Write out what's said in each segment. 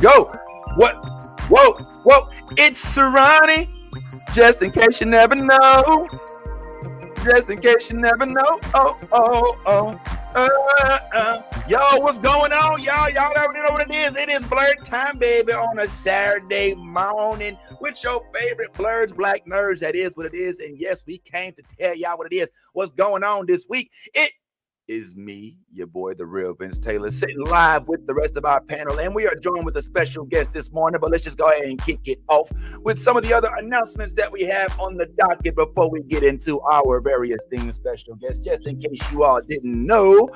Go. What? Whoa. It's Ronnie. Just in case you never know. Just in case you never know. Oh. Yo, what's going on, y'all? Y'all already know what it is. It is Blurred Time, baby, on a Saturday morning with your favorite Blurs, Black Nerds. That is what it is. And yes, we came to tell y'all what it is. What's going on this week? It is me, your boy, the real Vince Taylor, sitting live with the rest of our panel. And we are joined with a special guest this morning. But let's just go ahead and kick it off with some of the other announcements that we have on the docket before we get into our very esteemed special guest. Just in case you all didn't know,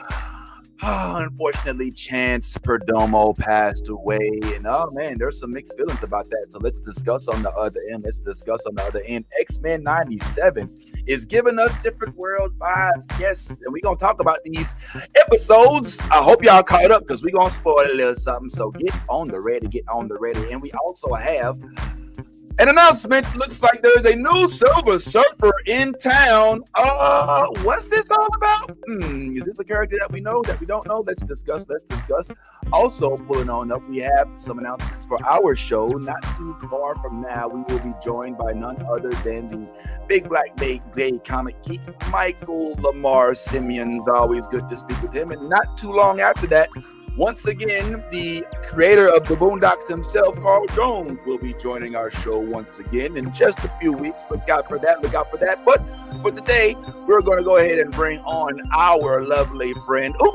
unfortunately, Chance Perdomo passed away, and oh man, there's some mixed feelings about that. So let's discuss on the other end. X-Men 97 is giving us different world vibes. Yes, and we're gonna talk about these episodes. I hope y'all caught up because we're gonna spoil a little something. So get on the ready. And we also have an announcement. Looks like there's a new Silver Surfer in town. What's this all about? Is this a character that we know, that we don't know? Let's discuss. Also, pulling on up, we have some announcements for our show. Not too far from now, we will be joined by none other than the Big Black Day comic geek, Michael Lamar Simeons. Always good to speak with him. And not too long after that, once again, the creator of the Boondocks himself, Carl Jones, will be joining our show once again in just a few weeks. Look out for that. But for today, we're going to go ahead and bring on our lovely friend, who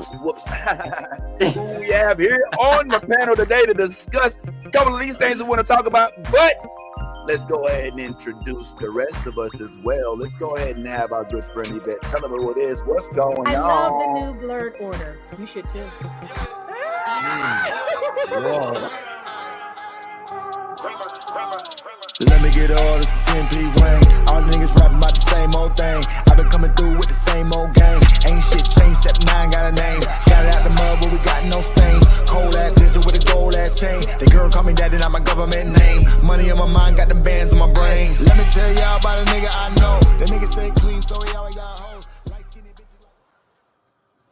we have here on the panel today to discuss a couple of these things we want to talk about. But let's go ahead and introduce the rest of us as well. Let's go ahead and have our good friend Yvette. Tell them what it is. What's going on? I love the new Blurred Order. You should too. Whoa. Let me get all this 10p Wayne. All the niggas rapping about the same old thing. I've been coming through with the same old gang. Ain't shit changed except mine got a name. Got it out the mud but we got no stains. Cold ass lizard with a gold ass chain. The girl call me daddy, not my government name. Money on my mind, got them bands on my brain. Let me tell y'all about a nigga I know. The nigga stay clean so he always got hoes.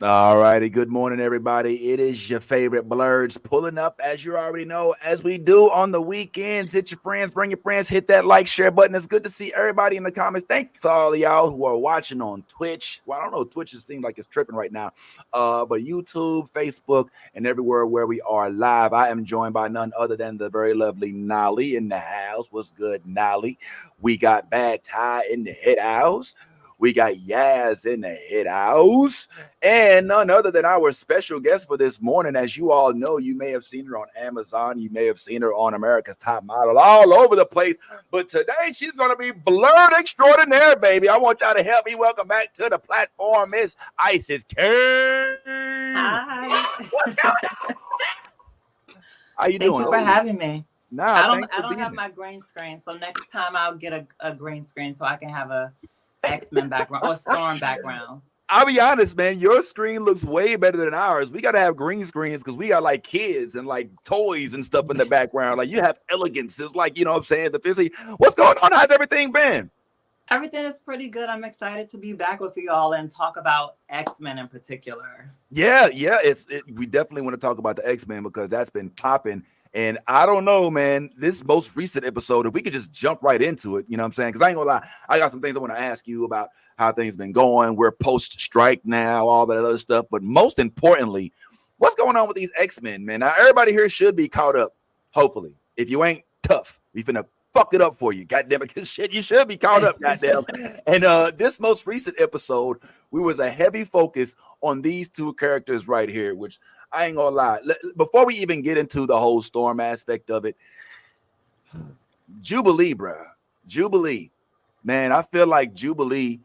All righty, good morning, everybody. It is your favorite Blurs pulling up, as you already know, as we do on the weekends. Hit your friends, bring your friends, hit that like, share button. It's good to see everybody in the comments. Thanks to all of y'all who are watching on Twitch. Well, I don't know, Twitch just seems like it's tripping right now. But YouTube, Facebook, and everywhere where we are live. I am joined by none other than the very lovely Nolly in the house. What's good, Nolly? We got Bad Ty in the head house. We got Yaz in the head house, and none other than our special guest for this morning. As you all know, you may have seen her on Amazon. You may have seen her on America's Top Model, all over the place. But today, she's going to be Blurred Extraordinaire, baby. I want y'all to help me welcome back to the platform, Miss Isis Kane. Hi. What's going on? How you doing? Thank you for having me. Nah, I don't have my green screen, so next time I'll get a green screen so I can have a X-Men background or Storm background. I'll be honest, man, your screen looks way better than ours. We got to have green screens because we got like kids and like toys and stuff in the background. Like you have elegance. It's like, you know what I'm saying? The physically, what's going on? How's everything been? Everything is pretty good. I'm excited to be back with you all and talk about X-Men in particular. Yeah. We definitely want to talk about the X-Men because that's been popping. And I don't know, man, this most recent episode, if we could just jump right into it, you know what I'm saying? Because I ain't gonna lie, I got some things I want to ask you about how things been going. We're post-strike now, all that other stuff. But most importantly, what's going on with these X-Men, man? Now, everybody here should be caught up, hopefully. If you ain't tough, we finna fuck it up for you. Goddamn it, because shit, you should be caught up, goddamn. And this most recent episode, we was a heavy focus on these two characters right here, which I ain't gonna lie. Before we even get into the whole Storm aspect of it, Jubilee, bro. Jubilee. Man, I feel like Jubilee,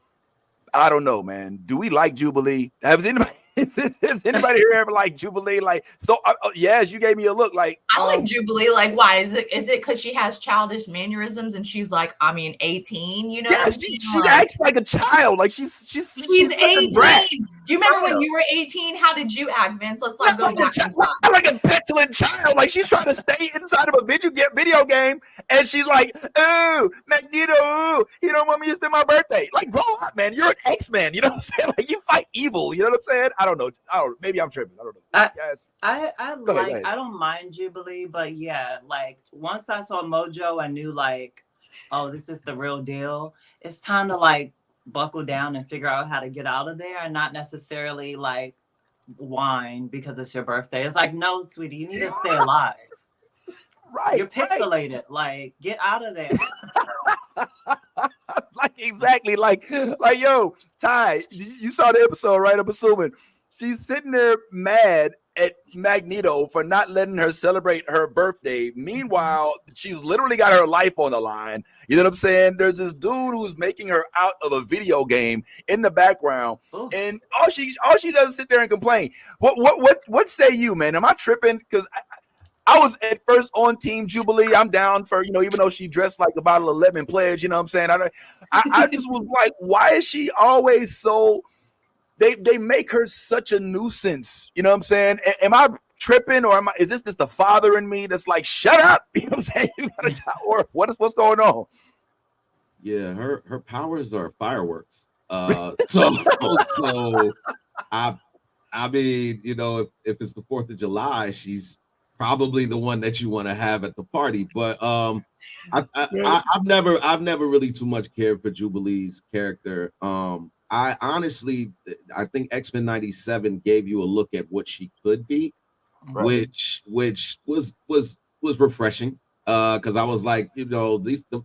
I don't know, man. Do we like Jubilee? Has anybody here ever like Jubilee? Like, so, yes, you gave me a look like. I like Jubilee. Like, why? Is it because she has childish mannerisms and she's like, 18, you know? Yeah, she acts like a child. Like she's 18. Do you remember when you were 18? How did you act, Vince? Let's like go back in time. Like a petulant child. Like she's trying to stay inside of a video game, and she's like, "Ooh, Magneto, ooh, you don't want me to spend my birthday." Like, grow up, man. You're an X-Man. You know what I'm saying? Like, you fight evil. You know what I'm saying? I don't know. Maybe I'm tripping. I don't know. Yes. Go ahead. I don't mind Jubilee, but yeah, like once I saw Mojo, I knew like, oh, this is the real deal. It's time to like buckle down and figure out how to get out of there, and not necessarily like whine because it's your birthday. It's like, no, sweetie, you need to stay alive. Right. You're pixelated. Right. Like, get out of there. Like, exactly. Like, yo, Ty, you saw the episode, right? I'm assuming she's sitting there mad at Magneto for not letting her celebrate her birthday. Meanwhile, she's literally got her life on the line. You know what I'm saying? There's this dude who's making her out of a video game in the background. Ooh. And all she does is sit there and complain. What say you, man? Am I tripping? Because I was at first on Team Jubilee. I'm down for, even though she dressed like the Bottle of Lemon pledge, you know what I'm saying? I just was like, why is she always so... They make her such a nuisance, you know what I'm saying? Am I tripping, or is this just the father in me that's like, shut up? You know what I'm saying? Or what's going on? Yeah, her powers are fireworks. So I mean, if it's the 4th of July, she's probably the one that you want to have at the party. But I've never really too much cared for Jubilee's character. I honestly think X-Men 97 gave you a look at what she could be, right. which was refreshing. Because I was like, the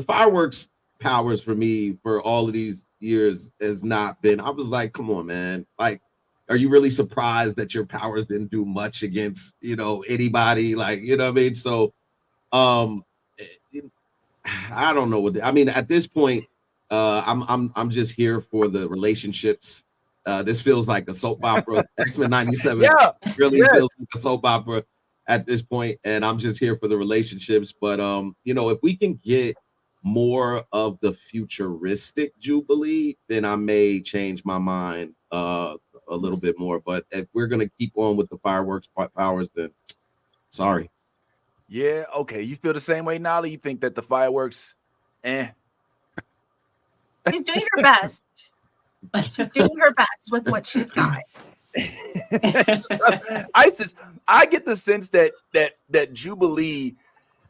fireworks powers for me for all of these years has not been. I was like, come on, man. Like, are you really surprised that your powers didn't do much against, anybody? Like, you know what I mean? So, I don't know I mean, at this point, I'm just here for the relationships. This feels like a soap opera. X-Men 97 really feels like a soap opera at this point, and I'm just here for the relationships. But if we can get more of the futuristic Jubilee, then I may change my mind a little bit more. But if we're gonna keep on with the fireworks powers, then sorry. Yeah, okay. You feel the same way, Nolly? You think that the fireworks, She's doing her best. She's doing her best with what she's got. I get the sense that Jubilee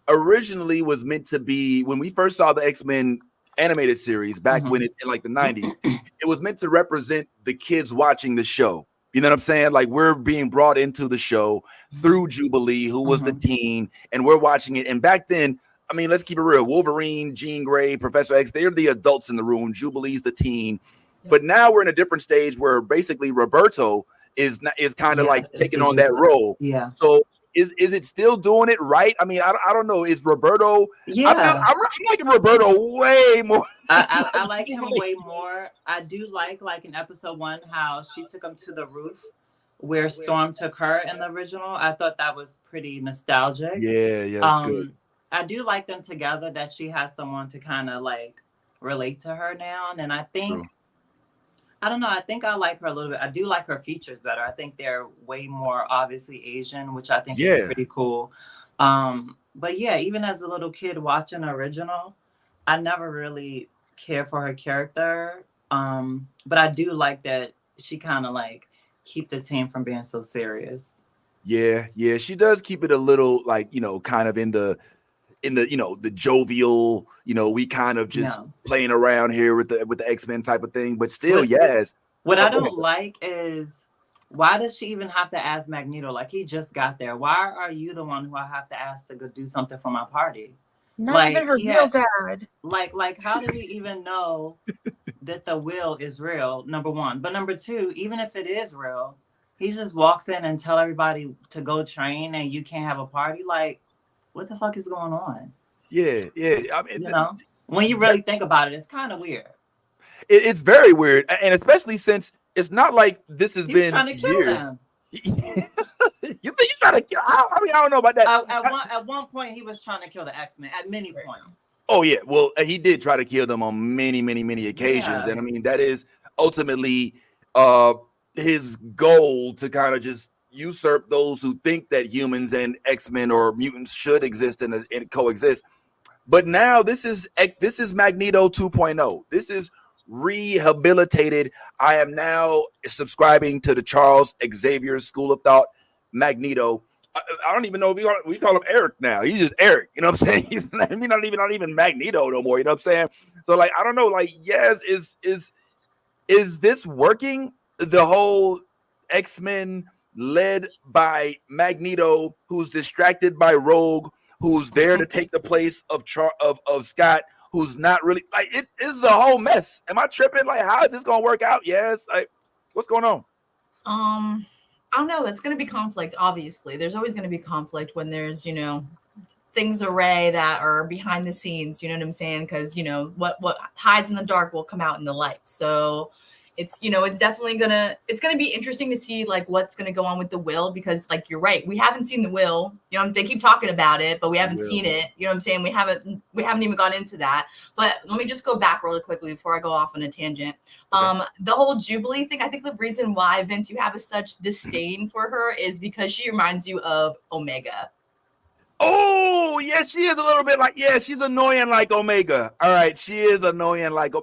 originally was meant to be, when we first saw the X-Men animated series back when in like the 90s, it was meant to represent the kids watching the show. You know what I'm saying? Like, we're being brought into the show through Jubilee, who was the teen, and we're watching it. And back then, I mean, let's keep it real. Wolverine, Jean Grey, Professor X, they're the adults in the room. Jubilee's the teen. But now we're in a different stage where basically Roberto is kind of like taking on that role. Yeah. So is it still doing it right? I mean, I don't know. Is Roberto? Yeah. I'm liking Roberto way more. I like him way more. I do like in episode 1 how she took him to the roof where Storm took her in the original. I thought that was pretty nostalgic. Yeah, it's good. I do like them together, that she has someone to kind of like relate to her now. And I think, I don't know, I think I like her a little bit. I do like her features better. I think they're way more obviously Asian, which I think is pretty cool. But yeah, even as a little kid watching the original, I never really cared for her character. But I do like that she kind of like keep the team from being so serious. Yeah, she does keep it a little like, kind of in the the jovial, we kind of just playing around here with the X-Men type of thing, but still, yes. What I don't like is, why does she even have to ask Magneto? Like, he just got there. Why are you the one who I have to ask to go do something for my party? Not even her real dad. Like, how do we even know that the will is real? Number one, but number two, even if it is real, he just walks in and tell everybody to go train, and you can't have a party. Like, what the fuck is going on? Yeah. I mean, when you really think about it, it's kind of weird. It's very weird, and especially since it's not like this has been trying to kill years. Them. You think he's trying to kill? I mean, I don't know about that. At one point, he was trying to kill the X-Men. At many points. Oh yeah, well, he did try to kill them on many occasions, and I mean that is ultimately his goal to kind of just usurp those who think that humans and X-Men or mutants should exist and coexist. But now this is Magneto 2.0. This is rehabilitated. I am now subscribing to the Charles Xavier school of thought. Magneto. I don't even know if we call him Eric now. He's just Eric. You know what I'm saying? He's not even Magneto no more. You know what I'm saying? So like I don't know. Like yes, is this working? The whole X-Men led by Magneto, who's distracted by Rogue, who's there to take the place of Scott, who's not really like it is a whole mess. Am I tripping? Like, how is this gonna work out? Yes. Like, what's going on? I don't know. It's gonna be conflict, obviously. There's always gonna be conflict when there's, things array that are behind the scenes, you know what I'm saying? Because what hides in the dark will come out in the light. So it's it's definitely gonna be interesting to see like what's gonna go on with the will, because like you're right, we haven't seen the will. They keep talking about it, but we haven't seen it. You know what I'm saying? We haven't even gone into that. But let me just go back really quickly before I go off on a tangent. Okay. The whole Jubilee thing, I think the reason why, Vince, you have such disdain for her is because she reminds you of Omega. Oh, yeah, she is a little bit like, she's annoying like Omega. All right, she is annoying like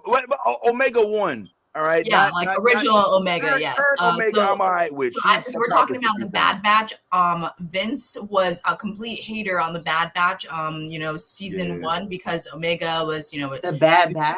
Omega 1. All right. Yeah, original Omega. Yes. Omega, I'm all right with. Since we're talking about the Bad Batch, Vince was a complete hater on the Bad Batch. Season 1, because Omega was, the Bad Batch.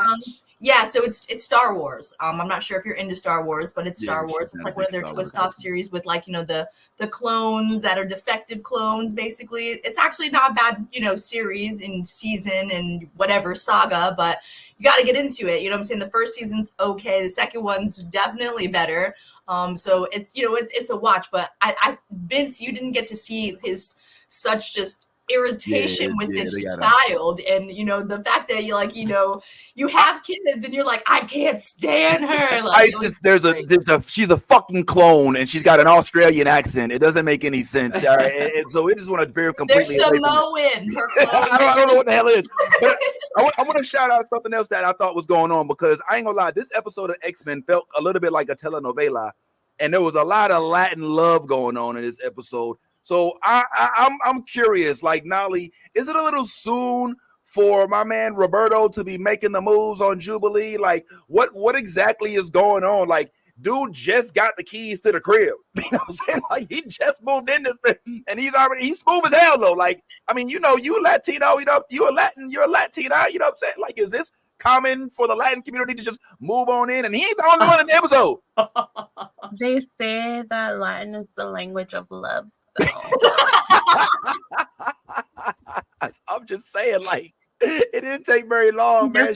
Yeah, so it's Star Wars. I'm not sure if you're into Star Wars, but it's Star Wars. It's like one of their twist off series with like, the clones that are defective clones, basically. It's actually not a bad, series in season and whatever saga, but you got to get into it. You know what I'm saying? The first season's okay. The second one's definitely better. So it's, it's a watch, but Vince, you didn't get to see his such just irritation with this child, and the fact that you have kids and you're like, I can't stand her. Like, she's a fucking clone and she's got an Australian accent. It doesn't make any sense. All right, and so it just want to very completely. They're Samoan. I don't know what the hell it is. But I want to shout out something else that I thought was going on, because I ain't gonna lie, this episode of X-Men felt a little bit like a telenovela, and there was a lot of Latin love going on in this episode. So I'm curious, like Nolly, is it a little soon for my man Roberto to be making the moves on Jubilee? Like, what exactly is going on? Like, dude just got the keys to the crib. You know what I'm saying? Like, he just moved in this thing, and he's smooth as hell though. Like, I mean, you Latino, you're a Latina, you know what I'm saying? Like, is this common for the Latin community to just move on in? And he ain't the only one in the episode. They say that Latin is the language of love. I'm just saying, like, it didn't take very long, man.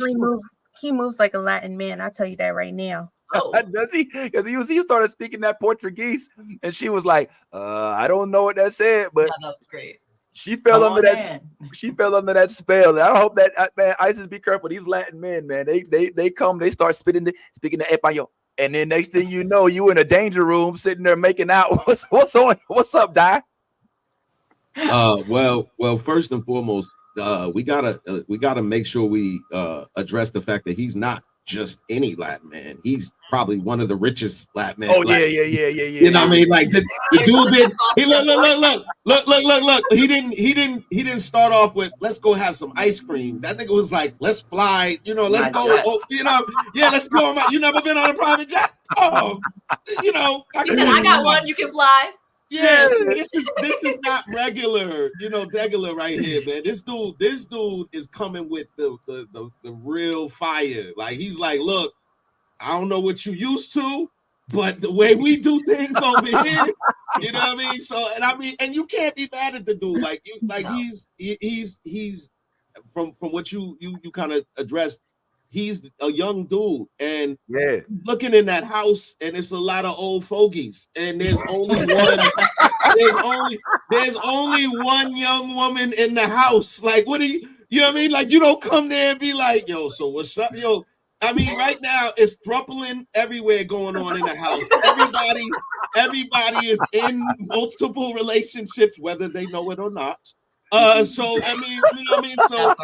He moves like a Latin man. I'll tell you that right now. Oh. Does he? Because he started speaking that Portuguese, and she was like, I don't know what that said, but yeah, that was great. She fell under that. She fell under that spell. I hope that man, Isis, be careful. These Latin men, man, they come, they start speaking the español. And then next thing you know, you in a danger room sitting there making out. What's up, Di? Well, first and foremost, we gotta make sure we address the fact that he's not just any Latin man. He's probably one of the richest Latin men. Oh yeah. You know what I mean? Like the dude did. He look. He didn't start off with let's go have some ice cream. That nigga was like, let's fly. Let's go. Oh, let's go. You never been on a private jet? Oh, he said, I got one. You can fly. Yeah, this is not regular, regular right here, man. This dude is coming with the real fire. Like, he's like, look, I don't know what you used to, but the way we do things over here, you know what I mean? So, and you can't be mad at the dude. Like, he's from what you kind of addressed. He's a young dude, and looking in that house, and it's a lot of old fogies, and there's only one young woman in the house. Like, what do you know what I mean? Like, you don't come there and be like, yo, so what's up, yo? I mean, right now it's thruppling everywhere going on in the house. Everybody is in multiple relationships, whether they know it or not. So I mean, you know what I mean? So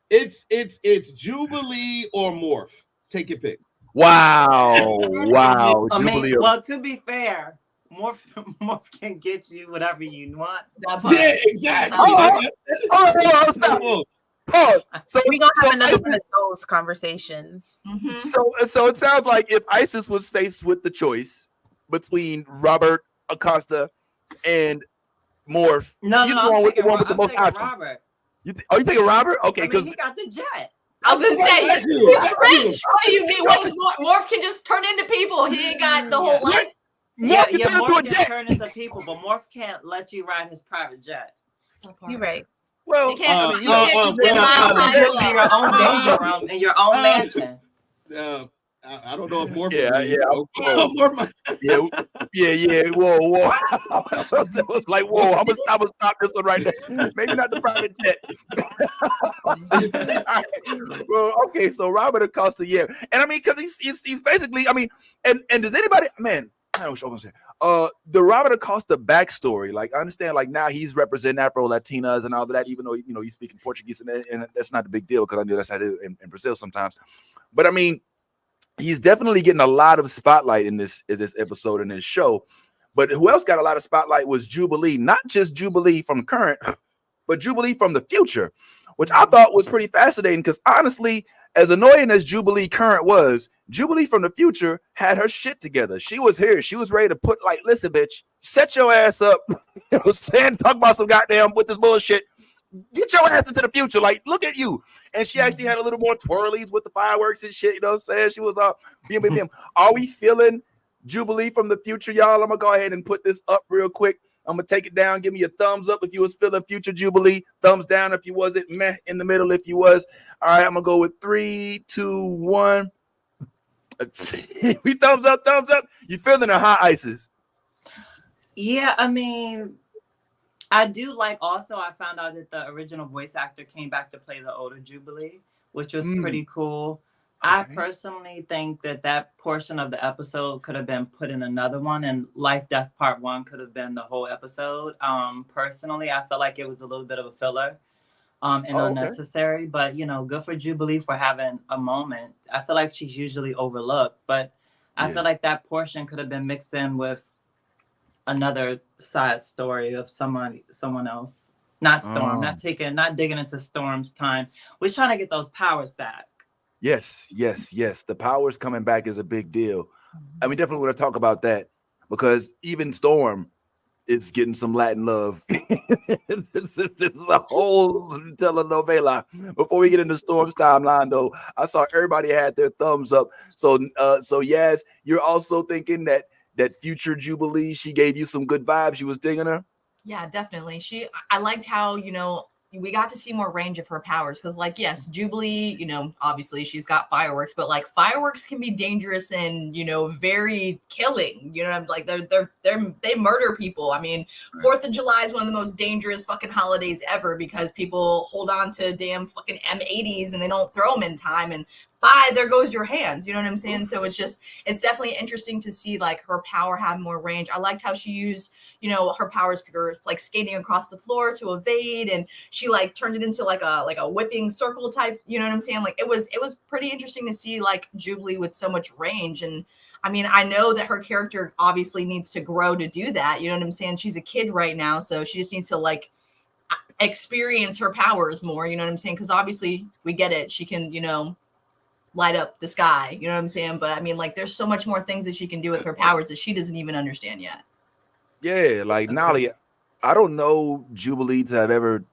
it's Jubilee or Morph. Take your pick. Wow. Wow. I mean, Jubilee. well, to be fair, Morph can get you whatever you want. That part. Yeah, exactly. Oh, stop. Pause. So We gonna have another ISIS, one of those conversations. Mhm. so it sounds like if ISIS was faced with the choice between Robert Acosta and Morph, No, she's no, going with the one with the I'm most taking options. Robert. You thinking Robert? Okay, I because mean, he got the jet. I was gonna say Thank you. he's Thank rich. you. What do you mean? What is Morph can just turn into people? He ain't got the whole life. Morph can turn into a Morph can jet. turn into people, but Morph can't let you ride his private jet. You're right. Well, You can't- I mean, you can't be In your own danger room, in your own mansion. I don't know if Morph Yeah, agrees. yeah. Okay. yeah. Whoa. It was like, whoa. I'm gonna stop this one right there. Maybe not the private jet. All right. Well, okay. So Robert Acosta, yeah, and I mean, because he's basically, I mean, and does anybody, man? I don't know what I'm saying. The Robert Acosta backstory, like I understand, like now he's representing Afro Latinas and all of that, even though he's speaking Portuguese, and that's not the big deal because I know that's how they do in Brazil sometimes. But I mean, he's definitely getting a lot of spotlight in this episode in this show. But who else got a lot of spotlight was Jubilee, not just Jubilee from current, but Jubilee from the future, which I thought was pretty fascinating because honestly, as annoying as Jubilee current was, Jubilee from the future had her shit together. She was here. She was ready to put like, listen, bitch, set your ass up. I was saying, talk about some goddamn with this bullshit. Get your ass into the future. Like, look at you. And she actually had a little more twirlies with the fireworks and shit. You know what I'm saying? She was bim. Are we feeling Jubilee from the future, y'all? I'm gonna go ahead and put this up real quick. I'm gonna take it down. Give me a thumbs up if you was feeling future Jubilee. Thumbs down if you wasn't. Meh in the middle if you was. All right, I'm gonna go with 3, 2, 1. We thumbs up. You feeling her hot ISIS? Yeah, I mean, I do like. Also, I found out that the original voice actor came back to play the older Jubilee, which was pretty cool. Okay. I personally think that portion of the episode could have been put in another one, and Life Death Part 1 could have been the whole episode. Personally, I felt like it was a little bit of a filler and unnecessary, but good for Jubilee for having a moment. I feel like she's usually overlooked, but I feel like that portion could have been mixed in with another side story of someone else. Not Storm, not digging into Storm's time. We're trying to get those powers back. Yes. The powers coming back is a big deal. And we definitely want to talk about that because even Storm is getting some Latin love. This is a whole telenovela. Before we get into Storm's timeline, though, I saw everybody had their thumbs up. So Yaz, you're also thinking that future Jubilee, she gave you some good vibes. You was digging her? Yeah, definitely. I liked how, we got to see more range of her powers because, like, yes, Jubilee, obviously she's got fireworks, but like fireworks can be dangerous and very killing. Like they murder people. I mean, 4th of July is one of the most dangerous fucking holidays ever because people hold on to damn fucking M80s and they don't throw them in time, and bye, there goes your hands. You know what I'm saying? So it's definitely interesting to see like her power have more range. I liked how she used, her powers for like skating across the floor to evade, and she like turned it into like a whipping circle type. You know what I'm saying? Like it was pretty interesting to see like Jubilee with so much range. And I mean, I know that her character obviously needs to grow to do that. You know what I'm saying? She's a kid right now, so she just needs to like experience her powers more. You know what I'm saying? Because obviously we get it. She can, light up the sky, you know what I'm saying? But I mean, like, there's so much more things that she can do with her powers that she doesn't even understand yet. Yeah, like Nolly, I don't know Jubilee to have ever,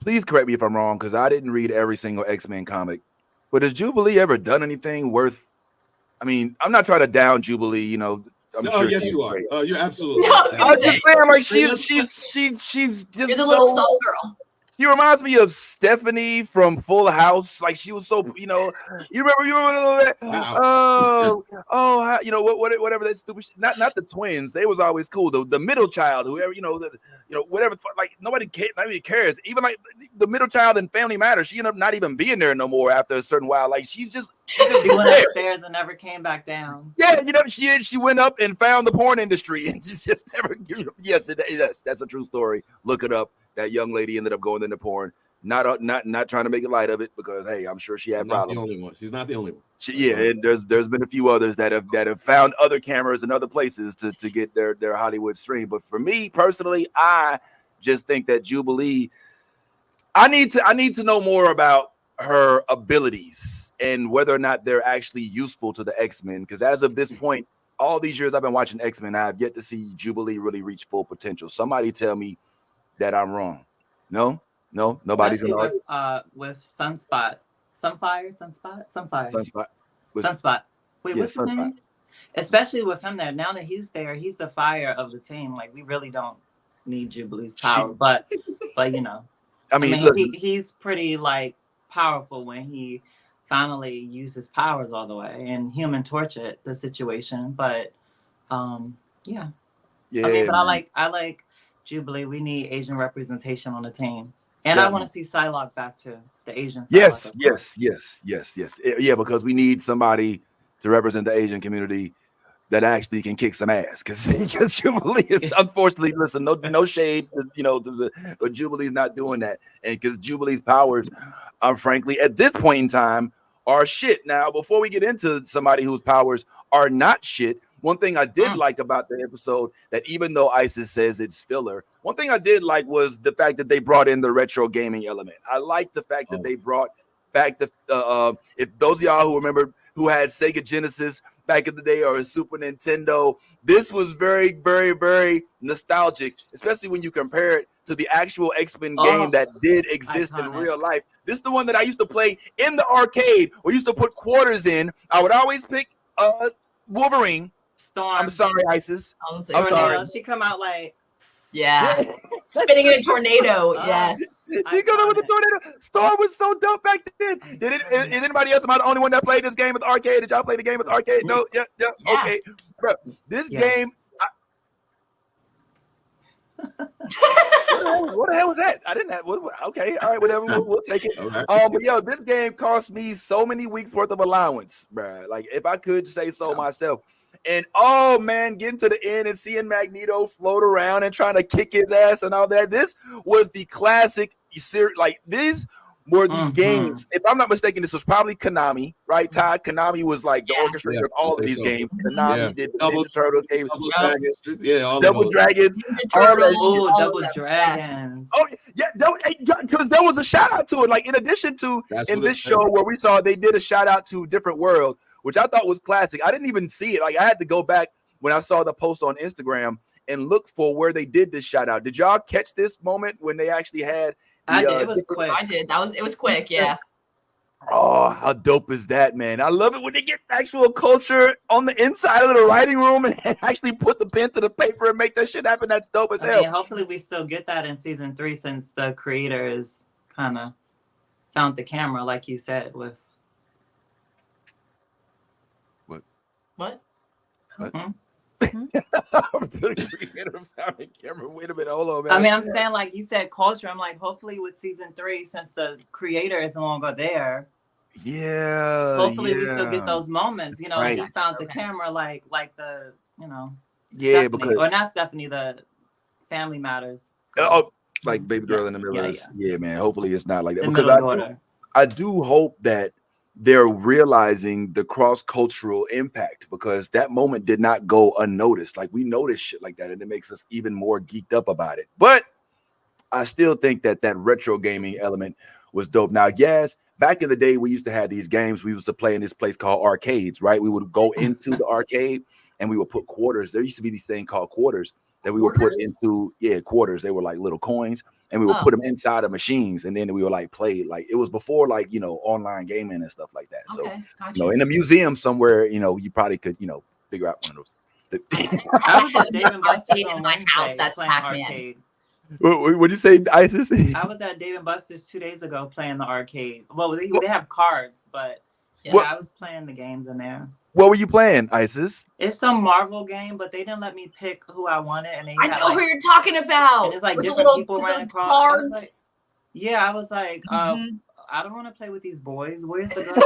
please correct me if I'm wrong, because I didn't read every single X-Men comic, but has Jubilee ever done anything worth, I mean, I'm not trying to down Jubilee, I'm sure yes, you are. You're absolutely. I was just saying, like, she's just you're the little soul girl. She reminds me of Stephanie from Full House. Like she was so, you remember that? Wow. Whatever that stupid shit. Not the twins. They was always cool. The middle child, whoever, whatever. Like nobody cares. Even like the middle child in Family Matters, she ended up not even being there no more after a certain while. Like she went upstairs and never came back down. Yeah, she went up and found the porn industry and just never. Yes, that's a true story. Look it up. That young lady ended up going into porn. Not trying to make a light of it because hey, I'm sure she had problems. Not the only one. She's not the only one. And there's been a few others that have found other cameras in other places to get their Hollywood stream. But for me personally, I just think that Jubilee, I need to know more about her abilities and whether or not they're actually useful to the X-Men. Because as of this point, all these years I've been watching X-Men, I have yet to see Jubilee really reach full potential. Somebody tell me that I'm wrong. No, nobody's gonna with Sunspot. Sunfire. Wait, what's his name? Especially with him there. Now that he's there, he's the fire of the team. Like we really don't need Jubilee's power, but you know, I mean he's pretty like powerful when he finally uses powers all the way and Human Torch it the situation. But yeah. I mean, but I like Jubilee. We need Asian representation on the team. And I want to see Psylocke back too. The Asian Psylocke. Yes. Yeah, because we need somebody to represent the Asian community that actually can kick some ass. Because Jubilee is unfortunately, listen, no shade, but Jubilee's not doing that. And because Jubilee's powers, frankly, at this point in time, are shit. Now, before we get into somebody whose powers are not shit, one thing I did like about the episode, that even though Isis says it's filler, one thing I did like was the fact that they brought in the retro gaming element. I like the fact that they brought back the if those of y'all who remember who had Sega Genesis back in the day or a Super Nintendo, this was very, very, very nostalgic, especially when you compare it to the actual X-Men game that did exist in real life. This is the one that I used to play in the arcade. We used to put quarters in. I would always pick Wolverine. Storm. I'm sorry, Isis. I'm sorry. She come out like spinning in a tornado. Yes. She goes with the tornado. Storm was so dope back then. Is anybody else? Am I the only one that played this game at the arcade? Did y'all play the game at the arcade? No. Yeah. Okay, bro. This game. What the hell was that? I didn't have. Okay, all right, whatever. We'll take it. Right. But this game cost me so many weeks worth of allowance, bro. Like if I could say so myself. And oh man, getting to the end and seeing Magneto float around and trying to kick his ass and all that. This was the classic series. Like these were the games. If I'm not mistaken, this was probably Konami, right? Todd, Konami was like the orchestrator of all of these games. Konami did the Ninja Turtles games, Double Dragons, Double Dragons. Oh yeah, because there was a shout out to it. Like in addition to in this show where we saw they did a shout out to Different World, which I thought was classic. I didn't even see it. Like I had to go back when I saw the post on Instagram and look for where they did this shout out. Did y'all catch this moment when they actually had? I did. It was quick. I did. It was quick. Yeah. Oh, how dope is that, man? I love it when they get actual culture on the inside of the writing room and actually put the pen to the paper and make that shit happen. That's dope as hell. Hopefully we still get that in season 3 since the creators kind of found the camera, like you said, with What? Wait a minute, hold on, man. I mean, I'm saying, like you said, culture. I'm like, hopefully with season 3, since the creator is no longer there. Yeah. Hopefully we still get those moments. You know, he found the camera, like the, Stephanie, because or not Stephanie, the Family Matters. Oh, like baby girl in the middle. Yeah, man. Hopefully it's not like that because I do hope that they're realizing the cross-cultural impact, because that moment did not go unnoticed. Like we noticed shit like that, and it makes us even more geeked up about it. But I still think that retro gaming element was dope. Now, yes, back in the day, we used to have these games. We used to play in this place called arcades, right? We would go into the arcade and we would put quarters. There used to be these thing called quarters that we would put into quarters. They were like little coins. And we would put them inside of machines, and then we would like play. Like it was before like online gaming and stuff like that. So in a museum somewhere, you probably could figure out one of those. I was at Dave and Buster's in my house. That's Pac-Man. What'd you say, Isis? I was at Dave and Buster's 2 days ago playing the arcade. Well, they have cards, but I was playing the games in there. What were you playing, Isis? It's some Marvel game, but they didn't let me pick who I wanted. And I know who you're talking about. And it's like different people running across. I was like, I don't want to play with these boys. Where's the girls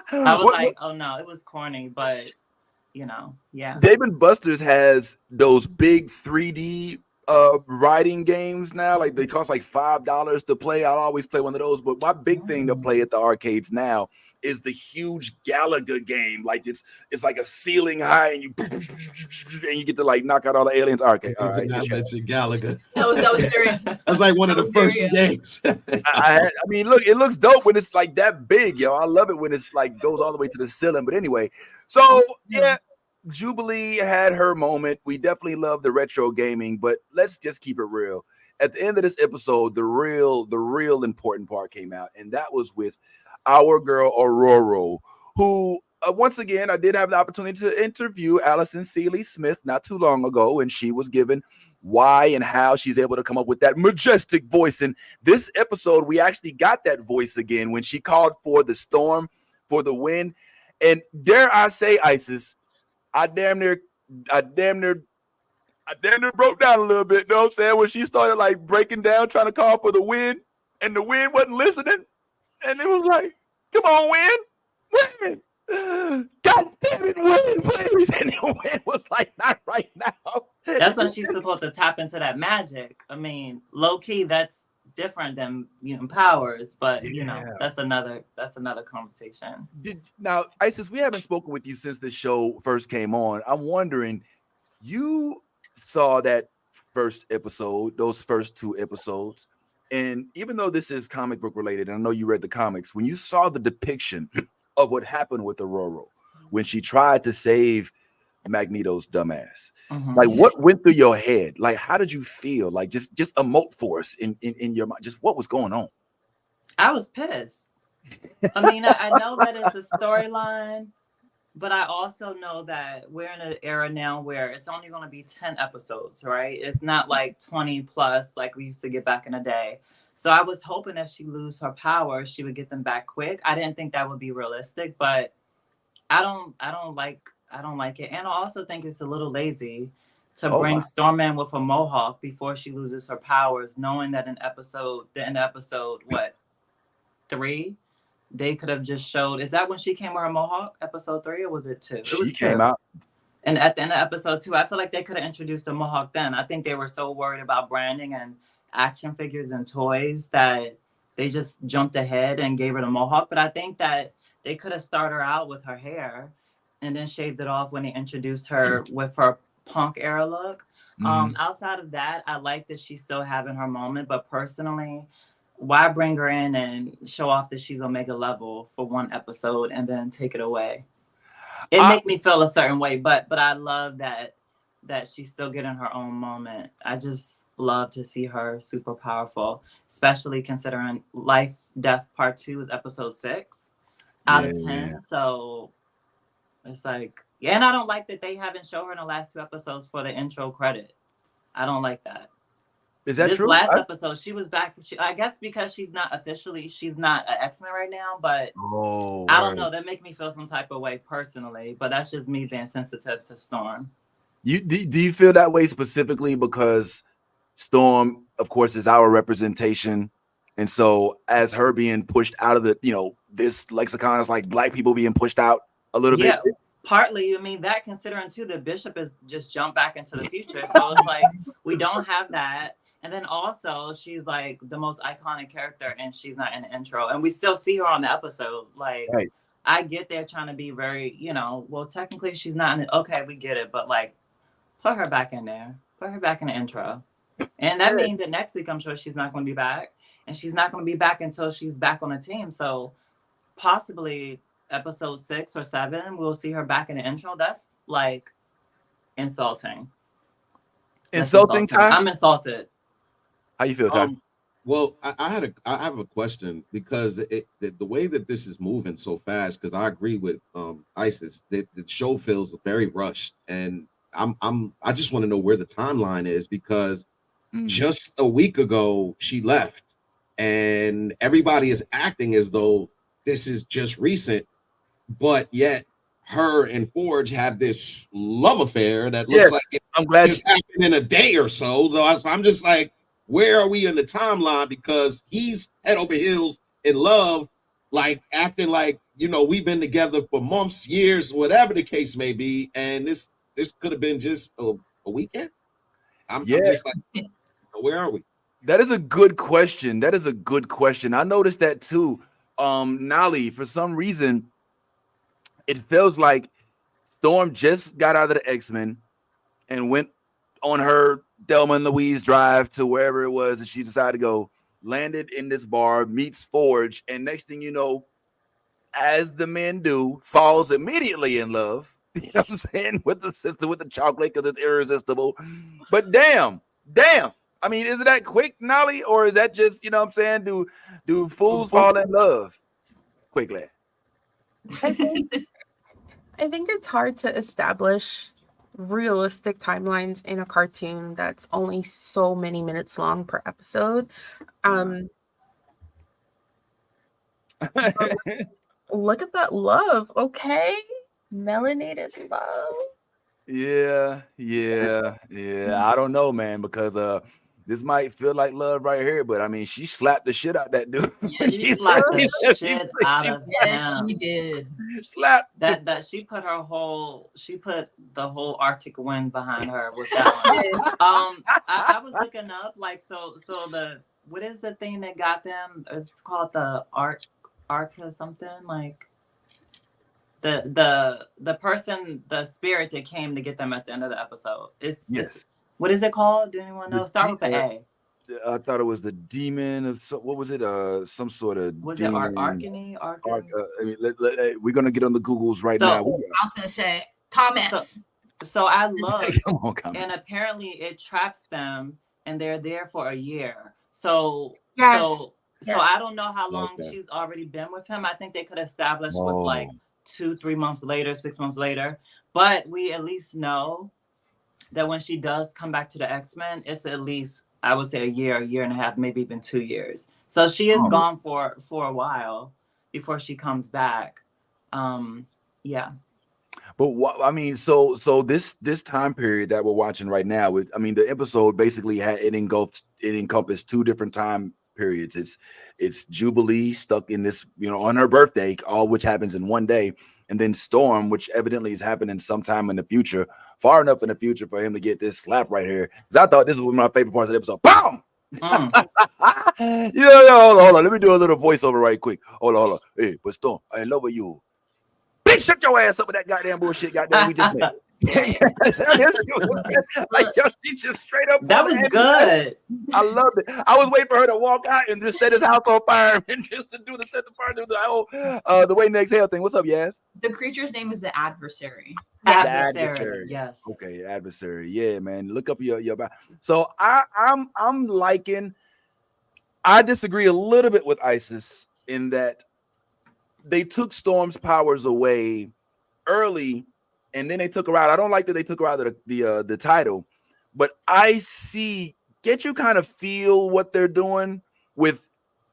at? I was like, oh no, it was corny, but Dave and Buster's has those big 3D writing games now. Like they cost like $5 to play. I'll always play one of those. But my big thing to play at the arcades now is the huge Galaga game. Like it's like a ceiling high, and you get to like knock out all the aliens. Okay, all right. Galaga. That was very. That's like one of the first games. I mean, look, it looks dope when it's like that big, yo. I love it when it's like goes all the way to the ceiling. But anyway, so yeah. Jubilee had her moment. We definitely love the retro gaming, but let's just keep it real. At the end of this episode, the real important part came out, and that was with our girl Aurora, who once again I did have the opportunity to interview Allison Seeley Smith not too long ago, and she was given why and how she's able to come up with that majestic voice. And this episode, we actually got that voice again when she called for the storm, for the wind, and dare I say, Isis, I damn near broke down a little bit, you know what I'm saying? When she started like breaking down, trying to call for the wind, and the wind wasn't listening. And it was like, come on, wind. God damn it, wind, please. And the wind was like, not right now. That's when she's supposed to tap into that magic. I mean, low key, that's different than mutant powers, but you know, that's another conversation. Now, Isis, we haven't spoken with you since the show first came on. I'm wondering, you saw that first episode, those first 2 episodes, and even though this is comic book related, and I know you read the comics, when you saw the depiction of what happened with Aurora when she tried to save Magneto's dumbass, like what went through your head? Like, how did you feel? Like, just emote for us in your mind. Just what was going on? I was pissed. I mean, I know that it's a storyline, but I also know that we're in an era now where it's only going to be 10 episodes, right? It's not like 20 plus like we used to get back in the day. So I was hoping if she lose her power, she would get them back quick. I didn't think that would be realistic, but I don't like it. And I also think it's a little lazy to bring Storm with a mohawk before she loses her powers, knowing that in episode 3, they could have just showed. Is that when she came with her mohawk? Episode 3, or was it 2? It was she came out. And at the end of episode 2, I feel like they could have introduced a mohawk then. I think they were so worried about branding and action figures and toys that they just jumped ahead and gave her the mohawk. But I think that they could have started her out with her hair and then shaved it off when they introduced her with her punk era look. Outside of that, I like that she's still having her moment, but personally, why bring her in and show off that she's Omega level for 1 episode and then take it away? It make me feel a certain way, but I love that she's still getting her own moment. I just love to see her super powerful, especially considering Life Death Part 2 is episode 6 out of 10. So it's like, and I don't like that they haven't shown her in the last 2 episodes for the intro credit. I don't like that. Is that this true? Last episode, she was back. I guess because she's not an X-Men right now, but I don't know. That make me feel some type of way personally, but that's just me being sensitive to Storm. Do you feel that way specifically because Storm, of course, is our representation, and so as her being pushed out of the, this lexicon is like black people being pushed out a little bit. Yeah, partly. I mean, that considering too, the Bishop is just jumped back into the future, so it's like we don't have that. And then also, she's like the most iconic character, and she's not in the intro. And we still see her on the episode. Like, right. I get they're trying to be very, well, technically she's not in it. Okay, we get it. But, like, put her back in there. Put her back in the intro. And that means that next week, I'm sure she's not going to be back. And she's not going to be back until she's back on the team. So, possibly episode 6 or 7, we'll see her back in the intro. That's, like, insulting. Insulting time? I'm insulted. How you feel, Tom? Well, I have a question because the way that this is moving so fast, because I agree with Isis, that the show feels very rushed, and I just want to know where the timeline is, because just a week ago she left, and everybody is acting as though this is just recent, but yet her and Forge have this love affair that looks like it's happened in a day or so. Though I'm just like, where are we in the timeline? Because he's head over heels in love, like acting like, we've been together for months, years, whatever the case may be. And this could have been just a weekend. I'm just like, where are we? That is a good question. I noticed that too. Nolly, for some reason, it feels like Storm just got out of the X-Men and went on her Thelma and Louise drive to wherever it was that she decided to go, landed in this bar, meets Forge, and next thing you know, as the men do, falls immediately in love. You know what I'm saying? With the sister, with the chocolate, because it's irresistible. But damn. I mean, is it that quick, Nolly, or is that just, you know what I'm saying? Do fools fall in love quickly? I think it's hard to establish realistic timelines in a cartoon that's only so many minutes long per episode. Look at that love, okay? Melanated love. Yeah. I don't know, man, because this might feel like love right here, but I mean, she slapped the shit out that dude. She slapped the shit out of him. Yes, she did. Slapped that she put the whole Arctic wind behind her with that one. I was looking up like so the what is the thing that got them? It's called the Arc or something, like the person, the spirit that came to get them at the end of the episode. It's what is it called? Do anyone know? Start with the A. I thought it was the demon of what was it? Some sort of was demon. It Arcany? I mean, we're gonna get on the Googles right now. I was gonna say comments. So I love, and apparently it traps them, and they're there for a year. So I don't know how long she's already been with him. I think they could establish with like 2-3 months later, 6 months later, but we at least know that when she does come back to the X-Men, it's at least, I would say, a year and a half, maybe even 2 years. So she is gone for a while before she comes back. Yeah. But I mean, so this time period that we're watching right now, the episode basically it encompassed 2 different time periods. It's Jubilee stuck in this, on her birthday, all which happens in one day, and then Storm, which evidently is happening sometime in the future, far enough in the future for him to get this slap right here. Because I thought this was one of my favorite parts of the episode. Boom! Hold on. Let me do a little voiceover right quick. Hold on. Hey, but Storm, I in love with you. Bitch, shut your ass up with that goddamn bullshit. Goddamn, we just said. Like, she just straight up. That was good. I loved it. I was waiting for her to walk out and just set his house on fire and just to set the fire to the whole the way next hell thing. What's up, Yaz? The creature's name is the Adversary. Adversary. Yes. Okay, Adversary. Yeah, man. Look up your. So I'm liking. I disagree a little bit with Isis in that they took Storm's powers away early, and then they took her out. I don't like that they took her out of the title, but I get you kind of feel what they're doing with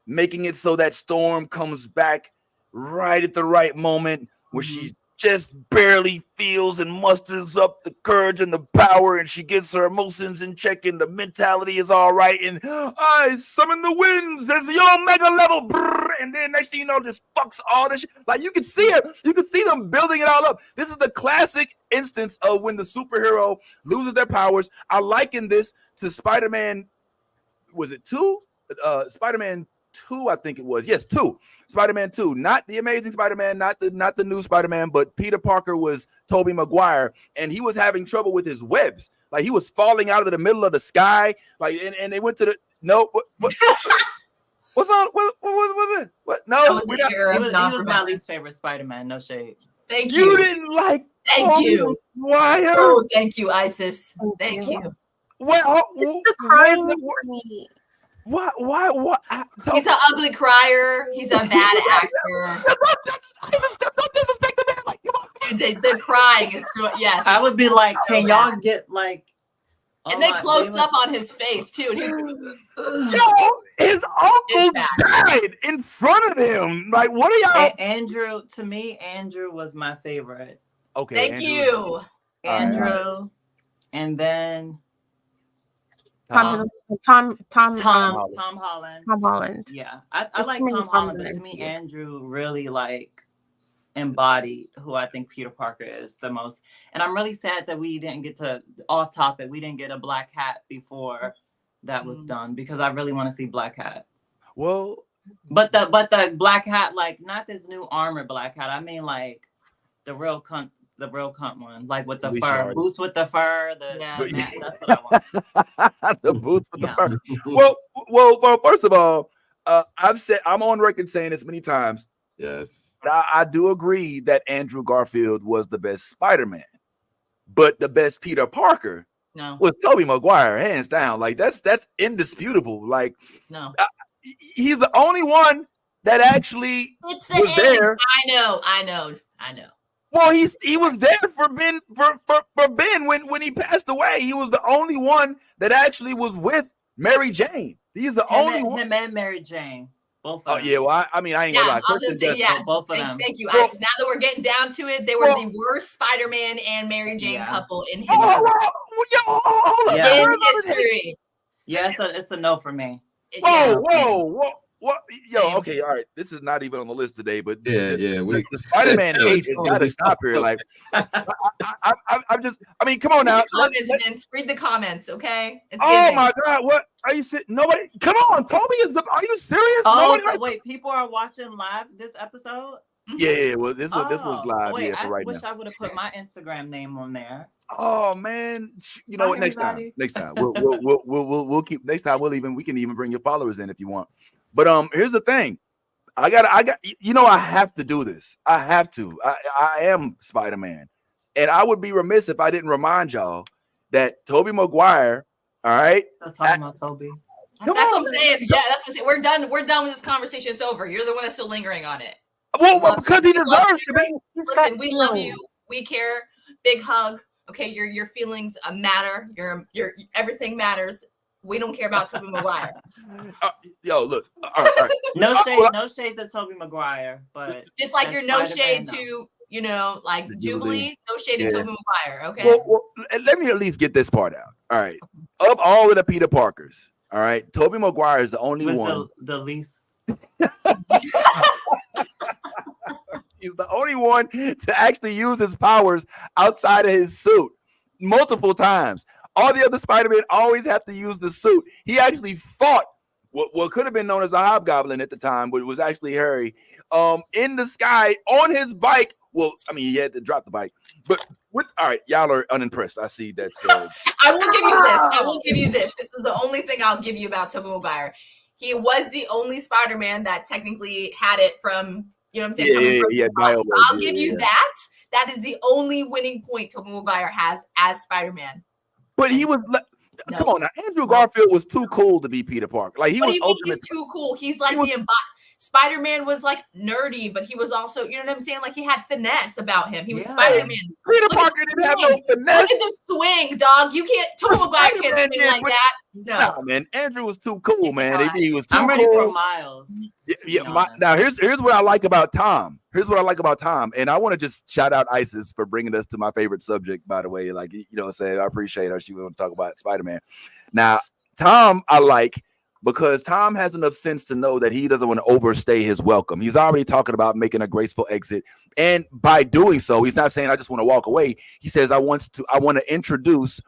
making it so that Storm comes back right at the right moment where she just barely feels and musters up the courage and the power, and she gets her emotions in check, and the mentality is all right. And I summon the winds as the Omega level, and then next thing you know, just fucks all this shit. Like, you can see it, you can see them building it all up. This is the classic instance of when the superhero loses their powers. I liken this to Spider-Man. Was it 2? Spider-Man 2, I think it was. Yes, 2. Spider-Man 2, not the Amazing Spider-Man, not the new Spider-Man, but Peter Parker was Tobey Maguire, and he was having trouble with his webs. Like, he was falling out of the middle of the sky. Like, and they went to the what's on? What was it? What? No, he was my least favorite Spider-Man. No shade. Thank you. You didn't like. Thank you. Why? Oh, thank you, Isis. Thank you. Well, it's the crying for me. What? He's an ugly crier. He's a bad actor. The crying is so, yes. I would be like, can y'all get like? And they close up on his face too. And his uncle died in front of him. Like, what are y'all? Andrew, to me, Andrew was my favorite. Okay, thank you, Andrew, and then. Tom Holland. Tom Holland. Yeah, I like Tom Holland, but to me, Andrew really like embodied who I think Peter Parker is the most. And I'm really sad that we didn't get to, off topic, we didn't get a Black Hat before that was done, because I really want to see Black Hat. Well, but the Black Hat, like not this new armored Black Hat. I mean like the real cunt one, like with the fur, boots with the fur. That's what I want. The boots with the fur. Well, first of all, I'm on record saying this many times. Yes, I do agree that Andrew Garfield was the best Spider-Man, but the best Peter Parker was Tobey Maguire, hands down. Like that's indisputable. Like he's the only one that actually was there. I know. Well, he was there for Ben when he passed away. He was the only one that actually was with Mary Jane. He's the only one. Him and Mary Jane. Both of them. Oh yeah, well I mean I ain't gonna lie. I was gonna say both of them. Thank you, Isis. Now that we're getting down to it, they were the worst Spider-Man and Mary Jane couple in history. In history. Yeah, it's a no for me. Whoa. Yo, okay, all right. This is not even on the list today, but the Spider-Man age has got to stop here. Like, I mean, come on now. Vince, read the comments, okay? My God, what are you saying? Nobody, come on, Toby are you serious? Wait, people are watching live this episode? Yeah, well, this was live. Wait, I wish I would have put my Instagram name on there. Oh man, you know what? Next time, we'll keep. Next time we can even bring your followers in if you want. But here's the thing. I have to do this. I have to. I am Spider-Man. And I would be remiss if I didn't remind y'all that Tobey Maguire, all right? Stop talking about Toby. That's what I'm saying. Yeah, that's what I'm saying. We're done. We're done with this conversation. It's over. You're the one that's still lingering on it. Well, because he deserves to be. Listen, we love you. We care. Big hug. Okay, your feelings matter. Your everything matters. We don't care about Tobey Maguire. Yo, look. All right. No shade to Tobey Maguire, but just like you're no shade to, like Jubilee, no shade to Tobey Maguire. Okay. Well, let me at least get this part out. All right. Of all of the Peter Parkers, all right, Tobey Maguire is the only one. The least. He's the only one to actually use his powers outside of his suit multiple times. All the other Spider-Men always have to use the suit. He actually fought what could have been known as a hobgoblin at the time, but it was actually Harry, in the sky on his bike. Well, I mean, he had to drop the bike. But all right, y'all are unimpressed. I see that. I will give you this. I will give you this. This is the only thing I'll give you about Tobey Maguire. He was the only Spider-Man that technically had it from, you know what I'm saying? I'll give you that. That is the only winning point Tobey Maguire has as Spider-Man. But he was come on now. Andrew Garfield was too cool to be Peter Parker. Like he was. He's too cool. He's like the embodiment. Spider-Man was like nerdy, but he was also, you know what I'm saying? Like he had finesse about him. He was Spider-Man. Peter Parker didn't have no finesse. Look at the swing, dog. You can't. Tobey Maguire can't swing like that. No, man. Andrew was too cool, man. He was too cool. I'm ready for Miles. Now here's what I like about Tom. And I want to just shout out Isis for bringing us to my favorite subject, by the way. Like, you know what I'm saying? I appreciate her. She want to talk about Spider-Man. Now, Tom, I like because Tom has enough sense to know that he doesn't want to overstay his welcome. He's already talking about making a graceful exit. And by doing so, he's not saying, I just want to walk away. He says, I want to introduce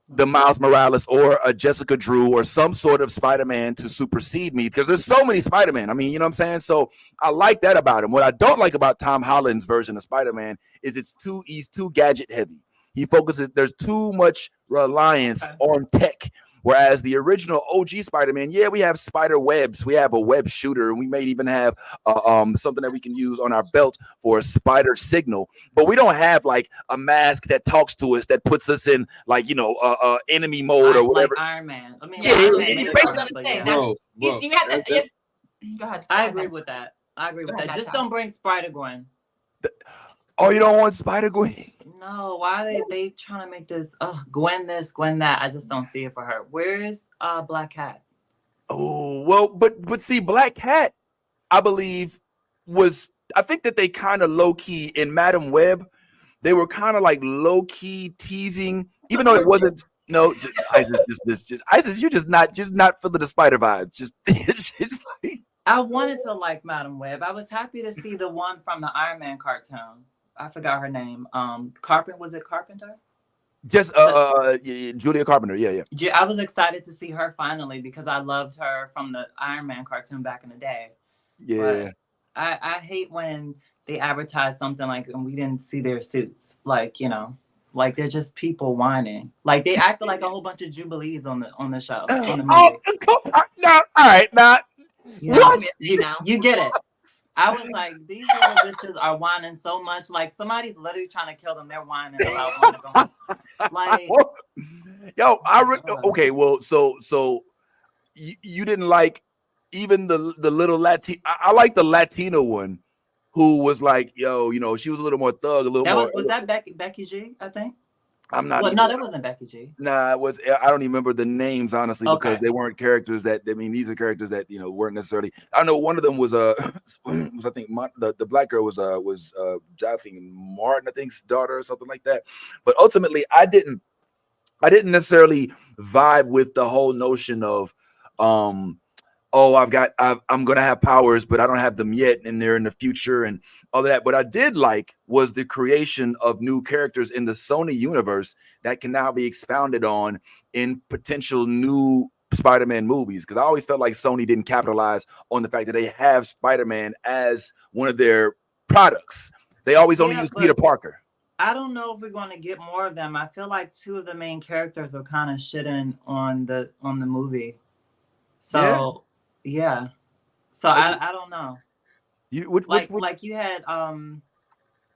the Miles Morales or a Jessica Drew or some sort of Spider-Man to supersede me, because there's so many Spider-Man. I mean, you know what I'm saying? So I like that about him. What I don't like about Tom Holland's version of Spider-Man is he's too gadget heavy. He focuses, there's too much reliance on tech. Whereas the original OG Spider-Man, we have spider webs. We have a web shooter. And we may even have something that we can use on our belt for a spider signal. But we don't have like a mask that talks to us, that puts us in like, enemy mode or whatever. Like Iron Man. I mean, go ahead. I agree with that. Just don't bring Spider-Gwen. Oh, you don't want Spider-Gwen? No, why are they trying to make this Gwen this, Gwen that? I just don't see it for her. Where is Black Cat? Oh, well, but see, Black Cat, I believe, I think that they kind of low-key in Madam Web, they were kind of like low-key teasing, even though it wasn't. No, Isis, you're just not feeling the spider vibes. Just like I wanted to like Madam Web. I was happy to see the one from the Iron Man cartoon. I forgot her name. Carpenter, was it Carpenter? Just Julia Carpenter. Yeah. I was excited to see her finally because I loved her from the Iron Man cartoon back in the day. Yeah. But I hate when they advertise something like and we didn't see their suits. Like, you know, like they're just people whining. Like they acted like a whole bunch of jubilees on the show. On the movie. No, all right, now you get it. I was like, these little bitches are whining so much. Like somebody's literally trying to kill them. They're whining about wanting to go home. Like, yo, okay. Well, so you didn't like even the little Latina. I like the Latino one, who was like, yo, you know, she was a little more thug, a little more. Was that Becky G? I think. I'm not. Well, no, that wasn't Becky G. Nah, it was. I don't even remember the names honestly because they weren't characters that. I mean, these are characters that weren't necessarily. I know one of them was was I think the black girl was Jonathan Martin, I think's daughter or something like that. But ultimately, I didn't necessarily vibe with the whole notion of I'm gonna have powers, but I don't have them yet, and they're in the future and all of that. What I did like was the creation of new characters in the Sony universe that can now be expounded on in potential new Spider-Man movies. Because I always felt like Sony didn't capitalize on the fact that they have Spider-Man as one of their products. They always only use Peter Parker. I don't know if we're going to get more of them. I feel like two of the main characters are kind of shitting on the movie. So. Yeah. So I don't know. Like you had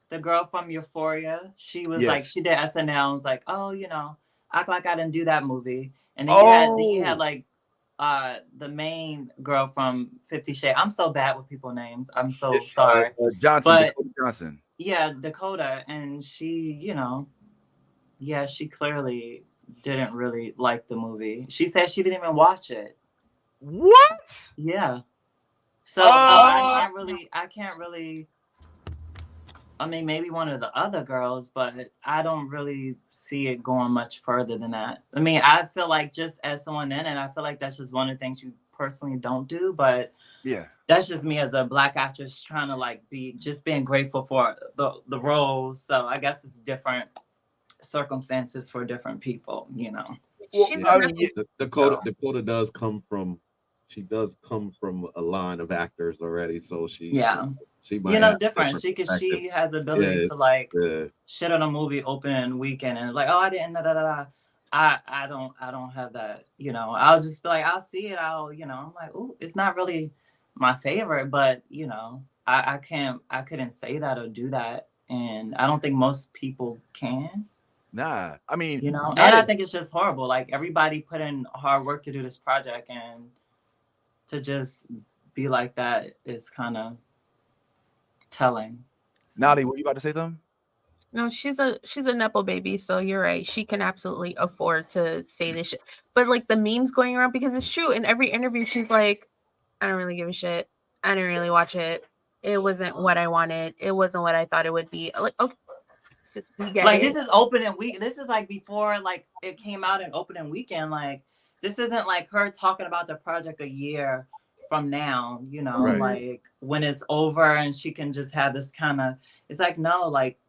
the girl from Euphoria. She was like she did SNL and was like, oh, you know, act like I didn't do that movie. And then you had like the main girl from 50 Shades. I'm so bad with people's names. I'm so sorry. Dakota Johnson. Yeah, Dakota. And she, you know, she clearly didn't really like the movie. She said she didn't even watch it. What? Yeah. So I can't really. I mean, maybe one of the other girls, but I don't really see it going much further than that. I mean, I feel like just as someone in it, I feel like that's just one of the things you personally don't do. But yeah, that's just me as a Black actress trying to like being grateful for the roles. So I guess it's different circumstances for different people, you know. Well, Dakota does come from. She does come from a line of actors already, so she might have different. She has the ability to like shit on a movie opening weekend and like, oh, I didn't I don't have that, you know. I'll just be like, I'll see it, I'm like, oh, it's not really my favorite, but you know, I couldn't say that or do that, and I don't think most people can. Nah, I mean, you know, and I think it's just horrible. Like everybody put in hard work to do this project, and to just be like that is kind of telling. Nadi, were you about to say something? No, she's a nepo baby, so you're right. She can absolutely afford to say this shit. But like the memes going around, because it's true. In every interview, she's like, I don't really give a shit. I didn't really watch it. It wasn't what I wanted. It wasn't what I thought it would be. Like, okay. This is opening week. This is like before like it came out in opening weekend. Like this isn't like her talking about the project a year from now, you know, like when it's over and she can just have this kind of, it's like, no, like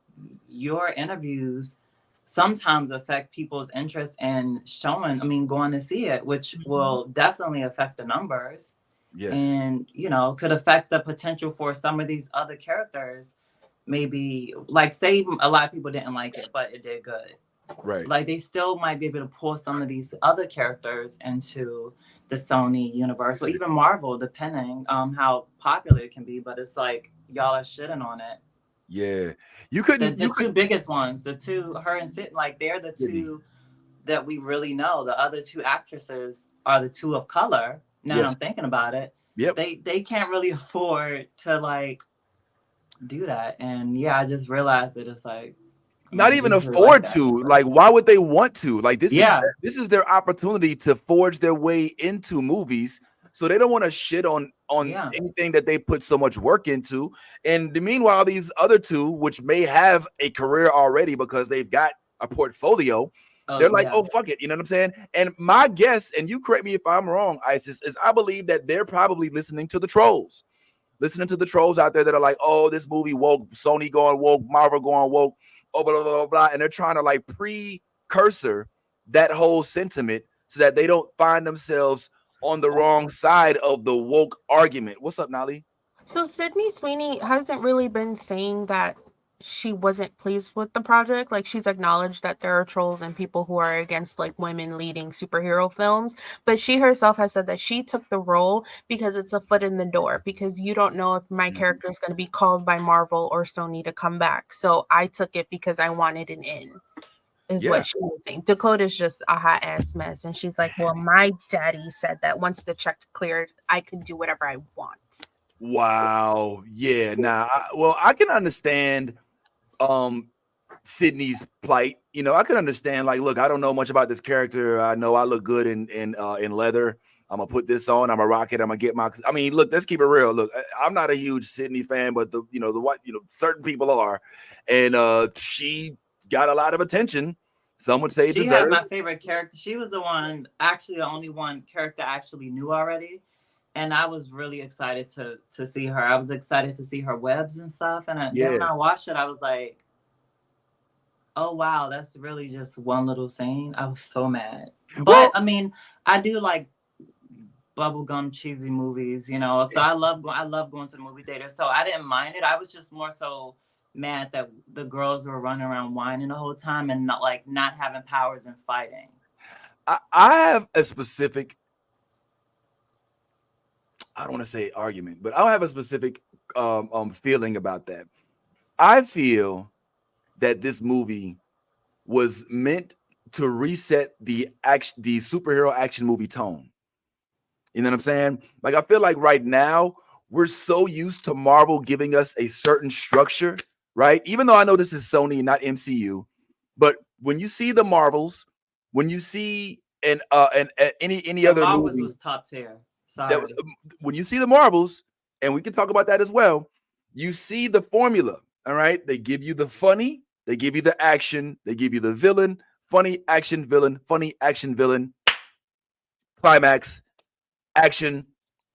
your interviews sometimes affect people's interest in going to see it, which will definitely affect the numbers. Yes. And, you know, could affect the potential for some of these other characters. Maybe like say a lot of people didn't like it, but it did good. Right. Like they still might be able to pull some of these other characters into the Sony universe or even Marvel, depending on how popular it can be. But it's like y'all are shitting on it. Yeah, you couldn't. The two biggest ones, the two, her and Sid, like they're the two that we really know. The other two actresses are the two of color. Now that I'm thinking about it, they can't really afford to like do that. And I just realized that it's like. Not even afford to. Like, why would they want to? Like, this is their opportunity to forge their way into movies. So they don't want to shit on anything that they put so much work into. And meanwhile, these other two, which may have a career already because they've got a portfolio, They're like, oh, fuck it. You know what I'm saying? And my guess, and you correct me if I'm wrong, Isis, is I believe that they're probably listening to the trolls. Listening to the trolls out there that are like, oh, this movie woke, Sony going woke, Marvel going woke, oh, blah, blah, blah, blah. And they're trying to like precursor that whole sentiment so that they don't find themselves on the wrong side of the woke argument. What's up, Nolly? So Sydney Sweeney hasn't really been saying that she wasn't pleased with the project. Like, she's acknowledged that there are trolls and people who are against like women leading superhero films, but she herself has said that she took the role because it's a foot in the door, because you don't know if my character is going to be called by Marvel or Sony to come back. So I took it because I wanted an in. Is what she was saying. Dakota's just a hot ass mess, and she's like, well, my daddy said that once the check's cleared, I can do whatever I want. Wow. Yeah. Nah. I can understand Sydney's plight. You know, I can understand. Like, look, I don't know much about this character. I know I look good in leather. I'm gonna put this on. I'm gonna rock it. I'm gonna get my. I mean, look, let's keep it real. Look, I'm not a huge Sydney fan, but certain people are, and she got a lot of attention. Some would say she had my favorite character. She was the only one character I actually knew already. And I was really excited to see her. I was excited to see her webs and stuff. And then when I watched it, I was like, oh, wow, that's really just one little scene. I was so mad. But, I mean, I do like bubblegum cheesy movies, you know. So I love going to the movie theater. So I didn't mind it. I was just more so mad that the girls were running around whining the whole time and not having powers and fighting. I have a specific, I don't want to say argument, but I'll have a specific feeling about that. I feel that this movie was meant to reset the superhero action movie tone. You know what I'm saying? Like, I feel like right now we're so used to Marvel giving us a certain structure, right? Even though I know this is Sony and not MCU, but when you see the Marvels, when you see any other Marvels movie, was top tier. Sorry. When you see the Marvels, and we can talk about that as well, you see the formula. All right, they give you the funny, they give you the action, they give you the villain, funny action villain, funny action villain, climax, action,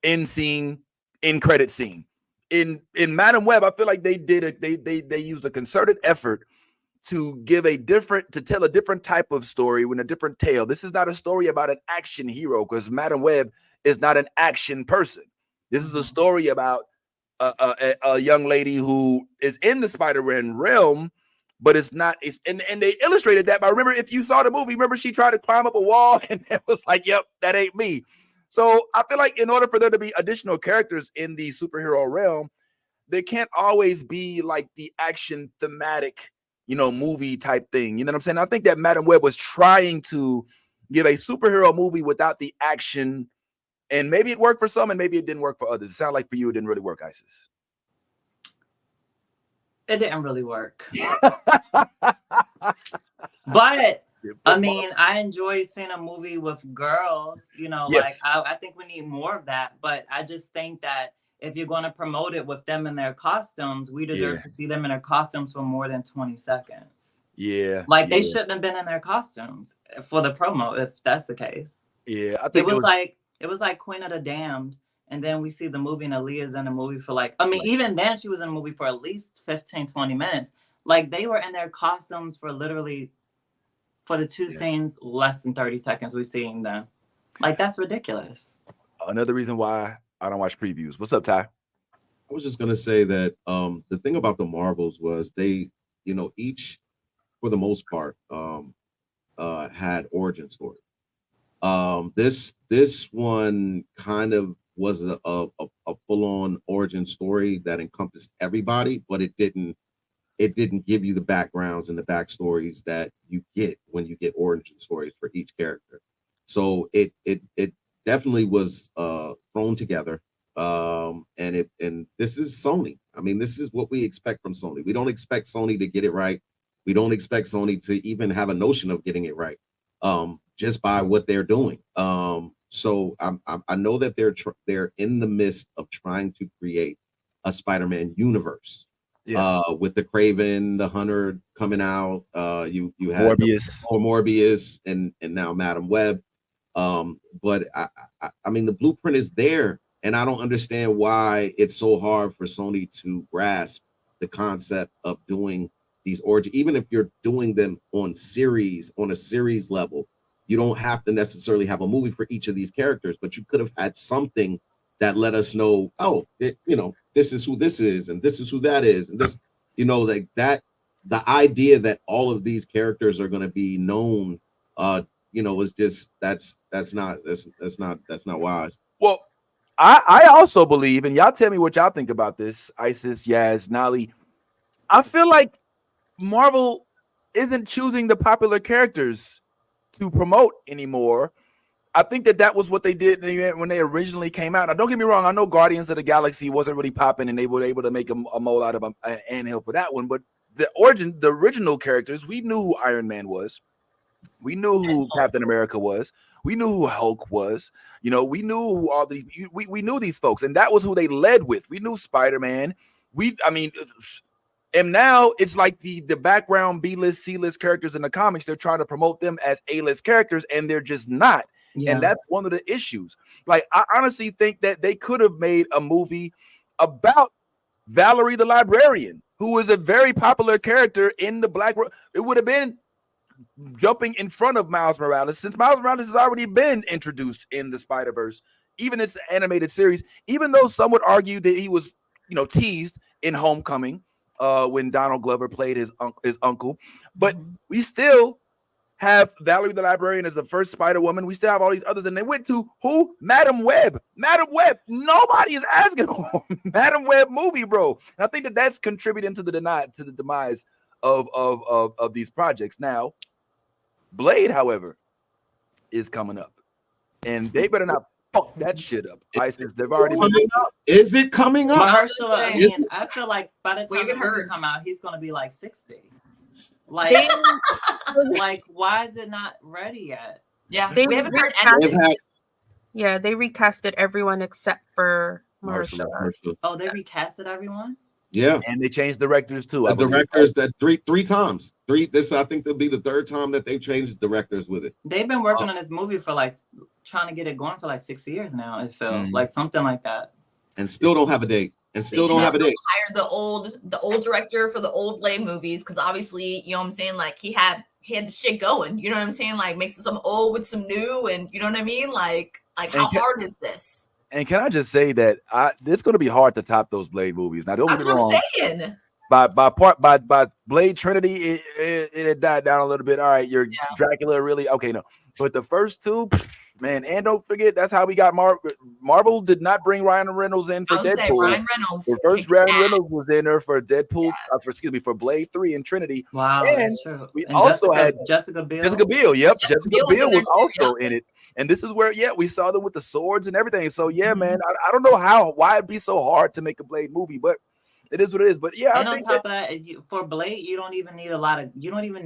end scene, end credit scene. In Madam Web, I feel like they used a concerted effort to tell a different type of story with a different tale. This is not a story about an action hero, because Madam Web is not an action person. This is a story about a young lady who is in the Spider-Man realm, but it's not. And they illustrated that by, remember, if you saw the movie, remember she tried to climb up a wall and it was like, yep, that ain't me. So I feel like in order for there to be additional characters in the superhero realm, there can't always be like the action thematic, movie type thing. You know what I'm saying? I think that Madam Web was trying to give a superhero movie without the action, and maybe it worked for some and maybe it didn't work for others. It sounded like for you it didn't really work, Isis. It didn't really work. But I mean, I enjoy seeing a movie with girls, yes. Like I think we need more of that. But I just think that if you're going to promote it with them in their costumes, we deserve to see them in their costumes for more than 20 seconds. Yeah. Like they shouldn't have been in their costumes for the promo, if that's the case. Yeah. I think it was like Queen of the Damned. And then we see the movie and Aaliyah's in the movie for even then she was in the movie for at least 15, 20 minutes. Like they were in their costumes for literally, for the two scenes, less than 30 seconds we've seen them. Like, that's ridiculous. Another reason why I don't watch previews. What's up, Ty? I was just going to say that the thing about the Marvels was they, each, for the most part, had origin stories. This one kind of was a full-on origin story that encompassed everybody, but it didn't give you the backgrounds and the backstories that you get when you get origin stories for each character. So it definitely was thrown together. And this is Sony. I mean, this is what we expect from Sony. We don't expect Sony to get it right. We don't expect Sony to even have a notion of getting it right, just by what they're doing. So I know that they're in the midst of trying to create a Spider-Man universe. Yes. With the Craven, the Hunter coming out, you had Morbius, and now Madam Web. But I mean, the blueprint is there, and I don't understand why it's so hard for Sony to grasp the concept of doing these origin, even if you're doing them on a series level. You don't have to necessarily have a movie for each of these characters, but you could have had something that let us know, this is who this is, and this is who that is, and this, like that. The idea that all of these characters are going to be known, is just that's not wise. Well, I also believe, and y'all tell me what y'all think about this, Isis, Yaz, Nali. I feel like Marvel isn't choosing the popular characters to promote anymore. I think that was what they did when they originally came out. Now, don't get me wrong. I know Guardians of the Galaxy wasn't really popping, and they were able to make a mole out of an anthill for that one. But the original characters, we knew who Iron Man was. We knew who Captain America was. We knew who Hulk was. We knew who all these. We knew these folks, and that was who they led with. We knew Spider-Man. And now it's like the background B-list, C-list characters in the comics. They're trying to promote them as A-list characters, and they're just not. Yeah. And that's one of the issues. Like, I honestly think that they could have made a movie about Valerie the Librarian, who is a very popular character in the Black World. It would have been jumping in front of Miles Morales, since Miles Morales has already been introduced in the Spider-Verse, even its animated series, even though some would argue that he was, teased in Homecoming when Donald Glover played his uncle. But we still have Valerie the Librarian as the first Spider-Woman. We still have all these others, and they went to who? Madam Web. Madam Web. Nobody is asking for Madam Web movie, bro. And I think that that's contributing to the demise of these projects. Now, Blade, however, is coming up, and they better not fuck that shit up. Isis, they've already coming up. Is it coming up? Mahershala, I feel like by the time the movie come out, he's gonna be like 60. Like, why is it not ready yet? Yeah, we haven't heard anything. Yeah, they recasted everyone except for Mahershala. Oh, they recasted everyone? Yeah, and they changed directors too. The directors that three times. This I think will be the third time that they've changed directors with it. They've been working on this movie for trying to get it going for 6 years now. It felt like something like that, and still don't have a date. Hire the old director for the old Blade movies, because obviously, you know what I'm saying, like he had the shit going. You know what I'm saying, like mix some old with some new, and you know what I mean, like how hard is this? And can I just say that it's going to be hard to top those Blade movies. Now, don't get me wrong. I'm saying. By Blade Trinity, it had died down a little bit. All right, Dracula really okay. No, but the first two, man, and don't forget that's how we got Marvel did not bring Ryan Reynolds in for Deadpool. Ryan Reynolds. The first Ryan Reynolds was in there for Deadpool. For Blade 3 and Trinity. Wow, and that's true. We also had Jessica Biel. Jessica Biel, yep. Jessica Biel was also in it. And this is where, we saw them with the swords and everything. So, man, I don't know why it'd be so hard to make a Blade movie, but it is what it is. But, and on top of that, for Blade, you don't even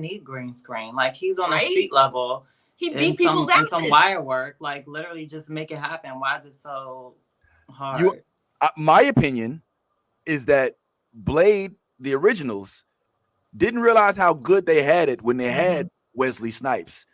need green screen. Like, he's on a street level. He beat people's asses. Some wire work. Like, literally just make it happen. Why is it so hard? My opinion is that Blade, the originals, didn't realize how good they had it when they had Wesley Snipes.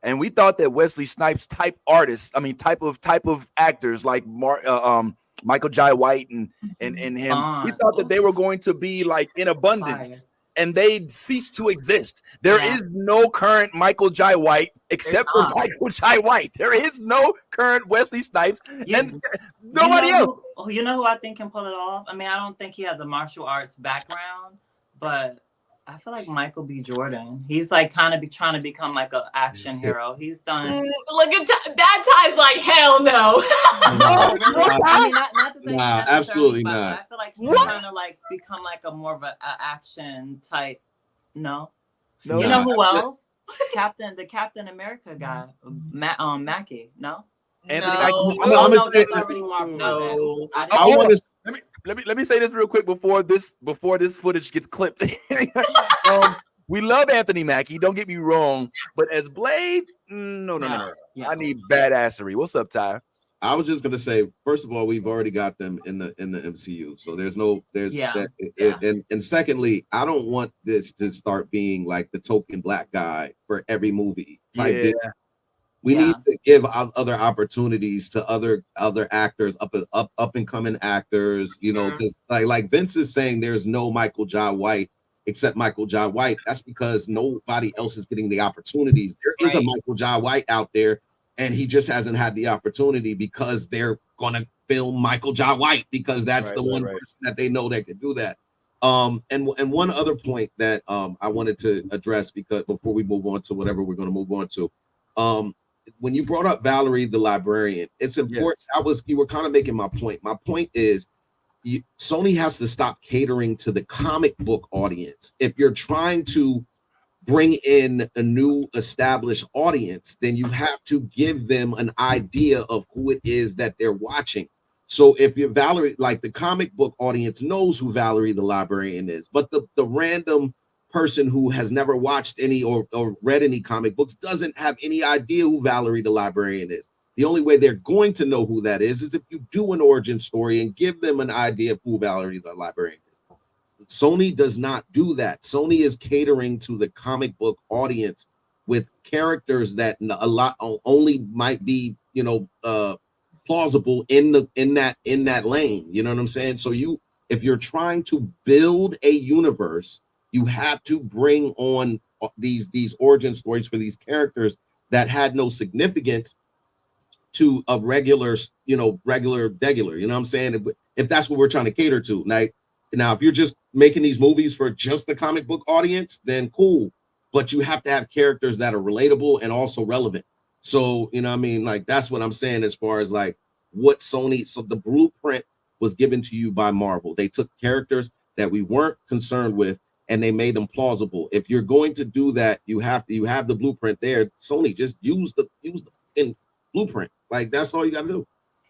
And we thought that Wesley Snipes type of actors like Michael Jai White and him, we thought that they were going to be like in abundance, and they ceased to exist. There is no current Michael Jai White except for Michael Jai White. There is no current Wesley Snipes, and nobody else. You know who I think can pull it off? I mean, I don't think he has a martial arts background, but I feel like Michael B. Jordan. He's like kind of trying to become like an action hero. He's done. Look at Bad Ties. Like hell no. I mean, not to say absolutely but not. I feel like he's trying to like become like a more of a action type. No. You know who else? The Captain America guy, Mackie. No. Anthony Let me say this real quick before this footage gets clipped. We love Anthony Mackie, don't get me wrong, but as Blade, no. Yeah. I need badassery. What's up, Ty? I was just gonna say, first of all, we've already got them in the MCU, so there's Yeah. and secondly, I don't want this to start being like the token black guy for every movie type deal. We need to give other opportunities to other actors, up and coming actors, you know, because like Vince is saying, there's no Michael Jai White except Michael Jai White. That's because nobody else is getting the opportunities. There is a Michael Jai White out there, and he just hasn't had the opportunity because they're gonna film Michael Jai White because that's the one person that they know that could do that. And one other point that I wanted to address, because before we move on to whatever we're going to move on to, when you brought up Valerie the librarian, it's important. You were kind of making my point. My point is, Sony has to stop catering to the comic book audience. If you're trying to bring in a new established audience, then you have to give them an idea of who it is that they're watching. So if you're Valerie, like the comic book audience knows who Valerie the librarian is, but the random person who has never watched any or read any comic books doesn't have any idea who Valerie the librarian is. The only way they're going to know who that is if you do an origin story and give them an idea of who Valerie the librarian is. Sony does not do that. Sony is catering to the comic book audience with characters that a lot only might be, plausible in that lane. You know what I'm saying? So if you're trying to build a universe, you have to bring on these origin stories for these characters that had no significance to a regular, regular. You know what I'm saying? If that's what we're trying to cater to. Like, now, if you're just making these movies for just the comic book audience, then cool. But you have to have characters that are relatable and also relevant. So, you know what I mean? Like, that's what I'm saying as far as like what Sony, so the blueprint was given to you by Marvel. They took characters that we weren't concerned with and they made them plausible. If you're going to do that, you have the blueprint there. Sony, just use the blueprint. Like, that's all you got to do.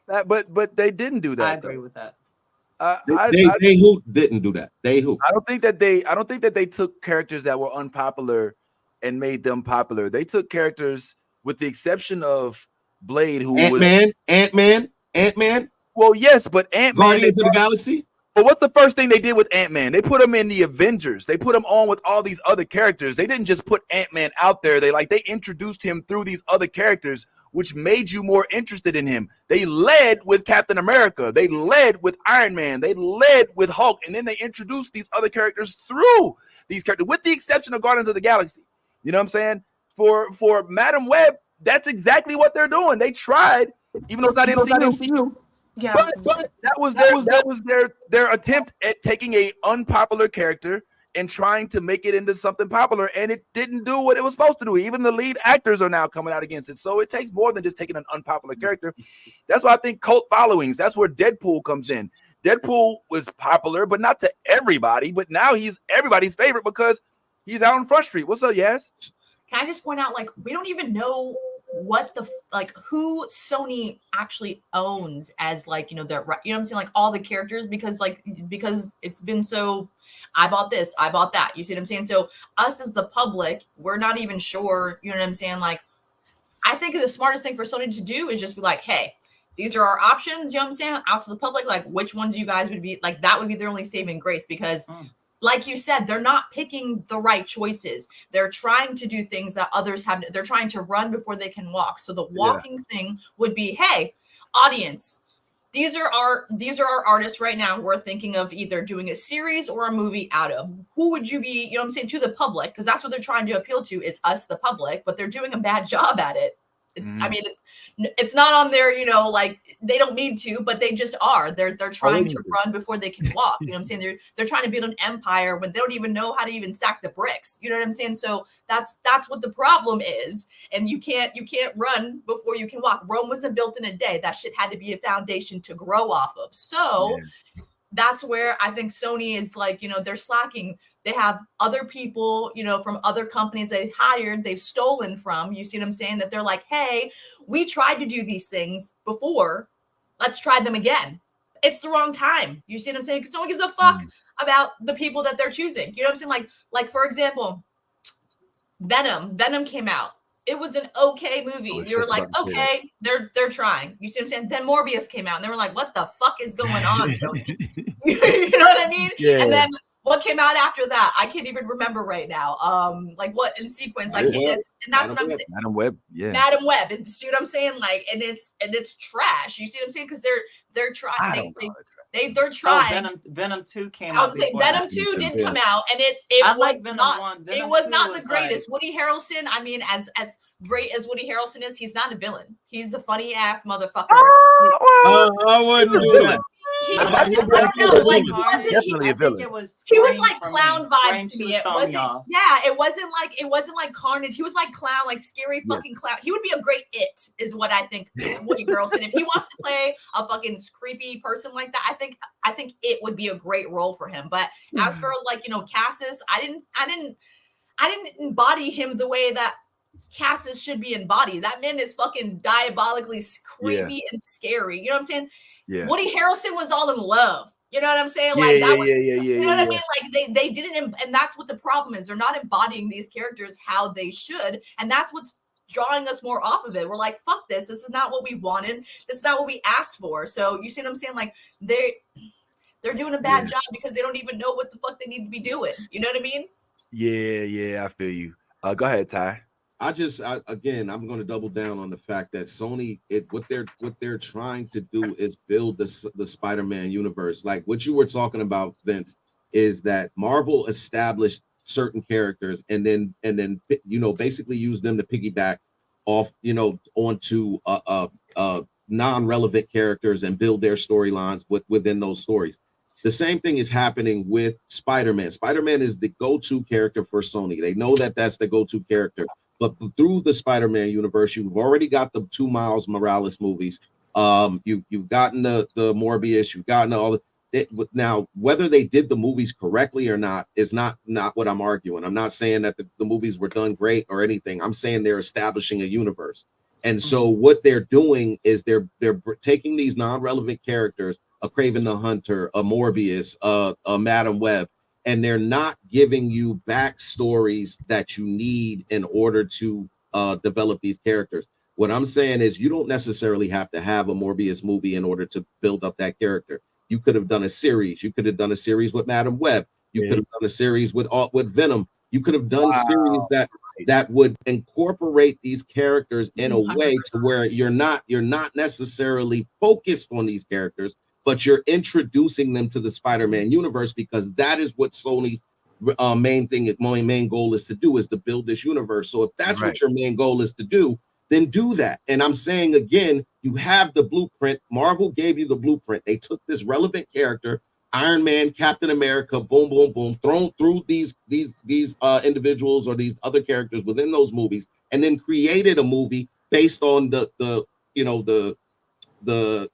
But they didn't do that. I agree with that. They who didn't do that? They who? I don't think that they took characters that were unpopular and made them popular. They took characters, with the exception of Blade, who Ant-Man. Well, yes, but Ant-Man, Guardians of the Galaxy. But what's the first thing they did with Ant-Man? They put him in the Avengers. They put him on with all these other characters. They didn't just put Ant-Man out there. They introduced him through these other characters, which made you more interested in him. They led with Captain America. They led with Iron Man. They led with Hulk. And then they introduced these other characters through these characters, with the exception of Guardians of the Galaxy. You know what I'm saying? For Madam Web, that's exactly what they're doing. They tried, even though it's not MCU. Yeah, but that was their attempt at taking a unpopular character and trying to make it into something popular, and it didn't do what it was supposed to do. Even the lead actors are now coming out against it. So it takes more than just taking an unpopular character. That's why I think cult followings, that's where Deadpool comes in. Deadpool was popular, but not to everybody. But now he's everybody's favorite because he's out on Front Street. What's up, Yas? Can I just point out, like, we don't even know what who Sony actually owns as, like, their, you know what I'm saying, like all the characters, because it's been so, I bought this, I bought that, you see what I'm saying? So us as the public, we're not even sure, you know what I'm saying? Like, I think the smartest thing for Sony to do is just be like, hey, these are our options, you know what I'm saying, out to the public, like which ones you guys would be, like that would be their only saving grace, because like you said, they're not picking the right choices. They're trying to do things that others have. They're trying to run before they can walk. So the walking thing would be, hey, audience, these are our artists right now. We're thinking of either doing a series or a movie out of. Who would you be, you know what I'm saying, to the public? Because that's what they're trying to appeal to, is us, the public, but they're doing a bad job at it. It's, I mean, it's not on their, like they don't need to, but they just are. They're trying to run before they can walk. You know what I'm saying? They're trying to build an empire when they don't even know how to even stack the bricks. You know what I'm saying? So that's what the problem is. And you can't run before you can walk. Rome wasn't built in a day. That shit had to be a foundation to grow off of. So that's where I think Sony is, like, they're slacking. They have other people, from other companies they hired, they've stolen from. You see what I'm saying? That they're like, hey, we tried to do these things before. Let's try them again. It's the wrong time. You see what I'm saying? Because no one gives a fuck about the people that they're choosing. You know what I'm saying? Like for example, Venom came out. It was an okay movie. I was We were just like, about to say that. okay, they're trying. You see what I'm saying? Then Morbius came out, and they were like, what the fuck is going on, Sony? You know what I mean? Yeah. And then what came out after that? I can't even remember right now. Like what in sequence? I Madam can't. Web. And that's Madam what I'm Web. saying. Madam Web, yeah. Madam Web, and see what I'm saying? Like, and it's trash. You see what I'm saying? Because they're trying. I don't know. They're trying. Venom 2 came I out. would say before Venom that. 2 did Yeah. come out, and it I was like Venom not 1. it Venom was 2 not the was greatest. Woody Harrelson, I mean, as great as Woody Harrelson is, he's not a villain. He's a funny ass motherfucker. I wouldn't do that. He I wasn't, think I don't know, he's like a he villain. wasn't. Definitely a villain. It was He was Scream like for clown me. vibes to Scream me. It throw wasn't. off. Yeah, it wasn't like Carnage. He was like clown, like scary Yeah. fucking clown. He would be a great It, is what I think. Woody Harrelson, if he wants to play a fucking creepy person like that, I think It would be a great role for him. But as for like Cassis, I didn't embody him the way that Cassis should be embodied. That man is fucking diabolically creepy and scary. You know what I'm saying? Yeah. Woody Harrelson was all in love. You know what I'm saying? Yeah, Like yeah, that was, yeah. you know what I mean? Like they didn't, and that's what the problem is. They're not embodying these characters how they should, and that's what's drawing us more off of it. We're like, fuck this. This is not what we wanted. This is not what we asked for. So you see what I'm saying? Like they're doing a bad job because they don't even know what the fuck they need to be doing. You know what I mean? Yeah, I feel you. Go ahead, Ty. Again, I'm going to double down on the fact that Sony, what they're trying to do is build the Spider-Man universe. Like what you were talking about, Vince, is that Marvel established certain characters and then basically use them to piggyback off onto non-relevant characters and build their storylines within those stories. The same thing is happening with Spider-Man. Spider-Man is the go-to character for Sony. They know that that's the go-to character. But through the Spider-Man universe, you've already got the 2 Miles Morales movies. You've gotten the Morbius. You've gotten all it. Now, whether they did the movies correctly or not is not what I'm arguing. I'm not saying that the movies were done great or anything. I'm saying they're establishing a universe. And so what they're doing is they're taking these non-relevant characters, a Kraven the Hunter, a Morbius, a Madam Web, and they're not giving you backstories that you need in order to develop these characters. What I'm saying is you don't necessarily have to have a Morbius movie in order to build up that character. You could have done a series. You could have done a series with Madam Web. You could have done a series with Venom. You could have done series that would incorporate these characters in a way to where you're not necessarily focused on these characters, but you're introducing them to the Spider-Man universe, because that is what Sony's main goal is to do, is to build this universe. So if that's what your main goal is to do, then do that. And I'm saying again, you have the blueprint. Marvel gave you the blueprint. They took this relevant character, Iron Man, Captain America, boom, boom, boom, thrown through these individuals or these other characters within those movies, and then created a movie based on the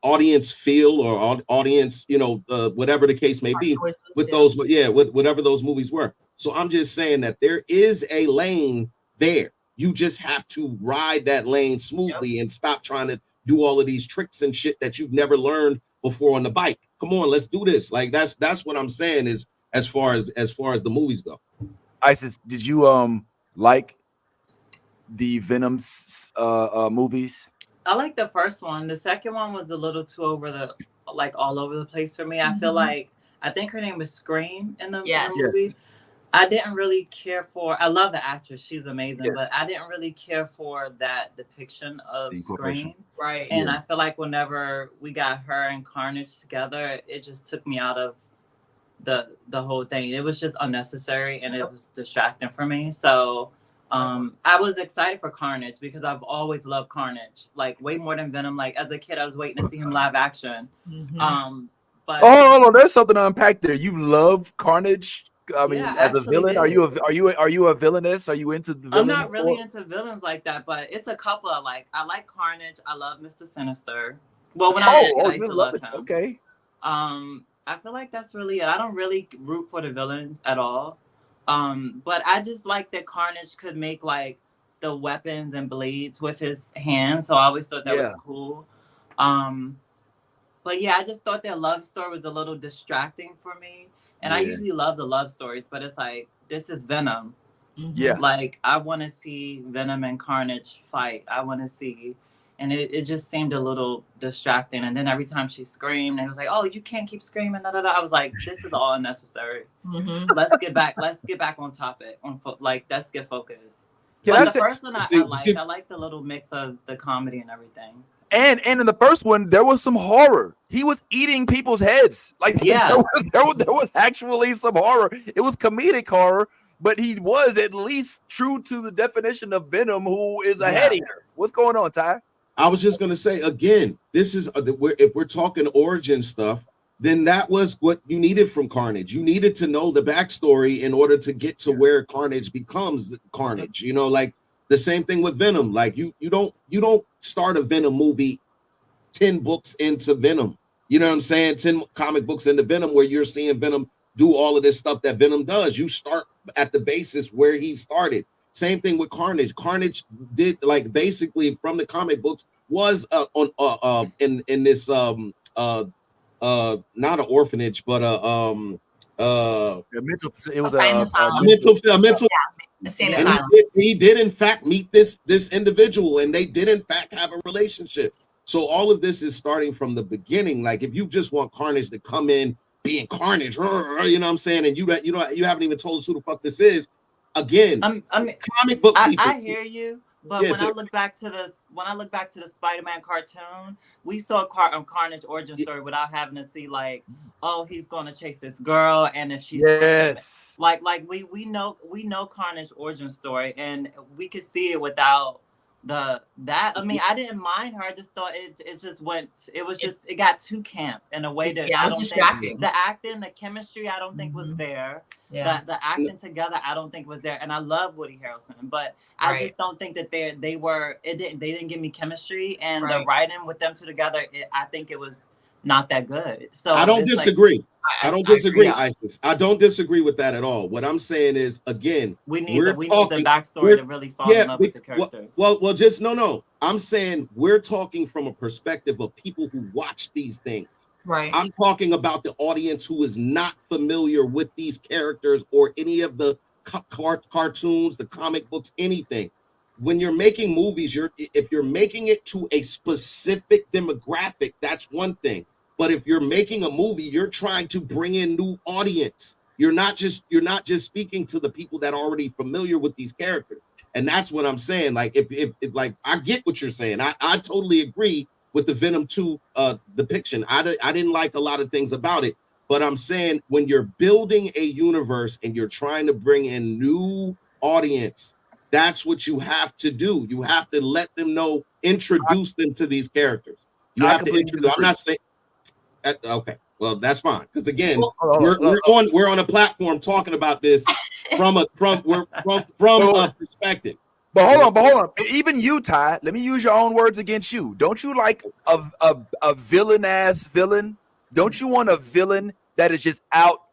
audience feel or audience, whatever the case may be, with those, with whatever those movies were. So I'm just saying that there is a lane there. You just have to ride that lane smoothly and stop trying to do all of these tricks and shit that you've never learned before on the bike. Come on, let's do this. Like that's what I'm saying is as far as the movies go. Isis, did you like the Venom movies? I like the first one. The second one was a little too all over the place for me. I feel like, I think her name was Scream in the movie. I didn't really care for. I love the actress; she's amazing. But I didn't really care for that depiction of Scream. Right. And I feel like whenever we got her and Carnage together, it just took me out of the whole thing. It was just unnecessary and it was distracting for me. So I was excited for Carnage because I've always loved Carnage, like way more than Venom. Like as a kid, I was waiting to see him live action. But hold on, there's something to unpack there. You love Carnage. I mean, as a villain, are you a villainess? Are you into the villain? I'm not really into villains like that, but it's a couple of I like Carnage. I love Mr. Sinister. Well, when I used to love him. Okay. I feel like that's really it. I don't really root for the villains at all. But I just like that Carnage could make the weapons and blades with his hands. So I always thought that was cool. But yeah, I just thought their love story was a little distracting for me. And I usually love the love stories, but it's this is Venom. Yeah. Like, I want to see Venom and Carnage fight. I want to see, and it just seemed a little distracting. And then every time she screamed, and it was like, "Oh, you can't keep screaming!" Da, da, da. I was like, "This is all unnecessary. Let's get back. Let's get back on topic. Like, let's get focused." But the first one I like the little mix of the comedy and everything. And in the first one, there was some horror. He was eating people's heads. Like, yeah, there was actually some horror. It was comedic horror, but he was at least true to the definition of Venom, who is a head eater. What's going on, Ty? I was just gonna say again, this is if we're talking origin stuff, then that was what you needed from Carnage. You needed to know the backstory in order to get to where Carnage becomes Carnage. You know, like the same thing with Venom. Like you don't start a Venom movie 10 books into Venom. You know what I'm saying? 10 comic books into Venom where you're seeing Venom do all of this stuff that Venom does. You start at the basis where he started. Same thing with Carnage. Carnage did, like, basically from the comic books was in this not an orphanage, but it was a mental asylum. He did in fact meet this individual, and they did in fact have a relationship. So all of this is starting from the beginning. Like, if you just want Carnage to come in being Carnage, you know what I'm saying, and you haven't even told us who the fuck this is. Again, comic book people. I hear you, but when I look back to the Spider-Man cartoon, we saw a Carnage origin story without having to see, like, oh, he's gonna chase this girl, and if she's like we know Carnage origin story, and we could see it without that. I mean, I didn't mind her. I just thought it got too camp in a way that it was distracting. The acting, the chemistry, I don't think was there. Yeah. The acting together, I don't think was there. And I love Woody Harrelson, but I just don't think that they didn't give me chemistry, and the writing with them two together, I think it was not that good. So I don't disagree. I don't disagree, Isis. I don't disagree with that at all. What I'm saying is, again, we need the backstory to really fall in love with the characters. Well, just no. I'm saying we're talking from a perspective of people who watch these things. Right. I'm talking about the audience who is not familiar with these characters or any of the cartoons, the comic books, anything. When you're making movies, if you're making it to a specific demographic, that's one thing. But if you're making a movie, you're trying to bring in new audience. You're not just speaking to the people that are already familiar with these characters. And that's what I'm saying. Like, if like, I get what you're saying. I totally agree with the Venom 2 depiction. I didn't like a lot of things about it, but I'm saying when you're building a universe and you're trying to bring in new audience, that's what you have to do. You have to let them know, introduce them to these characters. You have to introduce. I'm not saying. Okay, well, that's fine, because again, we're on a platform talking about this from a perspective. But hold on. Even you, Ty, let me use your own words against you. Don't you like a villain-ass villain? Don't you want a villain that is just out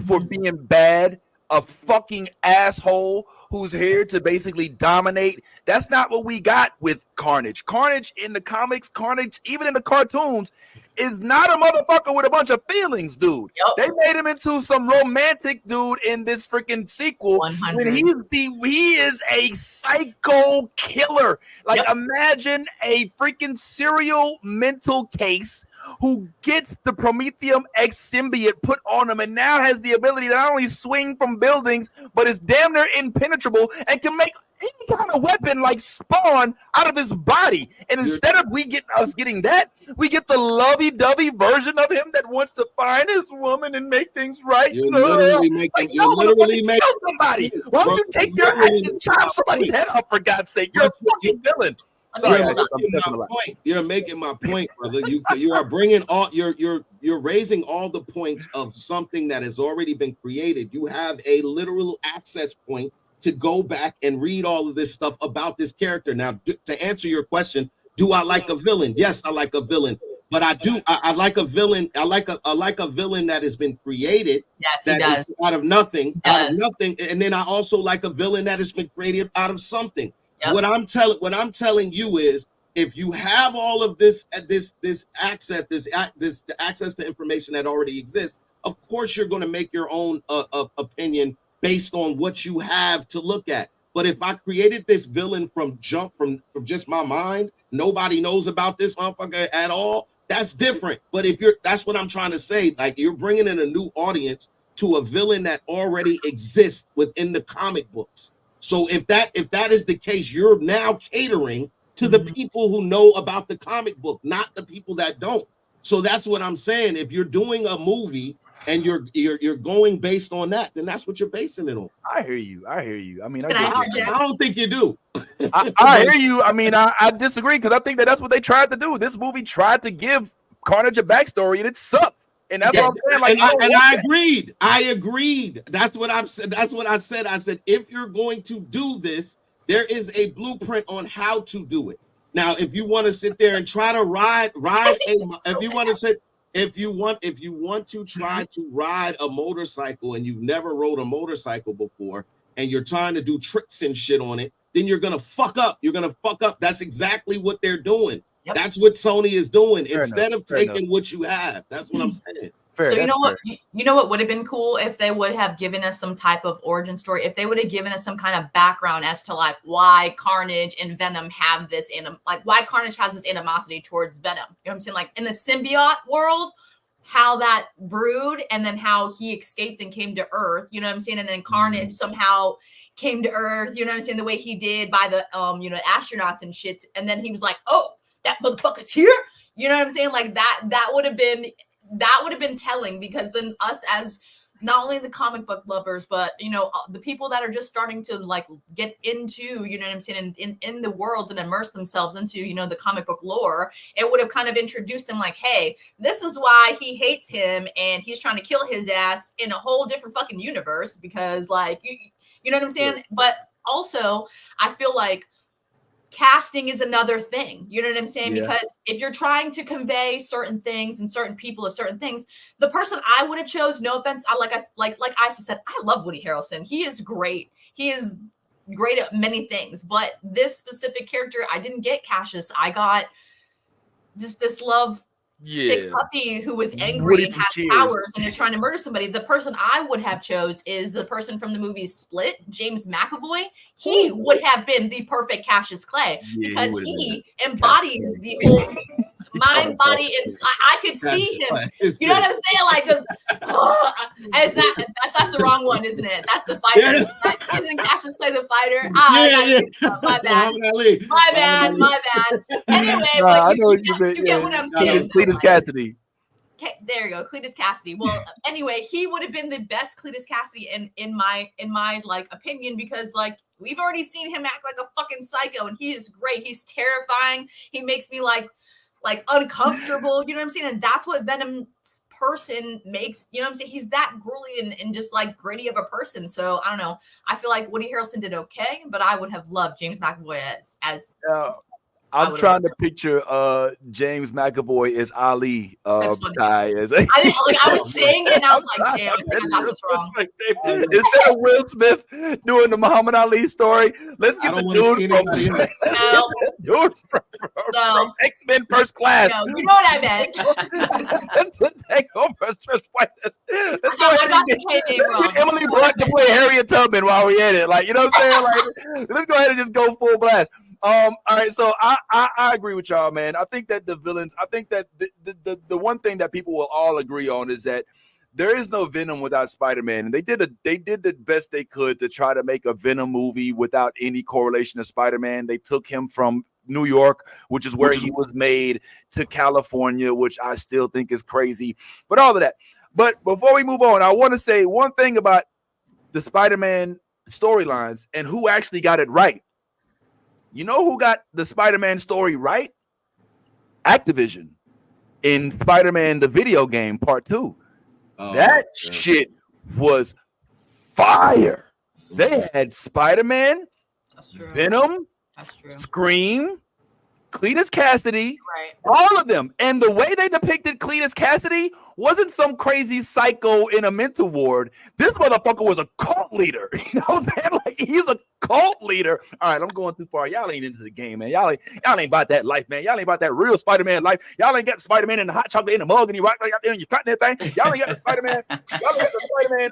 for being bad? A fucking asshole who's here to basically dominate. That's not what we got with Carnage. Carnage in the comics, Carnage even in the cartoons, is not a motherfucker with a bunch of feelings, dude. Yep. They made him into some romantic dude in this freaking sequel. 100. When he is a psycho killer. Like, imagine a freaking serial mental case who gets the Prometheum X symbiote put on him and now has the ability to not only swing from buildings, but is damn near impenetrable and can make any kind of weapon like Spawn out of his body. And instead of getting that, we get the lovey-dovey version of him that wants to find his woman and make things right. You're literally making somebody. Why don't you take your axe and chop somebody's head off, for God's sake? You're a fucking villain. You're making my point, brother. You are bringing all you're raising all the points of something that has already been created. You have a literal access point to go back and read all of this stuff about this character. Now, to answer your question, do I like a villain? Yes, I like a villain. But I do. I like a villain. I like a villain that has been created. Yes, he does. Out of nothing. And then I also like a villain that has been created out of something. Yep. What I'm telling you is, if you have all of this access to information that already exists, of course you're going to make your own opinion based on what you have to look at. But if I created this villain from just my mind, nobody knows about this motherfucker at all. That's different. But that's what I'm trying to say. Like, you're bringing in a new audience to a villain that already exists within the comic books. So if that is the case, you're now catering to the people who know about the comic book, not the people that don't. So that's what I'm saying. If you're doing a movie and you're going based on that, then that's what you're basing it on. I hear you. I mean, I don't think you do. I hear you. I mean, I disagree because I think that's what they tried to do. This movie tried to give Carnage a backstory and it sucked. And that's what I'm saying. Like, I agreed. That's what I've said. That's what I said. I said, if you're going to do this, there is a blueprint on how to do it. Now, if you want to sit there and try to if you want to try to ride a motorcycle and you've never rode a motorcycle before and you're trying to do tricks and shit on it, then you're gonna fuck up. That's exactly what they're doing. Yep. That's what Sony is doing. Instead of taking what you have. That's what I'm saying. So you know what would have been cool if they would have given us some type of origin story, if they would have given us some kind of background as to like why Carnage and Venom have this why Carnage has this animosity towards Venom. You know what I'm saying? Like in the symbiote world, how that brewed and then how he escaped and came to Earth, you know what I'm saying? And then Carnage somehow came to Earth, you know what I'm saying, the way he did by the astronauts and shit. And then he was like, oh, that motherfucker's here. You know what I'm saying? Like that would have been telling, because then us as not only the comic book lovers, but the people that are just starting to like get into, you know what I'm saying, in the world and immerse themselves into, the comic book lore, it would have kind of introduced them like, hey, this is why he hates him and he's trying to kill his ass in a whole different fucking universe, because like, you know what I'm saying? But also I feel like casting is another thing, you know what I'm saying? Yeah. Because if you're trying to convey certain things and certain people as certain things, the person I would have chose, no offense, like I said, I love Woody Harrelson. He is great. He is great at many things, but this specific character, I didn't get Cassius. I got just this sick puppy who was angry and has powers and is trying to murder somebody. The person I would have chose is the person from the movie Split, James McAvoy. He would have been the perfect Cassius Clay because he embodies the whole mind, body, and I could see him. You know what I'm saying? Like, because that's the wrong one, isn't it? That's the fighter. Isn't Cassius Clay the fighter? My bad. Anyway, but you get what I'm saying. Cletus Cassidy. There you go, Cletus Cassidy. Well, anyway, he would have been the best Cletus Cassidy in my like opinion, because like we've already seen him act like a fucking psycho, and he is great. He's terrifying. He makes me like uncomfortable, you know what I'm saying? And that's what Venom's person makes, you know what I'm saying? He's that gruely and just like gritty of a person. So I don't know. I feel like Woody Harrelson did okay, but I would have loved James McAvoy as I'm trying to picture James McAvoy as Ali. I was saying it and I was like, damn, I think I got this wrong. Instead of Will Smith doing the Muhammad Ali story, let's get the dude from X-Men First Class. No, you know what I meant. Let's take over. Let's go ahead and get Emily Blunt to play Harriet Tubman while we at it. Like, you know what I'm saying? Like, let's go ahead and just go full blast. All right, so I agree with y'all, man. I think that the villains, I think that the one thing that people will all agree on is that there is no Venom without Spider-Man. And they did the best they could to try to make a Venom movie without any correlation to Spider-Man. They took him from New York, which is where he was made, to California, which I still think is crazy. But all of that. But before we move on, I want to say one thing about the Spider-Man storylines and who actually got it right. You know who got the Spider-Man story right? Activision in Spider-Man the video game part 2. That shit was fire. They had Spider-Man, Venom, Scream, Cletus Cassidy, all of them. And the way they depicted Cletus Cassidy wasn't some crazy psycho in a mental ward. This motherfucker was a cult leader. You know what I'm saying? Like, he's a cult leader. All right, I'm going too far. Y'all ain't into the game, man. Y'all ain't about that life, man. Y'all ain't about that real Spider-Man life. Y'all ain't got Spider-Man in the hot chocolate in the mug and you rock like out there and you cutting that thing. Y'all ain't got the Spider-Man. Y'all ain't got the Spider-Man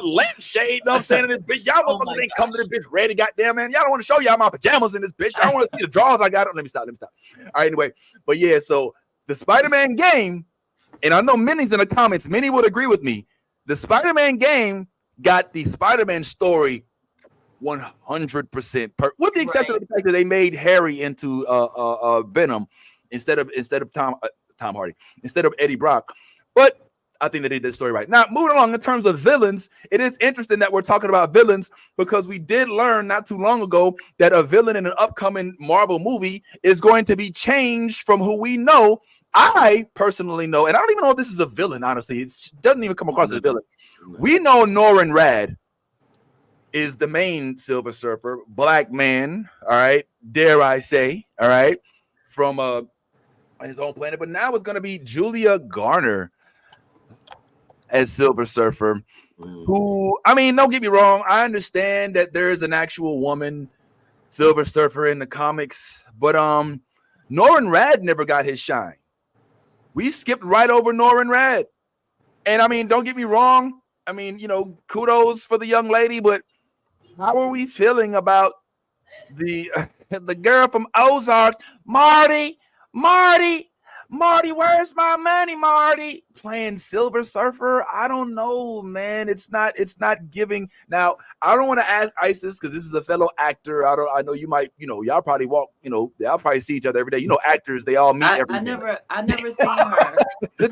lampshade. You know what I'm saying? In this bitch, y'all motherfuckers ain't come to this bitch ready. Goddamn, man. Y'all don't want to show y'all my pajamas in this bitch. Y'all want to see the drawers I got. Let me stop. All right, anyway, but yeah, so the Spider-Man game, and I know Minnie's in the comments. Minnie would agree with me. The Spider-Man game got the Spider-Man story 100%, with the exception of the fact that they made Harry into Venom instead of Tom Hardy, instead of Eddie Brock. But I think they did this story right. Now, moving along in terms of villains, it is interesting that we're talking about villains because we did learn not too long ago that a villain in an upcoming Marvel movie is going to be changed from who we know. I personally know, and I don't even know if this is a villain, honestly. It doesn't even come across as a villain. We know Norrin Rad is the main Silver Surfer, black man, all right, dare I say, all right, from his own planet. But now it's going to be Julia Garner as Silver Surfer, who, I mean, don't get me wrong, I understand that there is an actual woman Silver Surfer in the comics, but Norrin Rad never got his shine. We skipped right over Norrin Rad. And I mean, don't get me wrong. I mean, you know, kudos for the young lady, but how are we feeling about the girl from Ozark, Marty, where's my money, Marty? Playing Silver Surfer? I don't know, man. It's not giving. Now, I don't want to ask Isis because this is a fellow actor. I know you might, you know, y'all probably walk, you know, y'all probably see each other every day. You know, actors, they all meet every day. I never seen her.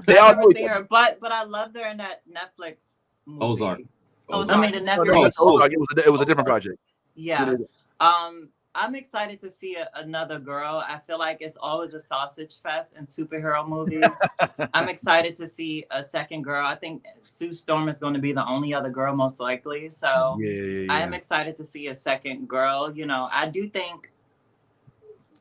They all never seen her, but I loved her in that Netflix movie. Ozark. I mean, the Netflix. It was a different project. Yeah. I'm excited to see another girl. I feel like it's always a sausage fest in superhero movies. I'm excited to see a second girl. I think Sue Storm is going to be the only other girl, most likely. So I am excited to see a second girl. You know, I do think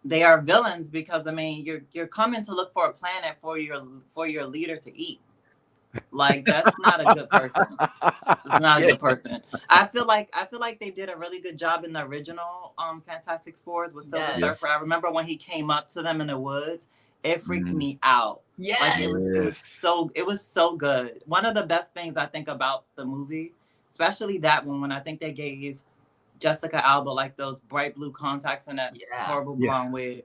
they are villains because, I mean, you're coming to look for a planet for your leader to eat. Like, that's not a good person. It's not a good person. I feel like they did a really good job in the original Fantastic Fours with Silver Surfer. I remember when he came up to them in the woods, it freaked me out. Yes. Like, it was so good. One of the best things I think about the movie, especially that one, when I think they gave Jessica Alba like those bright blue contacts and that horrible blonde wig.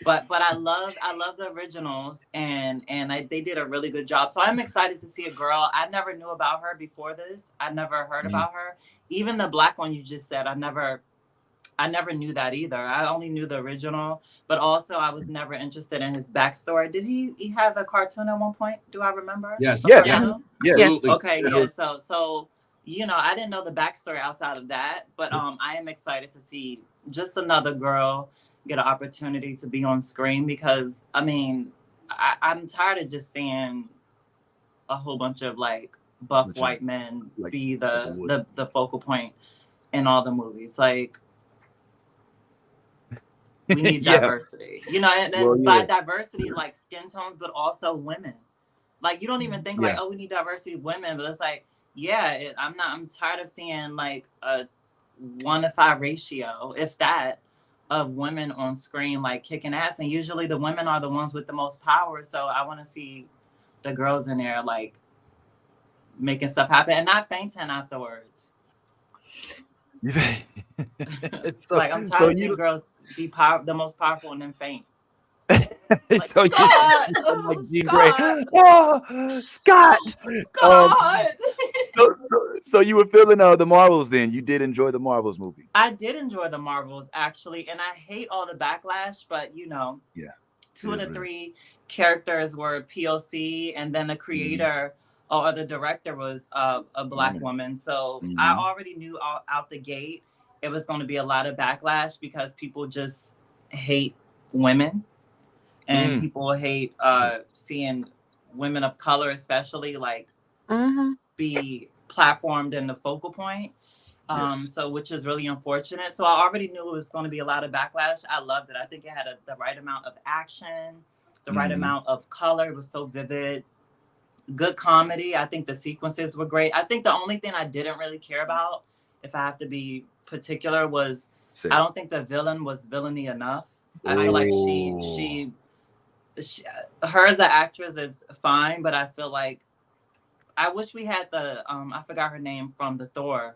But I love the originals and they did a really good job. So I'm excited to see a girl. I never knew about her before this. I never heard about her. Even the black one you just said, I never knew that either. I only knew the original, but also I was never interested in his backstory. Did he have a cartoon at one point? Do I remember? Yes. Absolutely. Okay, yeah. So you know, I didn't know the backstory outside of that, but I am excited to see just another girl get an opportunity to be on screen because I mean, I'm tired of just seeing a whole bunch of like buff white men be the focal point in all the movies. Like, we need diversity, you know, and by diversity, like skin tones, but also women. Like, you don't even think like, oh, we need diversity of women, but it's like, I'm tired of seeing like a 1-to-5 ratio, if that, of women on screen like kicking ass, and usually the women are the ones with the most power. So I want to see the girls in there like making stuff happen and not fainting afterwards. Like, I'm tired of seeing girls be the most powerful and then faint. Like, so Scott! Scott. Scott! So you were feeling the Marvels then. You did enjoy the Marvels movie. I did enjoy the Marvels, actually, and I hate all the backlash, but you know, 2 of the 3 characters were POC, and then the creator or the director was a black woman. So I already knew out the gate it was going to be a lot of backlash because people just hate women. And people hate seeing women of color, especially, like, be platformed in the focal point. So, which is really unfortunate. So I already knew it was going to be a lot of backlash. I loved it. I think it had the right amount of action, the right amount of color. It was so vivid. Good comedy. I think the sequences were great. I think the only thing I didn't really care about, if I have to be particular was, I don't think the villain was villainy enough. I feel like she her as an actress is fine, but I feel like I wish we had the I forgot her name from the Thor,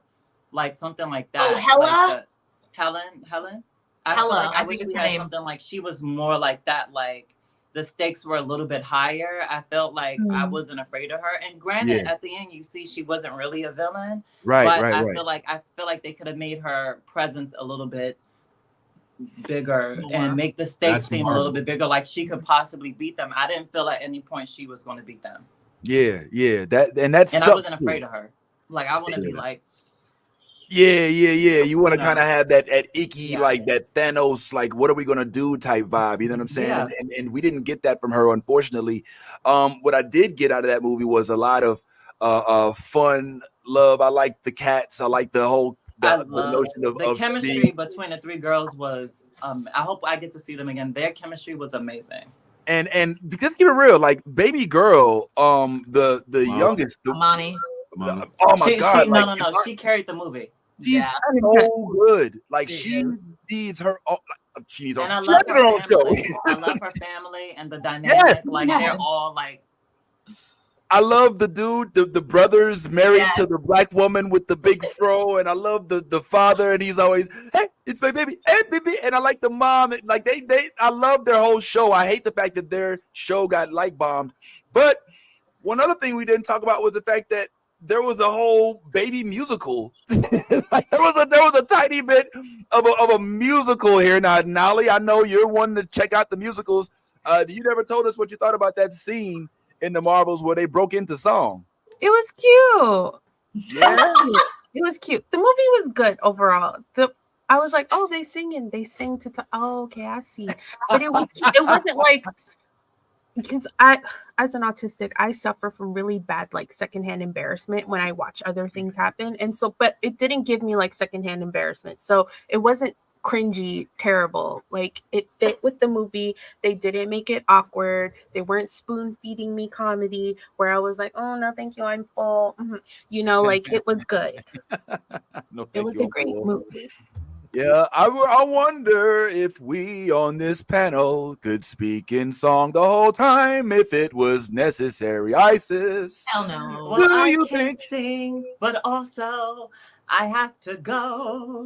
like something like that. Oh, Hela? Like Helen. Hela, I wish think it's we her had name. something like she was more like that. Like the stakes were a little bit higher. I felt like I wasn't afraid of her. And granted, at the end, you see she wasn't really a villain. But I feel like they could have made her presence a little bit bigger and make the stakes seem a little bit bigger. Like she could possibly beat them. I didn't feel at any point she was going to beat them. Yeah. And I wasn't afraid of her. Like I want to be like. Yeah. You want to kind of have that icky, like that Thanos, like what are we gonna do type vibe? You know what I'm saying? Yeah. And we didn't get that from her, unfortunately. What I did get out of that movie was a lot of fun, love. I like the cats. I like the whole the notion of the chemistry between the three girls was. I hope I get to see them again. Their chemistry was amazing. And just keep it real, like baby girl, the youngest, Amani. Oh my God! No. She carried the movie. She's so good. Like she needs her. She needs and her. I She love has her own show. I love her family and the dynamic. Like they're all like. I love the dude, the brothers married to the black woman with the big fro, and I love the father, and he's always, hey, it's my baby, hey, baby, and I like the mom, like I love their whole show. I hate the fact that their show got like bombed, but one other thing we didn't talk about was the fact that there was a whole baby musical. Like there was a tiny bit of a musical here. Now, Nolly, I know you're one to check out the musicals. You never told us what you thought about that scene in the Marvels where they broke into song. It was cute. Yeah. It was cute. The movie was good overall. I was like, oh, they sing to oh, okay, I see. But it wasn't like, because as an autistic, I suffer from really bad like secondhand embarrassment when I watch other things happen. And so, but it didn't give me like secondhand embarrassment. So it wasn't cringy, terrible. Like it fit with the movie. They didn't make it awkward. They weren't spoon feeding me comedy where I was like, oh no, thank you, I'm full. You know, like it was good. It was a great movie. Yeah, I wonder if we on this panel could speak in song the whole time if it was necessary. Isis. Hell no. Well, I can't sing, but also I have to go.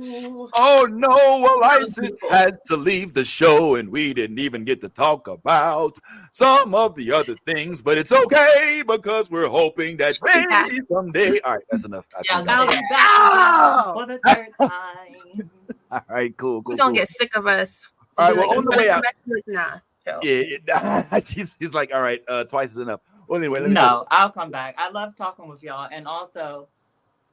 Oh no, well, Isis has to leave the show, and we didn't even get to talk about some of the other things, but it's okay because we're hoping that maybe someday. All right, that's enough. I'll be back for the third time. All right, cool. You're gonna get sick of us. All right, well, like, on the way out. Nah. Yeah, he's like, all right, twice is enough. Well, anyway, I'll come back. I love talking with y'all, and also,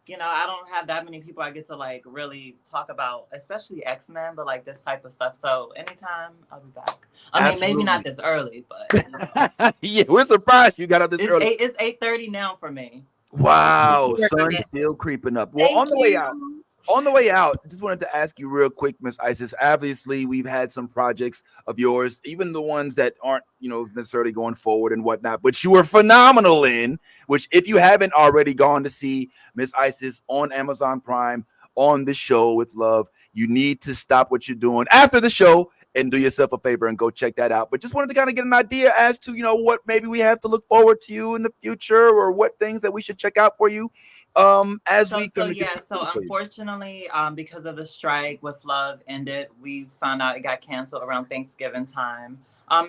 you know, I don't have that many people I get to like really talk about, especially X-Men, but like this type of stuff. So anytime, I'll be back. I mean, maybe not this early, but you know. Yeah, we're surprised you got up this early. It's 8:30 now for me. Wow, sun's still creeping up. Well, on the way out, I just wanted to ask you real quick, Miss Isis. Obviously, we've had some projects of yours, even the ones that aren't, you know, necessarily going forward and whatnot, but you were phenomenal in, which if you haven't already gone to see Miss Isis on Amazon Prime on the show with love, you need to stop what you're doing after the show and do yourself a favor and go check that out. But just wanted to kind of get an idea as to, you know, what maybe we have to look forward to you in the future or what things that we should check out for you. So unfortunately, because of the strike with Love ended, we found out it got canceled around Thanksgiving time.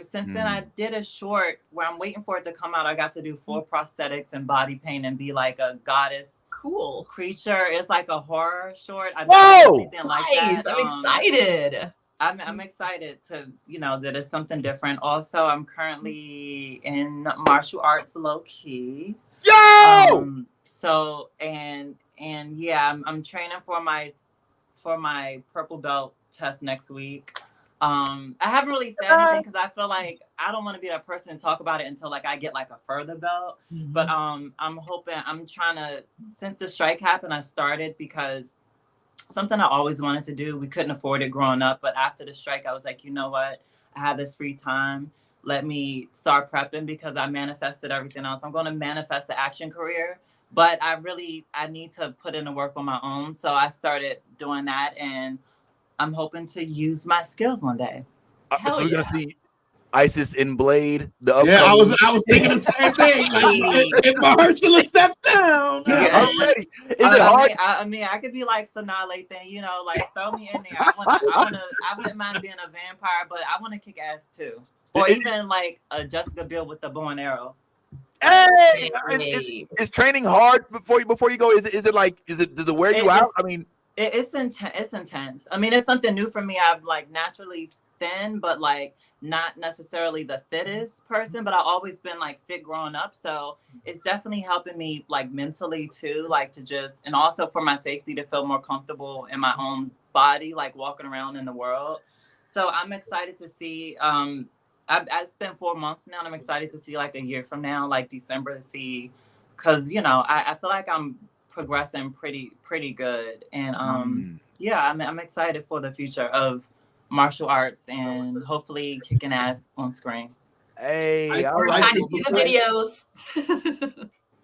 Since then, I did a short where I'm waiting for it to come out. I got to do full prosthetics and body paint and be like a goddess creature. It's like a horror short. I've never done anything like that. I'm excited. I'm excited to, you know, that it's something different. Also, I'm currently in martial arts low key. Yo! So and yeah, I'm training for my purple belt test next week. I haven't really said anything because I feel like I don't want to be that person to talk about it until like I get like a further belt. But I'm trying to, since the strike happened, I started because something I always wanted to do. We couldn't afford it growing up, but after the strike, I was like, you know what? I have this free time. Let me start prepping because I manifested everything else. I'm going to manifest an action career. but I need to put in the work on my own. So I started doing that, and I'm hoping to use my skills one day. So we're gonna see Isis in Blade. The upcoming. Yeah, I was thinking the same thing. Like, if Mahershala steps down, I'm ready. Is it hard? hard? I mean, I could be like Sanaa thing, you know, like throw me in there. I wouldn't mind being a vampire, but I want to kick ass too, or even like a Jessica Biel with the bow and arrow. Hey, is training hard before you go? Does it wear you out? I mean, it's intense. I mean, it's something new for me. I'm like naturally thin, but like not necessarily the fittest person, but I've always been like fit growing up. So it's definitely helping me like mentally too, like to just, and also for my safety to feel more comfortable in my own body, like walking around in the world. So I'm excited to see, I spent 4 months now, and I'm excited to see like a year from now, like December, to see, cause you know, I feel like I'm progressing pretty good. And yeah, I'm excited for the future of martial arts and hopefully kicking ass on screen. Hey, we're excited to see the videos.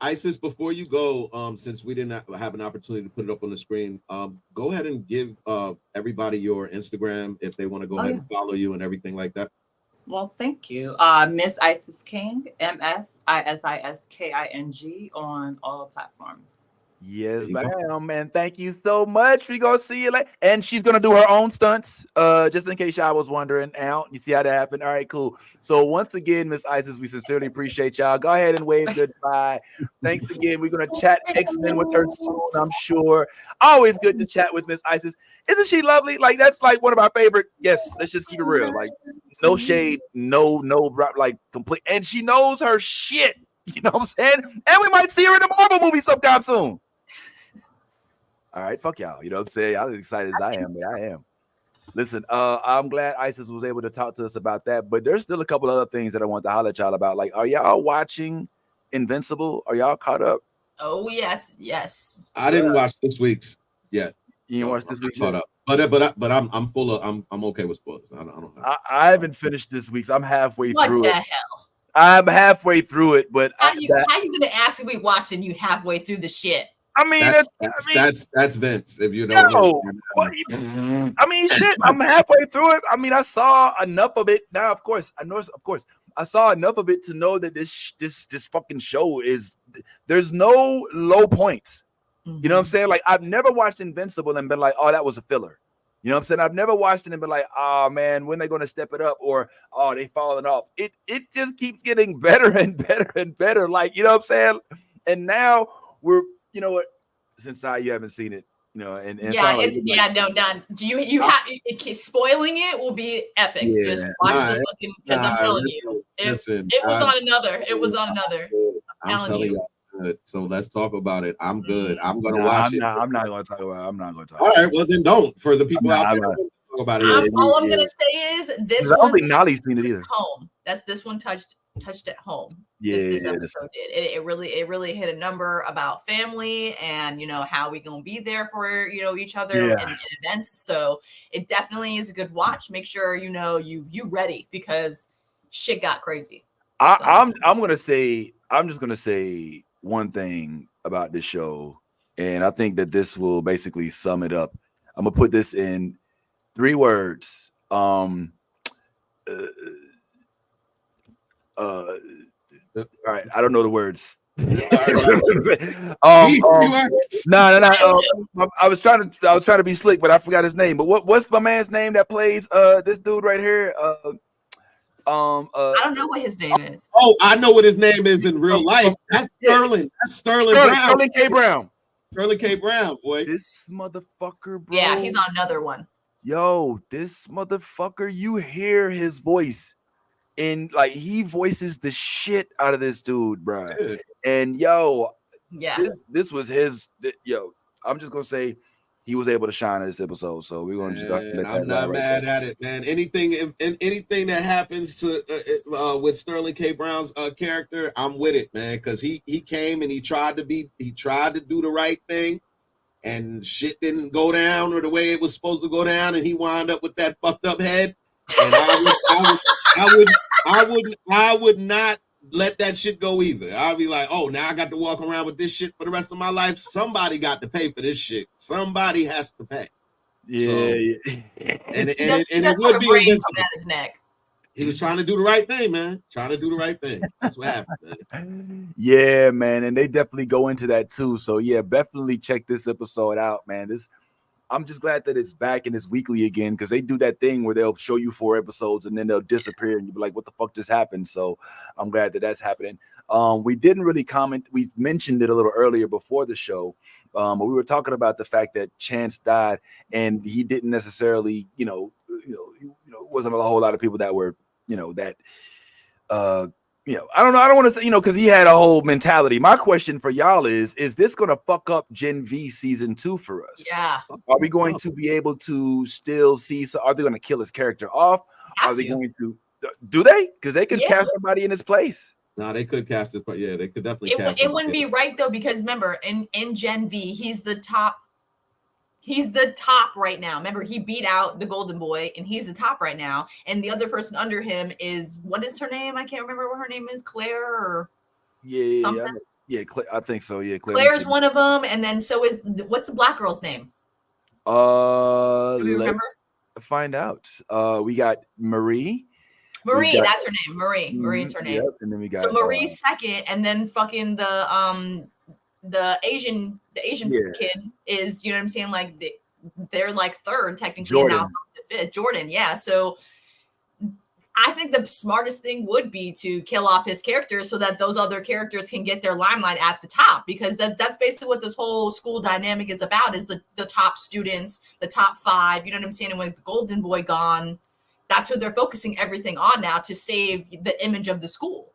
Isis, before you go, since we didn't have an opportunity to put it up on the screen, go ahead and give everybody your Instagram if they want to go ahead and follow you and everything like that. Well, thank you. Miss Isis King, MSISISKING on all platforms. Yes, ma'am, man. Thank you so much. We gonna see you later. And she's gonna do her own stunts. Just in case y'all was wondering out. You see how that happened? All right, cool. So once again, Miss Isis, we sincerely appreciate y'all. Go ahead and wave goodbye. Thanks again. We're gonna chat X-Men with her soon, I'm sure. Always good to chat with Miss Isis. Isn't she lovely? Like, that's like one of my favorite. Yes, let's just keep it real. Like, no shade, no, like complete. And she knows her shit. You know what I'm saying? And we might see her in the Marvel movie sometime soon. All right, fuck y'all. You know what I'm saying? I'm as excited as I am, man. I am. Listen, I'm glad Isis was able to talk to us about that, but there's still a couple other things that I want to holler at y'all about. Like, are y'all watching Invincible? Are y'all caught up? Oh, yes. I didn't watch this week's yet. You didn't watch this week's caught up. But I'm full of I'm okay with spoilers. I haven't finished this week's. I'm halfway through it. What the hell? I'm halfway through it, but how you gonna ask if we watched and you halfway through the shit? I mean, that's Vince. If you don't know, I mean, shit. I'm halfway through it. I mean, I saw enough of it. Now, of course, I saw enough of it to know that this fucking show is. There's no low points. Mm-hmm. You know what I'm saying? Like, I've never watched Invincible and been like, oh, that was a filler. You know what I'm saying? I've never watched it and been like, oh man, when they going to step it up, or oh, they falling off. It just keeps getting better and better and better. Like, you know what I'm saying? And now we're. You know what? Since you haven't seen it, you know, and yeah, it's done. You have spoiling it will be epic. Yeah. Just watch the fucking, because I'm telling you, it was on another. It was on another. I'm telling you. Good. So let's talk about it. I'm good. I'm gonna watch it. I'm not gonna talk about it. I'm not gonna talk. All right, well then don't. For the people out there, talk about it. All I'm gonna say is this. I don't think Nolly's seen it either. Home. This one touched at home. This episode did. It really hit a number about family and, you know, how we gonna be there for, you know, each other in events. So it definitely is a good watch. Make sure you know you ready, because shit got crazy. I'm just gonna say one thing about this show, and I think that this will basically sum it up. I'm gonna put this in 3 words. All right, I don't know the words. No. I was trying to be slick, but I forgot his name. But what's my man's name that plays this dude right here? I don't know what his name is. Oh, I know what his name is in real life. That's Sterling. That's Sterling Brown. Sterling K. Brown. Sterling K. Brown, boy. This motherfucker, bro. Yeah, he's on another one. Yo, this motherfucker, you hear his voice. And like, he voices the shit out of this dude, bro. Yeah. And yo, this was his. Yo, I'm just gonna say he was able to shine in this episode. So we're gonna just. I'm not mad at it, man. Anything that happens to with Sterling K. Brown's character, I'm with it, man. Because he came and he tried to do the right thing, and shit didn't go down or the way it was supposed to go down, and he wound up with that fucked up head. And I would not let that shit go either. I'll be like, oh, now I got to walk around with this shit for the rest of my life. Somebody got to pay for this shit. Somebody has to pay. Yeah, And He does it have would a be brain invincible. coming out his neck. He was trying to do the right thing, man. Trying to do the right thing. That's what happened, man. Yeah, man, and they definitely go into that too. So yeah, definitely check this episode out, man. I'm just glad that it's back and it's weekly again, because they do that thing where they'll show you 4 episodes and then they'll disappear and you'll be like, what the fuck just happened? So I'm glad that that's happening. We didn't really comment. We mentioned it a little earlier before the show, but we were talking about the fact that Chance died and he didn't necessarily, wasn't a whole lot of people that were, that I don't know. I don't want to say, because he had a whole mentality. My question for y'all is this going to fuck up Gen V season 2 for us? Yeah. Are we going to be able to still see? So are they going to kill his character off? Are they going to? Do they? Because they could cast somebody in his place. No, they could cast it, but yeah, they could definitely cast it. It wouldn't be right though, because remember, in Gen V, he's the top. He's the top right now. Remember, he beat out the Golden Boy, and he's the top right now. And the other person under him is, what is her name? I can't remember what her name is. Claire or something. Yeah, I think so. Yeah, Claire's one of them, and then so is what's the black girl's name? Let's find out. We got Marie. That's her name. Marie's her name. Yep, and then we got Marie's second, and then fucking the Asian kid is, you know what I'm saying? Like they're like third technically now. Jordan, yeah. So I think the smartest thing would be to kill off his character so that those other characters can get their limelight at the top, because that's basically what this whole school dynamic is about, is the top students, the top 5, you know what I'm saying? And with the Golden Boy gone, that's what they're focusing everything on now, to save the image of the school.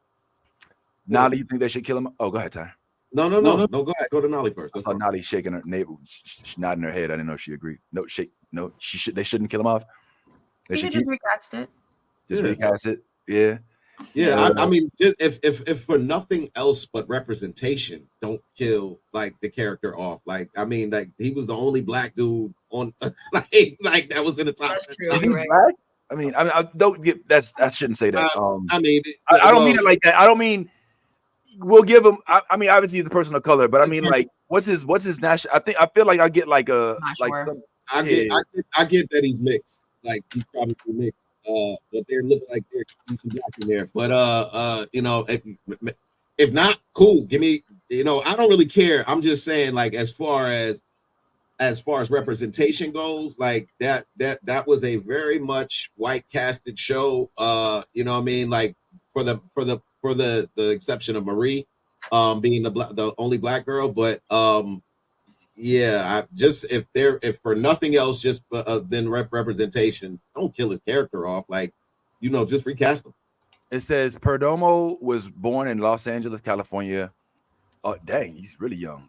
Now, do you think they should kill him? Oh, go ahead, Ty. No. Go ahead. Go to Nolly first. I saw Nolly shaking her neighbor, nodding her head. I didn't know if she agreed. No, they shouldn't kill him off. They should just recast it. Just recast it. Yeah. Yeah, I mean, if for nothing else but representation, don't kill like the character off. Like, I mean, like he was the only black dude on like that was in the top. That's true. Is he black? I mean, I don't get that's. I shouldn't say that. I mean, I don't mean it like that. I don't mean we'll give him. I mean, obviously he's a person of color, but I mean, like, what's his national? I feel like I get like a I get that he's mixed. Like he's probably mixed. But there looks like there could be some black in there. But if not, cool. Give me. I don't really care. I'm just saying, like, as far as representation goes, like that was a very much white casted show. You know what I mean? Like for the exception of Marie, being the only black girl, but yeah, if for nothing else, just then representation, don't kill his character off. Like, just recast him. It says Perdomo was born in Los Angeles, California. Oh, dang, he's really young.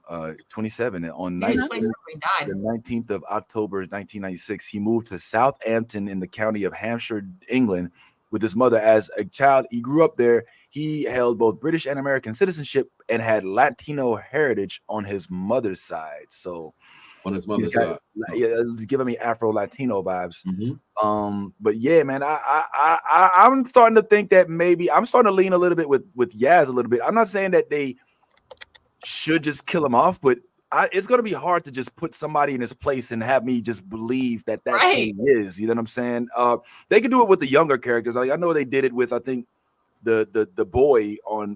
27 on the 19th of October, 1996. He moved to Southampton in the county of Hampshire, England, with his mother. As a child, he grew up there. He held both British and American citizenship and had Latino heritage on his mother's side. So on his mother's side, it's giving me Afro-Latino vibes. Mm-hmm. But yeah, man, I'm starting to think that maybe I'm starting to lean a little bit with Yaz a little bit. I'm not saying that they should just kill him off, but it's going to be hard to just put somebody in his place and have me just believe that that's who he is. You know what I'm saying? They can do it with the younger characters. I know they did it with, I think, the boy on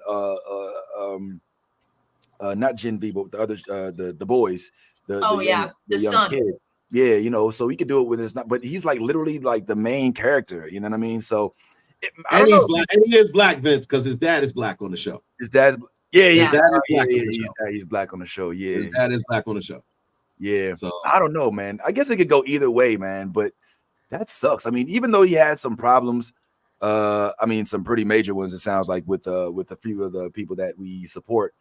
not Gen V, but the others, the boys. The young son. Kid. Yeah, so we could do it with his, but he's like literally like the main character. You know what I mean? So, he's black, and he is black, Vince, because his dad is black on the show. His dad's. He's black on the show. Yeah, his dad is black on the show. Yeah, so I don't know, man. I guess it could go either way, man. But that sucks. I mean, even though he had some problems, I mean, some pretty major ones. It sounds like with a few of the people that we support.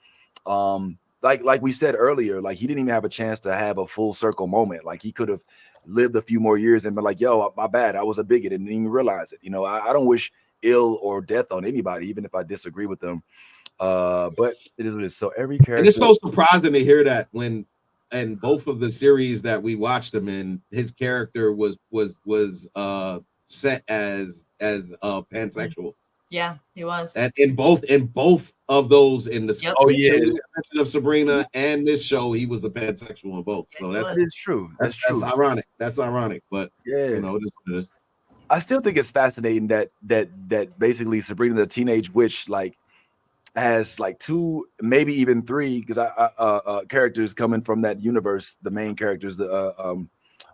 Like we said earlier, like he didn't even have a chance to have a full circle moment. Like he could have lived a few more years and been like, "Yo, my bad. I was a bigot and didn't even realize it." I don't wish ill or death on anybody, even if I disagree with them. But it is what it is. So every character, and it's so surprising to hear that when in both of the series that we watched him in, his character was set as pansexual. Yeah, he was. And in both of those, in the Yep. Oh yeah, mention of Sabrina and this show, he was a pansexual in both. So Yeah, he that was. is true. that's ironic. That's ironic, but Yeah, you know, it is what it is. I still think it's fascinating that basically Sabrina the Teenage Witch like has like 2, maybe even 3, because characters coming from that universe. The main characters,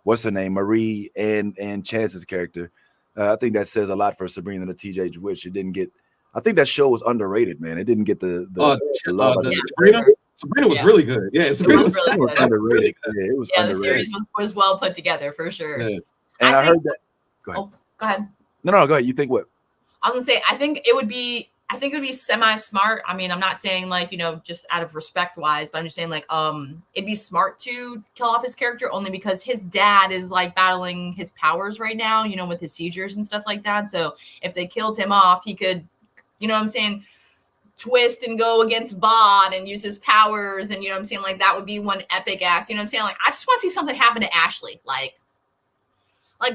what's her name, Marie and Chance's character. I think that says a lot for Sabrina the Teenage Witch. It didn't get. I think that show was underrated, man. It didn't get the love. Sabrina was really good. Yeah, Sabrina was really good. underrated. Yeah, it was Yeah, underrated. the series was well put together for sure. Yeah. And I think, heard that. Go ahead. Oh, go ahead. No, go ahead. You think what? I was gonna say, I think it would be semi-smart. I mean, I'm not saying like, just out of respect wise, but I'm just saying like, it'd be smart to kill off his character only because his dad is like battling his powers right now, with his seizures and stuff like that. So if they killed him off, he could, what I'm saying, twist and go against Vaughn and use his powers. And I'm saying, like, that would be one epic ass, what I'm saying? Like, I just want to see something happen to Ashley. Like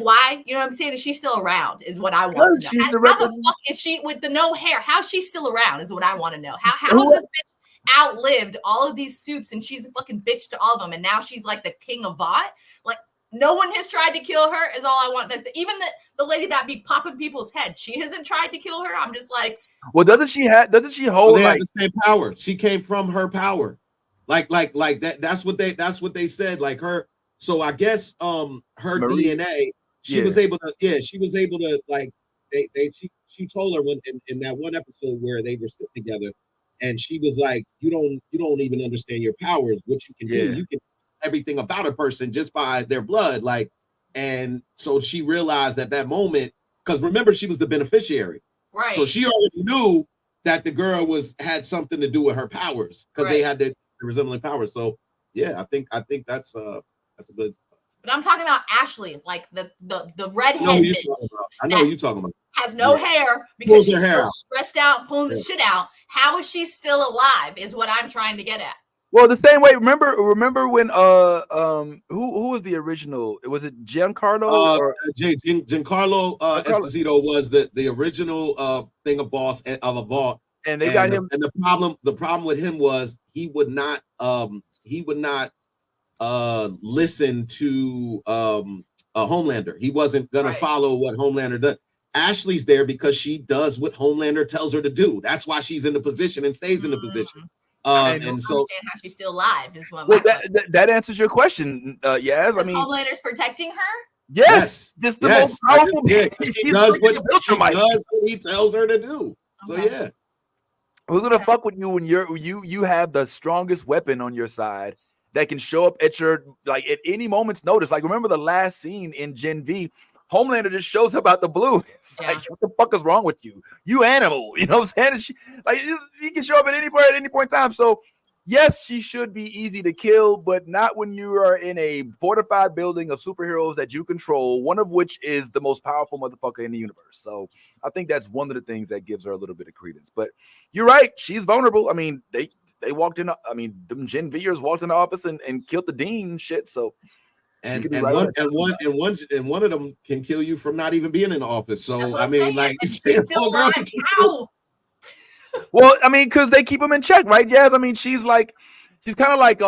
why? What I'm saying? Is she still around? Is what I want to know. How the fuck is she with the no hair? How's she still around? Is what I want to know. How is this bitch outlived all of these soups and she's a fucking bitch to all of them and now she's like the king of Vought? Like no one has tried to kill her. Is all I want. Like, even the lady that be popping people's heads, she hasn't tried to kill her. I'm just like, well, doesn't she hold they like have the same power? She came from her power, like that. That's what they said. Like her. So I guess her Marie. DNA, she was able to like she told her when in that one episode where they were sitting together and she was like, you don't even understand your powers, what you can do. You can everything about a person just by their blood. Like, and so she realized at that moment, because remember, she was the beneficiary. right. So she already knew that the girl had something to do with her powers because they had the resembling powers. So yeah, I think that's a good. But I'm talking about Ashley, like the redhead bitch. I know who you're talking about. Has no hair because she's so stressed out, pulling the shit out. How is she still alive? Is what I'm trying to get at. Well, the same way. Remember when who was the original? Was it Giancarlo or Giancarlo Esposito was the original thing of boss of a vault, and they got him. And the problem with him was he would not listen to a Homelander. He wasn't gonna follow what Homelander does. Ashley's there because she does what Homelander tells her to do. That's why she's in the position and stays in the position. And so understand how she's still alive is what. Well, that answers your question. Yes, I mean, Homelander's protecting her. Yes, just the most powerful. She does what he tells her to do. So yeah, who's gonna fuck with you when you have the strongest weapon on your side that can show up at your like at any moment's notice? Like remember the last scene in Gen V. Homelander just shows up out the blue. It's like, what the fuck is wrong with you? You animal. You know what I'm saying? He can show up at any point in time. So, yes, she should be easy to kill, but not when you are in a fortified building of superheroes that you control, one of which is the most powerful motherfucker in the universe. So, I think that's one of the things that gives her a little bit of credence. But you're right. She's vulnerable. I mean, they walked in. I mean, them Gen Vers walked in the office and killed the dean and shit. So, and one of them can kill you from not even being in the office. So I mean, like, how? Well, I mean, because they keep them in check, right? Yes, I mean, she's kind of like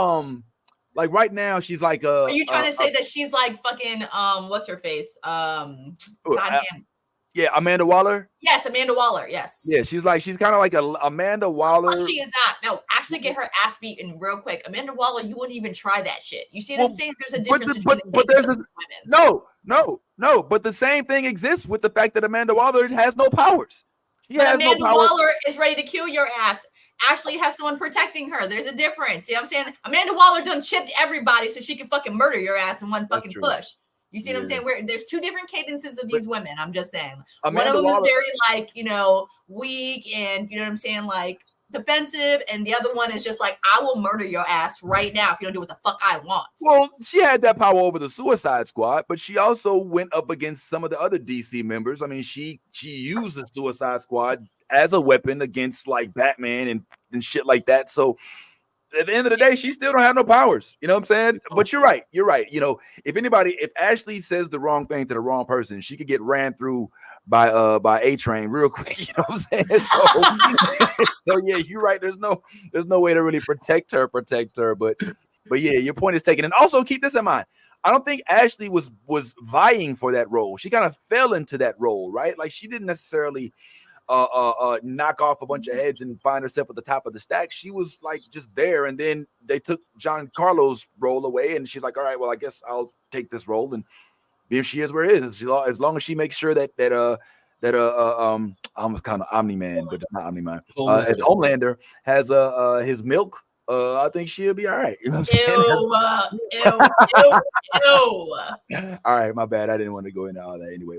right now she's like Are you trying to say that she's like fucking what's her face? Yeah, Amanda Waller. Yes, Amanda Waller. Yes. Yeah, she's kind of like a Amanda Waller. But she is not. No, actually, get her ass beaten real quick. Amanda Waller, you wouldn't even try that shit. You see what I'm saying? There's a difference. But there's no. But the same thing exists with the fact that Amanda Waller has no powers. Amanda Waller is ready to kill your ass. Ashley has someone protecting her. There's a difference. See what I'm saying? Amanda Waller done chipped everybody so she can fucking murder your ass in one fucking push. You see what I'm saying? There's two different cadences of these women. I'm just saying. One of them is very like, weak and, you know what I'm saying, like defensive. And the other one is just like, I will murder your ass right now if you don't do what the fuck I want. Well, she had that power over the Suicide Squad, but she also went up against some of the other DC members. I mean, she used the Suicide Squad as a weapon against like Batman and shit like that. So at the end of the day, she still don't have no powers. You know what I'm saying? But you're right. You're right. You know, if Ashley says the wrong thing to the wrong person, she could get ran through by A-Train real quick. You know what I'm saying? So yeah, you're right. There's no way to really protect her. But yeah, your point is taken. And also keep this in mind. I don't think Ashley was vying for that role. She kind of fell into that role, right? Like she didn't necessarily knock off a bunch of heads and find herself at the top of the stack. She was like just there, and then they took Giancarlo's role away, and she's like, all right, well, I guess I'll take this role, and here she is where it is. As long as she makes sure that I almost kind of Omni-Man, but not Omni-Man. As Homelander has his milk, I think she'll be all right. You know what I'm saying? All right, my bad. I didn't want to go into all that anyway.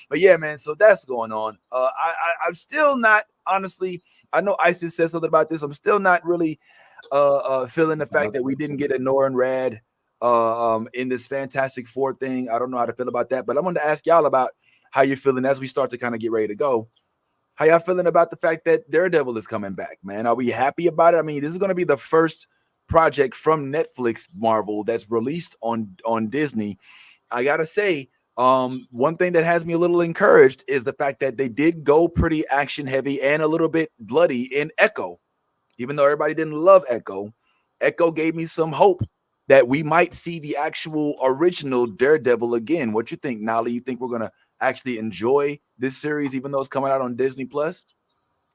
But yeah, man. So that's going on. I'm still not, honestly. I know Isis said something about this. I'm still not really feeling the fact that we didn't get a Nora and Rad in this Fantastic Four thing. I don't know how to feel about that, but I wanted to ask y'all about how you're feeling as we start to kind of get ready to go. How y'all feeling about the fact that Daredevil is coming back, man? Are we happy about it? I mean, this is going to be the first project from Netflix Marvel that's released on Disney. I got to say, one thing that has me a little encouraged is the fact that they did go pretty action heavy and a little bit bloody in Echo. Even though everybody didn't love Echo, Echo gave me some hope that we might see the actual original Daredevil again. What you think, Nolly? You think we're going to actually enjoy this series, even though it's coming out on Disney Plus?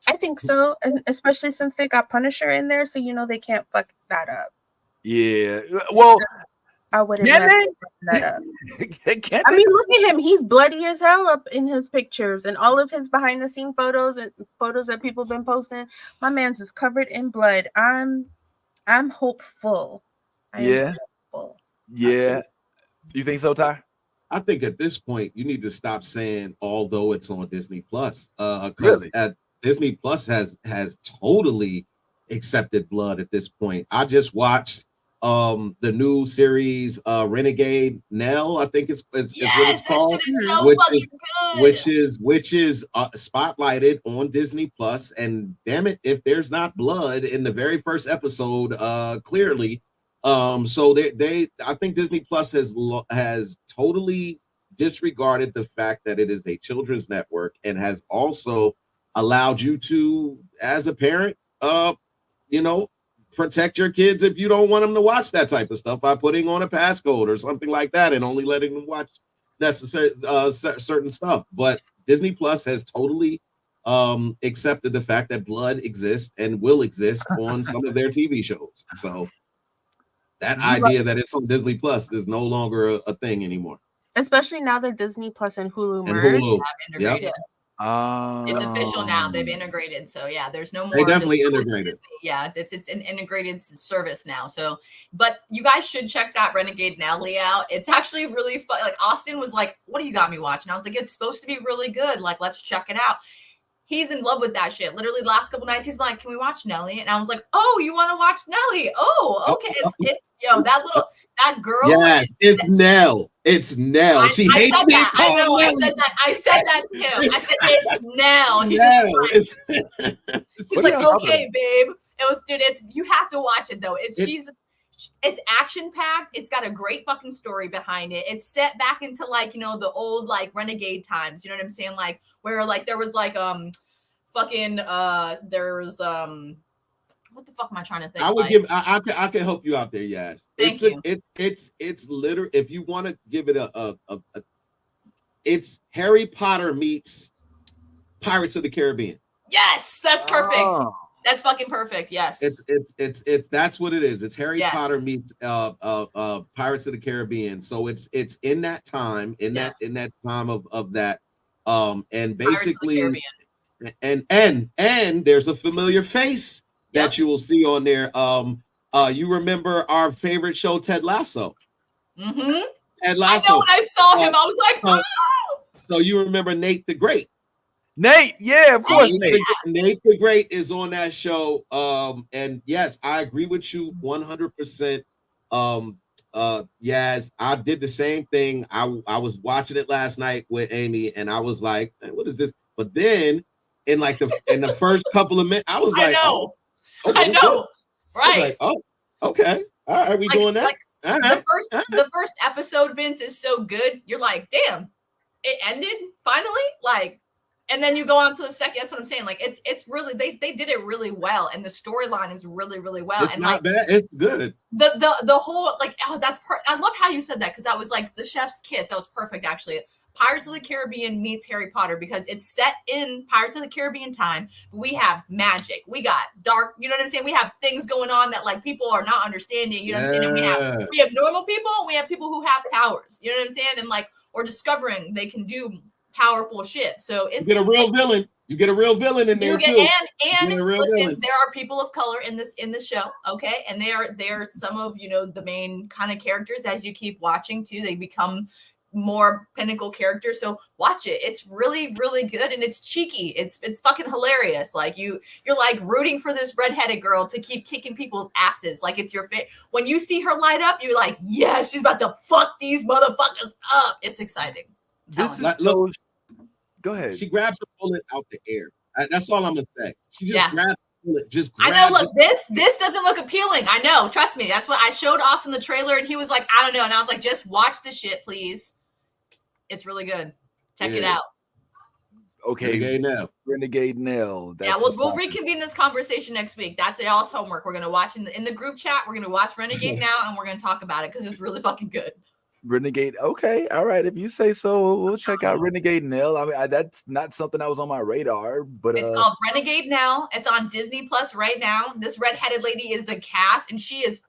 I think so, and especially since they got Punisher in there, so they can't fuck that up. Yeah, well, I wouldn't mess that up. I mean, look at him; he's bloody as hell up in his pictures and all of his behind-the-scene photos and photos that people have been posting. My man's is covered in blood. I'm hopeful. Yeah. You think so, Ty? I think at this point you need to stop saying although it's on Disney Plus, because Disney Plus has totally accepted blood at this point. I just watched the new series Renegade Nell, I think it's what it's called, which is spotlighted on Disney Plus. And damn it, if there's not blood in the very first episode, clearly. So I think Disney Plus has totally disregarded the fact that it is a children's network and has also allowed you to, as a parent, protect your kids if you don't want them to watch that type of stuff by putting on a passcode or something like that and only letting them watch necessary certain stuff. But Disney Plus has totally accepted the fact that blood exists and will exist on some of their TV shows. So that idea that it's on Disney Plus is no longer a thing anymore. Especially now that Disney Plus and Hulu merged. Yep. It's official now. They've integrated. So yeah, there's no more. They definitely integrated. Yeah, it's an integrated service now. So, but you guys should check that Renegade Nelly out. It's actually really fun. Like Austin was like, "What do you got me watching?" I was like, "It's supposed to be really good. Like, let's check it out." He's in love with that shit. Literally, the last couple nights, he's been like, "Can we watch Nelly?" And I was like, "Oh, you want to watch Nelly? Oh, okay." It's that girl. Yes, it's Nell. It's Nell. She hates me. I said that to him. I said it's Nell. He's like, "Okay, babe." It was, dude. You have to watch it though. It's action packed. It's got a great fucking story behind it. It's set back into like, the old like Renegade times. You know what I'm saying? Like where like there was like there's what the fuck am I trying to think? I can help you out there, yes. Thank you. It's literally, if you want to give it it's Harry Potter meets Pirates of the Caribbean. Yes, that's perfect. Oh. That's fucking perfect. Yes. It's that's what it is. It's Harry Potter meets Pirates of the Caribbean. So it's in that time, in that time of that. And basically and there's a familiar face that you will see on there. You remember our favorite show, Ted Lasso? Mm-hmm. Ted Lasso. I know when I saw him, I was like, oh! So you remember Nate the Great? Nate, yeah, of course. Nate the Great is on that show. And yes, I agree with you 100%. Yes, I did the same thing. I was watching it last night with Amy, and I was like, hey, what is this? But then in the first couple of minutes, I was like, I know. Right. Like, oh, okay. All right, we doing that. All right. The first episode, Vince, is so good. You're like, damn, it ended finally. Like, and then you go on to the second. That's what I'm saying. Like, it's really they did it really well, and the storyline is really really well. It's and not bad. It's good. The whole like that's I love how you said that because that was like the chef's kiss. That was perfect actually. Pirates of the Caribbean meets Harry Potter because it's set in Pirates of the Caribbean time. We have magic. We got dark. You know what I'm saying? We have things going on that like people are not understanding. You know what I'm saying? And we have normal people. We have people who have powers. You know what I'm saying? And like or discovering they can do powerful shit. So it's you get a real villain. You get a real villain in there too. And listen, there are people of color in this show, okay? And they are some of the main kind of characters as you keep watching too. They become more pinnacle characters. So watch it. It's really, really good and it's cheeky. It's fucking hilarious. Like you're like rooting for this redheaded girl to keep kicking people's asses. Like it's your favorite. When you see her light up, you're like, yes, she's about to fuck these motherfuckers up. It's exciting. Look, go ahead. She grabs a bullet out the air. That's all I'm gonna say. She just grabs the bullet. I know. Look, this doesn't look appealing. I know. Trust me. That's what I showed Austin the trailer, and he was like, I don't know. And I was like, just watch the shit, please. It's really good. Check it out. Okay. Renegade Nell. We'll reconvene this conversation next week. That's y'all's homework. We're gonna watch in the group chat. We're gonna watch Renegade now, and we're gonna talk about it because it's really fucking good. Renegade. Okay, all right. If you say so, we'll check out Renegade Nell. I mean, that's not something that was on my radar, but it's called Renegade Nell. It's on Disney Plus right now. This redheaded lady is the cast, and she's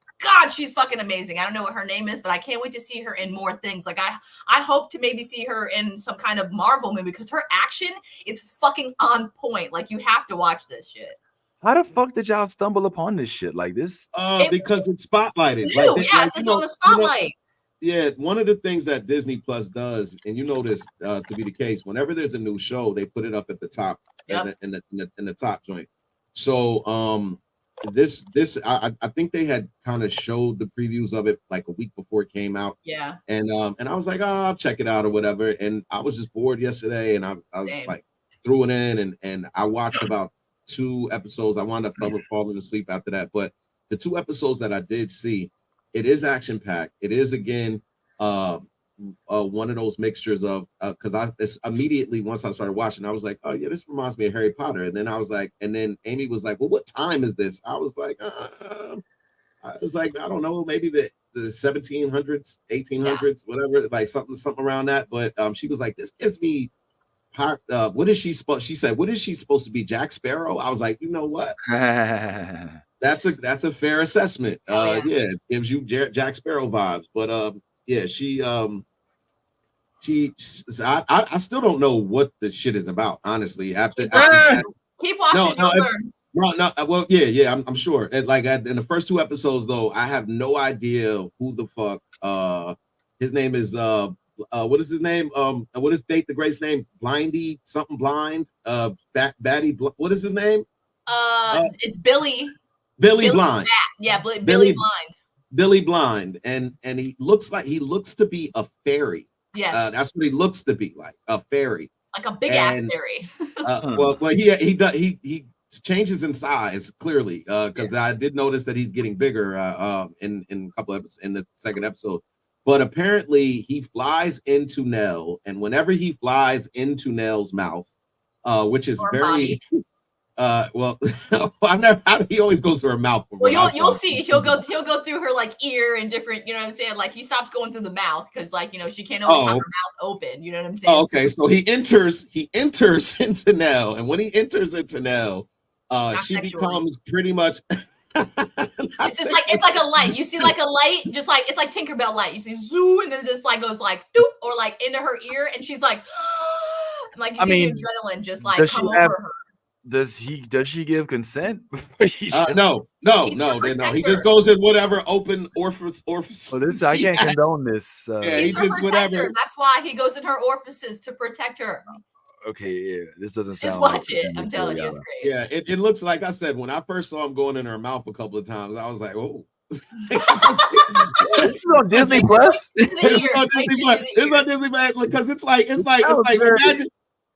fucking amazing. I don't know what her name is, but I can't wait to see her in more things. Like I hope to maybe see her in some kind of Marvel movie because her action is fucking on point. Like you have to watch this shit. How the fuck did y'all stumble upon this shit like this? Because it's spotlighted. It's on the spotlight. One of the things that Disney Plus does, and you know this to be the case, whenever there's a new show, they put it up at the top in the top joint. So this I think they had kind of showed the previews of it like a week before it came out. Yeah. And I was like, I'll check it out or whatever. And I was just bored yesterday, and I like threw it in, and I watched about 2 episodes. I wound up falling asleep after that, but the 2 episodes that I did see, it is action packed. It is again one of those mixtures of because immediately once I started watching, I was like, oh yeah, this reminds me of Harry Potter. And then I was like, and then Amy was like, well, what time is this? I was like, I don't know, maybe the 1700s, 1800s, whatever, like something around that. But she was like, this gives me what is she supposed? She said, what is she supposed to be? Jack Sparrow? I was like, you know what? That's a fair assessment. It gives you Jack Sparrow vibes. But I still don't know what the shit is about, honestly. After keep watching. Well, yeah, I'm sure. In the first 2 episodes, though, I have no idea who the fuck his name is. What is his name? What is the Great's name? Blindy, something blind. Batty. What is his name? It's Billy. Billy Blind. Billy Blind. Billy Blind, and he looks to be a fairy. Yes, that's what he looks to be, like a fairy, like a big ass fairy. Well, he changes in size clearly, because I did notice that he's getting bigger in a couple episodes in the second episode. But apparently he flies into Nell, and whenever he flies into Nell's mouth, which is very I've never. He always goes through her mouth. Well, you'll see. He'll go through her like ear and different. You know what I'm saying? Like he stops going through the mouth because like she can't always have her mouth open. You know what I'm saying? Okay, so he enters into Nell, and when he enters into Nell, she becomes pretty much. It's like a light. You see like a light, just like it's like Tinkerbell light. You see zoo, and then it just like goes like doop, or like into her ear, and she's like, like you see the adrenaline just like come over her. Does she give consent? No. He just goes in whatever open orifice. I can't condone this. He's her just whatever. That's why he goes in her orifices to protect her. Okay, yeah, this doesn't sound. Just watch it. I'm telling you, it's great. Yeah, it looks like I said when I first saw him going in her mouth a couple of times, I was like, oh. It's on Disney Plus. It's on Disney Plus because it's like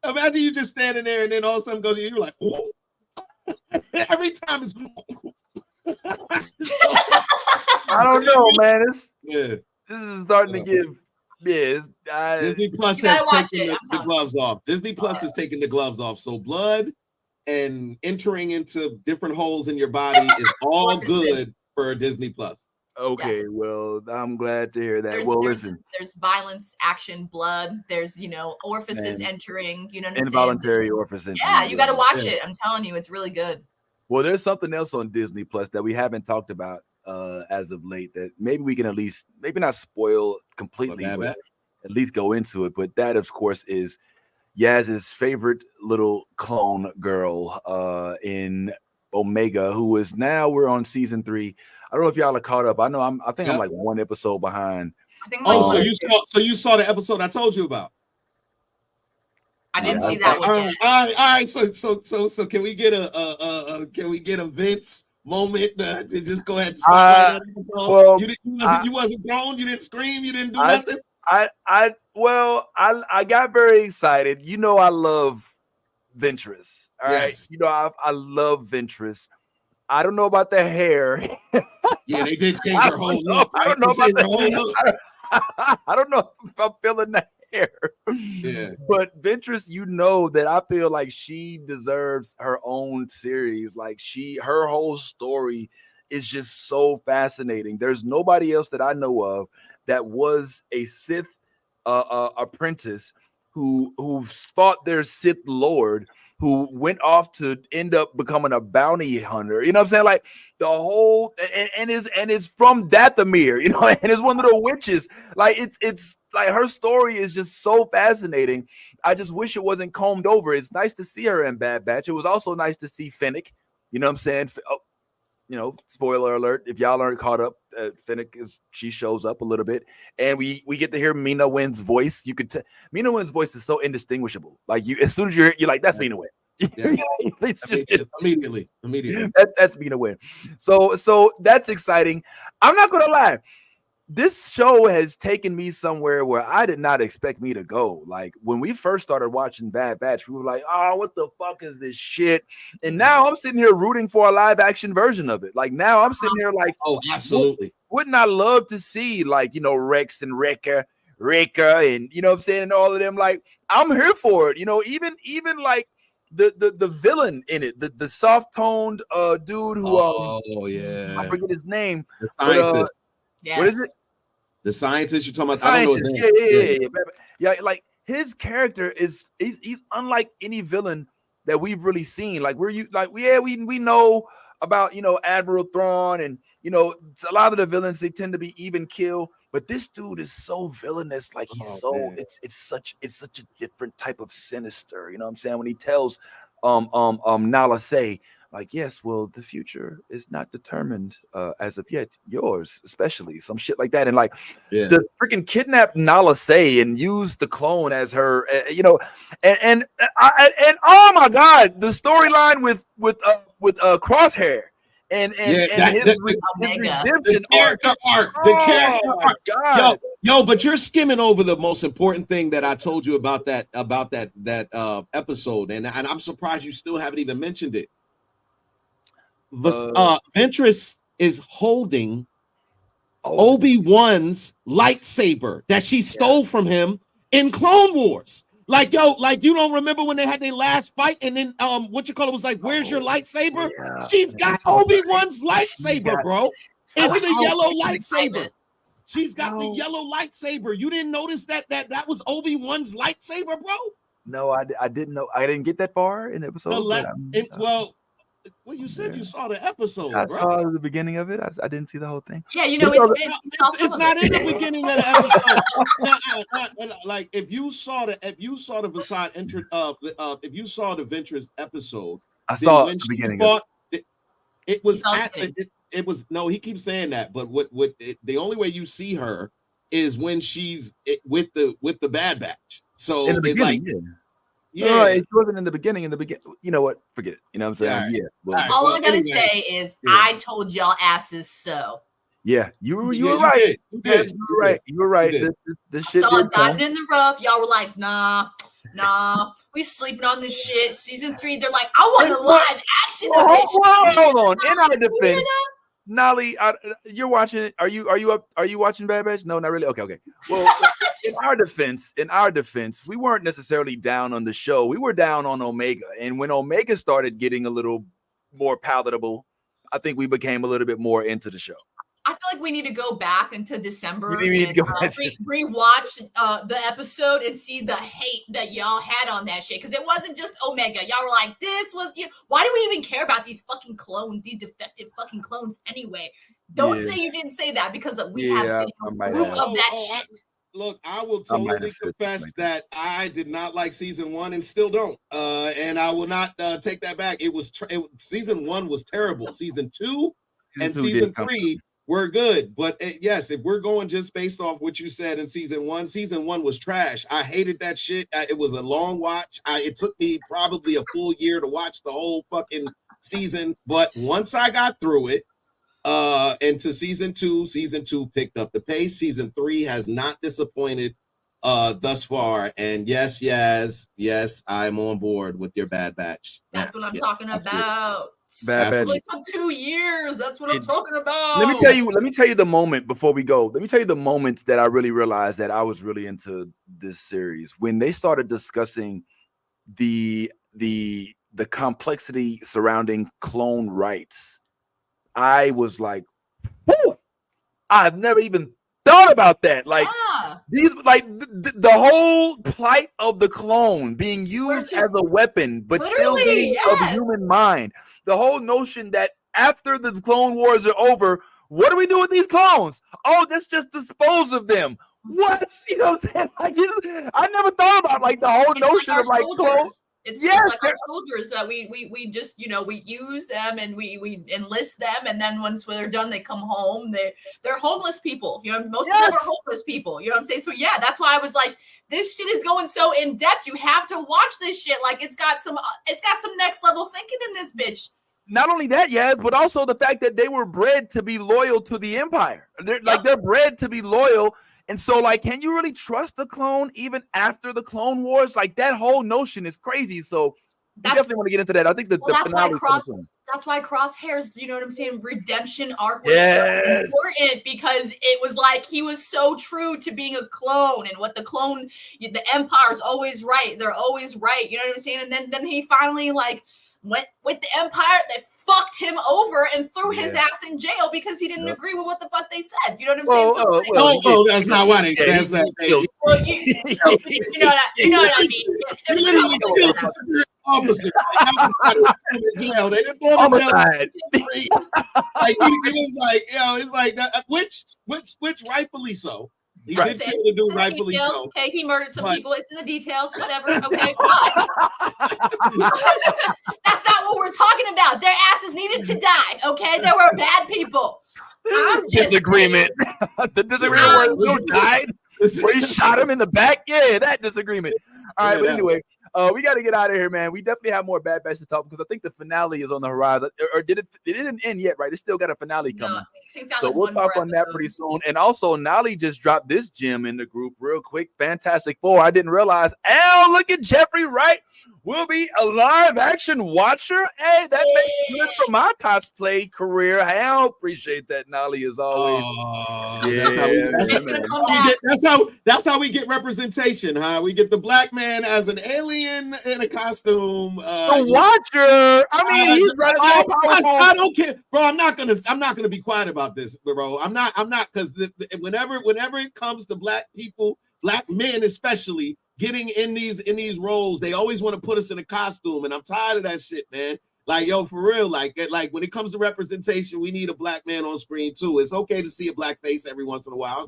imagine you just standing there and then all of a sudden goes, you're like, oh. Every time it's I don't know, man. Yeah. This is starting to give. Disney Plus You gotta has watch taken it, I'm the telling gloves off. Disney Plus is taking the gloves off. So blood and entering into different holes in your body is all good for Disney Plus. Okay, Yes. well, I'm glad to hear that. There's violence, action, blood. There's orifices Man. entering. You know what I'm Involuntary saying? orifice entry. Yeah, you got to watch it. I'm telling you, it's really good. Well, there's something else on Disney Plus that we haven't talked about as of late that maybe we can at least maybe not spoil completely, but at least go into it. But that, of course, is Yaz's favorite little clone girl in Omega, who is now we're on season 3. I don't know if y'all are caught up. I know I think I'm like one episode behind. I think so you saw the episode I told you about. I didn't see that one yet. All right. So can we get a Vince moment to just go ahead and spotlight that episode? Well, you wasn't thrown, you didn't scream, you didn't do nothing. I got very excited. You know, I love Ventress. All right. You know, I love Ventress. I don't know about the hair. Yeah, they did change her whole look. I don't know about the whole look. I don't know if I'm feeling that hair. Yeah. But Ventress, you know that I feel like she deserves her own series. Like her whole story is just so fascinating. There's nobody else that I know of that was a Sith apprentice who fought their Sith Lord, who went off to end up becoming a bounty hunter. You know what I'm saying? Like the whole and is from Dathomir, you know, and is one of the witches. Like it's like her story is just so fascinating. I just wish it wasn't combed over. It's nice to see her in Bad Batch. It was also nice to see Fennec. You know what I'm saying? You know, spoiler alert, if y'all aren't caught up, Fennec she shows up a little bit, and we get to hear Mina Wen's voice. You could Mina Wen's voice is so indistinguishable. Like you, as soon as you're like, that's Mina Wen. Yeah. It's just immediately. That's Mina Wen. So that's exciting. I'm not gonna lie. This show has taken me somewhere where I did not expect me to go. Like when we first started watching Bad Batch, we were like, oh, what the fuck is this shit? And now I'm sitting here rooting for a live action version of it. Like now I'm sitting here like, oh, absolutely. Wouldn't I love to see like, you know, Rex and Wrecker, and you know what I'm saying, and all of them. Like I'm here for it. You know, even like the villain in it, the soft-toned dude who I forget his name. The scientist. Yes. What is it? The scientist you're talking about? I don't know his name. Yeah. Like his character is he's unlike any villain that we've really seen. Like we know about, you know, Admiral Thrawn, and you know a lot of the villains, they tend to be even kill, but this dude is so villainous. Like he's it's such a different type of sinister. You know what I'm saying? When he tells Nala Se, like, yes, well, the future is not determined as of yet, yours especially, some shit like that. And like the freaking kidnap Nala Se and use the clone as her, you know, and oh my god, the storyline with Crosshair and his redemption arc. The character arc. God. Yo, but you're skimming over the most important thing that I told you about that episode, and I'm surprised you still haven't even mentioned it. Ventress is holding Obi-Wan's lightsaber that she stole from him in Clone Wars. Like, yo, like you don't remember when they had their last fight, and then was like, where's your lightsaber? Yeah. She's got Obi-Wan's lightsaber, bro. It's the yellow lightsaber. She's got the yellow lightsaber. You didn't notice that was Obi-Wan's lightsaber, bro? No, I didn't know. I didn't get that far in the episode. Well, you said you saw the episode. I saw the beginning of it. I didn't see the whole thing. Yeah, you know, it's not in the beginning of the episode. Like if you saw the Ventress episode, I saw the beginning of it. It was it was no. He keeps saying that, but the only way you see her is when she's with the Bad Batch. So it's like. Yeah, no, it wasn't in the beginning. You know what? Forget it. You know what I'm saying? All I gotta say is, I told y'all asses so. Yeah, you were right. You were right. This shit. I saw Diamond in the Rough. Y'all were like, nah, we sleeping on this shit. Season 3, they're like, I want a live action of this. Hold on. In our defense, Nolly, you're watching it. Are you up? Are you watching Bad Batch? No, not really. Okay. Well, in our defense, we weren't necessarily down on the show. We were down on Omega, and when Omega started getting a little more palatable, I think we became a little bit more into the show. I feel like we need to go back into December We need to go back. rewatch the episode and see the hate that y'all had on that shit. Because it wasn't just Omega. Y'all were like, this was, why do we even care about these fucking clones, these defective fucking clones anyway? Don't say you didn't say that because we have proof of that shit. Look, I will totally confess that I did not like season 1 and still don't. And I will not take that back. Season 1 was terrible. Season 2 and season 3 were good. But yes, if we're going just based off what you said in season 1 was trash. I hated that shit. It was a long watch. It took me probably a full year to watch the whole fucking season. But once I got through it, into season 2 picked up the pace. Season 3 has not disappointed thus far. And yes, I'm on board with your Bad Batch. That's what I'm talking about. Bad Batch. It took 2 years. That's what I'm talking about. Let me tell you the moment before we go. Let me tell you the moments that I really realized that I was really into this series when they started discussing the complexity surrounding clone rights. I was like, whoo, I've never even thought about that. Like these, like the whole plight of the clone being used as a weapon, but still being of human mind. The whole notion that after the Clone Wars are over, what do we do with these clones? Oh, let's just dispose of them. What? You know what I'm saying? I never thought about like the whole notion of like clones. It's like our soldiers that we just, we use them and we enlist them, and then once they're done, they come home. They're homeless people. Most of them are homeless people. You know what I'm saying? So yeah, that's why I was like, this shit is going so in depth. You have to watch this shit. Like it's got some next level thinking in this bitch. Not only that, but also the fact that they were bred to be loyal to the Empire. They're bred to be loyal. And so, like, can you really trust the clone even after the Clone Wars? Like, that whole notion is crazy. So, we definitely want to get into that. I think the finale. That's why Crosshair's, you know what I'm saying, redemption arc was so important, because it was like he was so true to being a clone and what the Empire's always right. They're always right. You know what I'm saying? And then he finally, like, went with the Empire. They fucked him over and threw his ass in jail because he didn't agree with what the fuck they said. You know what I'm saying? That's not what it says. You know what I mean. Officer, jail. They didn't throw him in jail. Like he was like, it's like that. Which rightfully so. He did kill the dude rightfully so. Okay, he murdered some people. It's in the details. Whatever. Okay, that's not what we're talking about. Their asses needed to die. Okay, they were bad people. Disagreement. The disagreement where he died, where he shot him in the back. Yeah, that disagreement. All right, but anyway. We got to get out of here, man. We definitely have more Bad Batch to talk because I think the finale is on the horizon. Or did it? It didn't end yet, right? It still got a finale coming. So we'll talk on that pretty soon. And also, Nolly just dropped this gem in the group real quick. Fantastic Four. I didn't realize. Look at Jeffrey Wright. Will be a live action watcher. Hey, that makes sense for my cosplay career. I appreciate that, Nolly, as always. That's how we get representation, huh? We get the black man as an alien in a costume. The watcher. I mean, he's I don't care, bro. I'm not gonna be quiet about this, bro. I'm not because whenever it comes to black people, black men especially, getting in these roles, they always want to put us in a costume, and I'm tired of that shit, man. Like, yo, for real, like when it comes to representation, we need a black man on screen too. It's okay to see a black face every once in a while.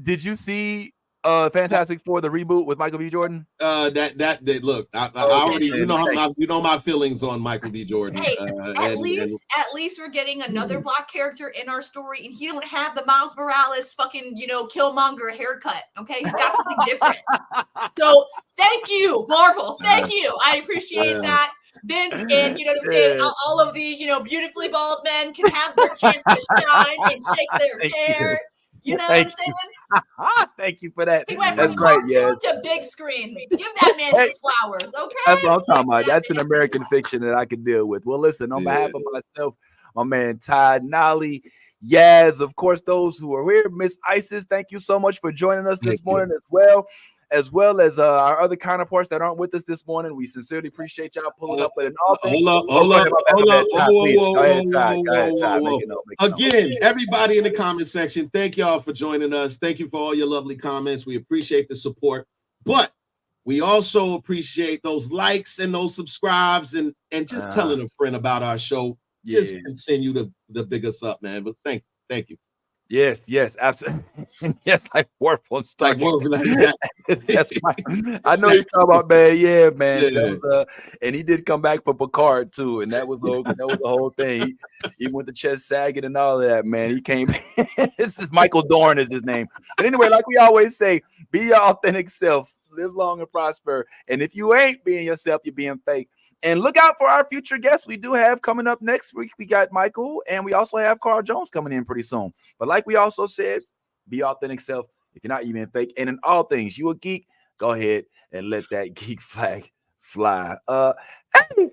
Did you see Fantastic Four, the reboot with Michael B. Jordan? Look, I already, you know my feelings on Michael B. Jordan. Hey, at least we're getting another black character in our story, and he don't have the Miles Morales fucking, Killmonger haircut. Okay, he's got something different. So thank you, Marvel. Thank you. I appreciate that. Vince and you know what I'm saying, all of the beautifully bald men can have their chance to shine and shake their hair. You know what I'm saying? Thank you for that. He went from cartoon to big screen. Give that man his flowers, okay? That's what I'm talking about. That's an American fiction that I can deal with. Well, listen, on behalf of myself, my man Ty Nolly, Yaz, of course, those who are here. Miss Isis, thank you so much for joining us this morning as well as our other counterparts that aren't with us this morning. We sincerely appreciate y'all pulling up. But in all things, hold up. Again, everybody in the comment section, thank y'all for joining us. Thank you for all your lovely comments. We appreciate the support, but we also appreciate those likes and those subscribes and just telling a friend about our show. Just continue to big us up, man. But thank you. Yes, absolutely. Yes, like Warful. Like Warful. That's right. I know you're talking about, man. Yeah, man. Yeah. That was, and he did come back for Picard too, and that was the whole thing. He went to chest sagging and all of that, man. He came. This is Michael Dorn is his name. But anyway, like we always say, be your authentic self, live long and prosper. And if you ain't being yourself, you're being fake. And look out for our future guests. We do have coming up next week. We got Michael, and we also have Carl Jones coming in pretty soon. But like we also said, be authentic self. If you're not even fake, and in all things, you a geek, go ahead and let that geek flag fly. Hey,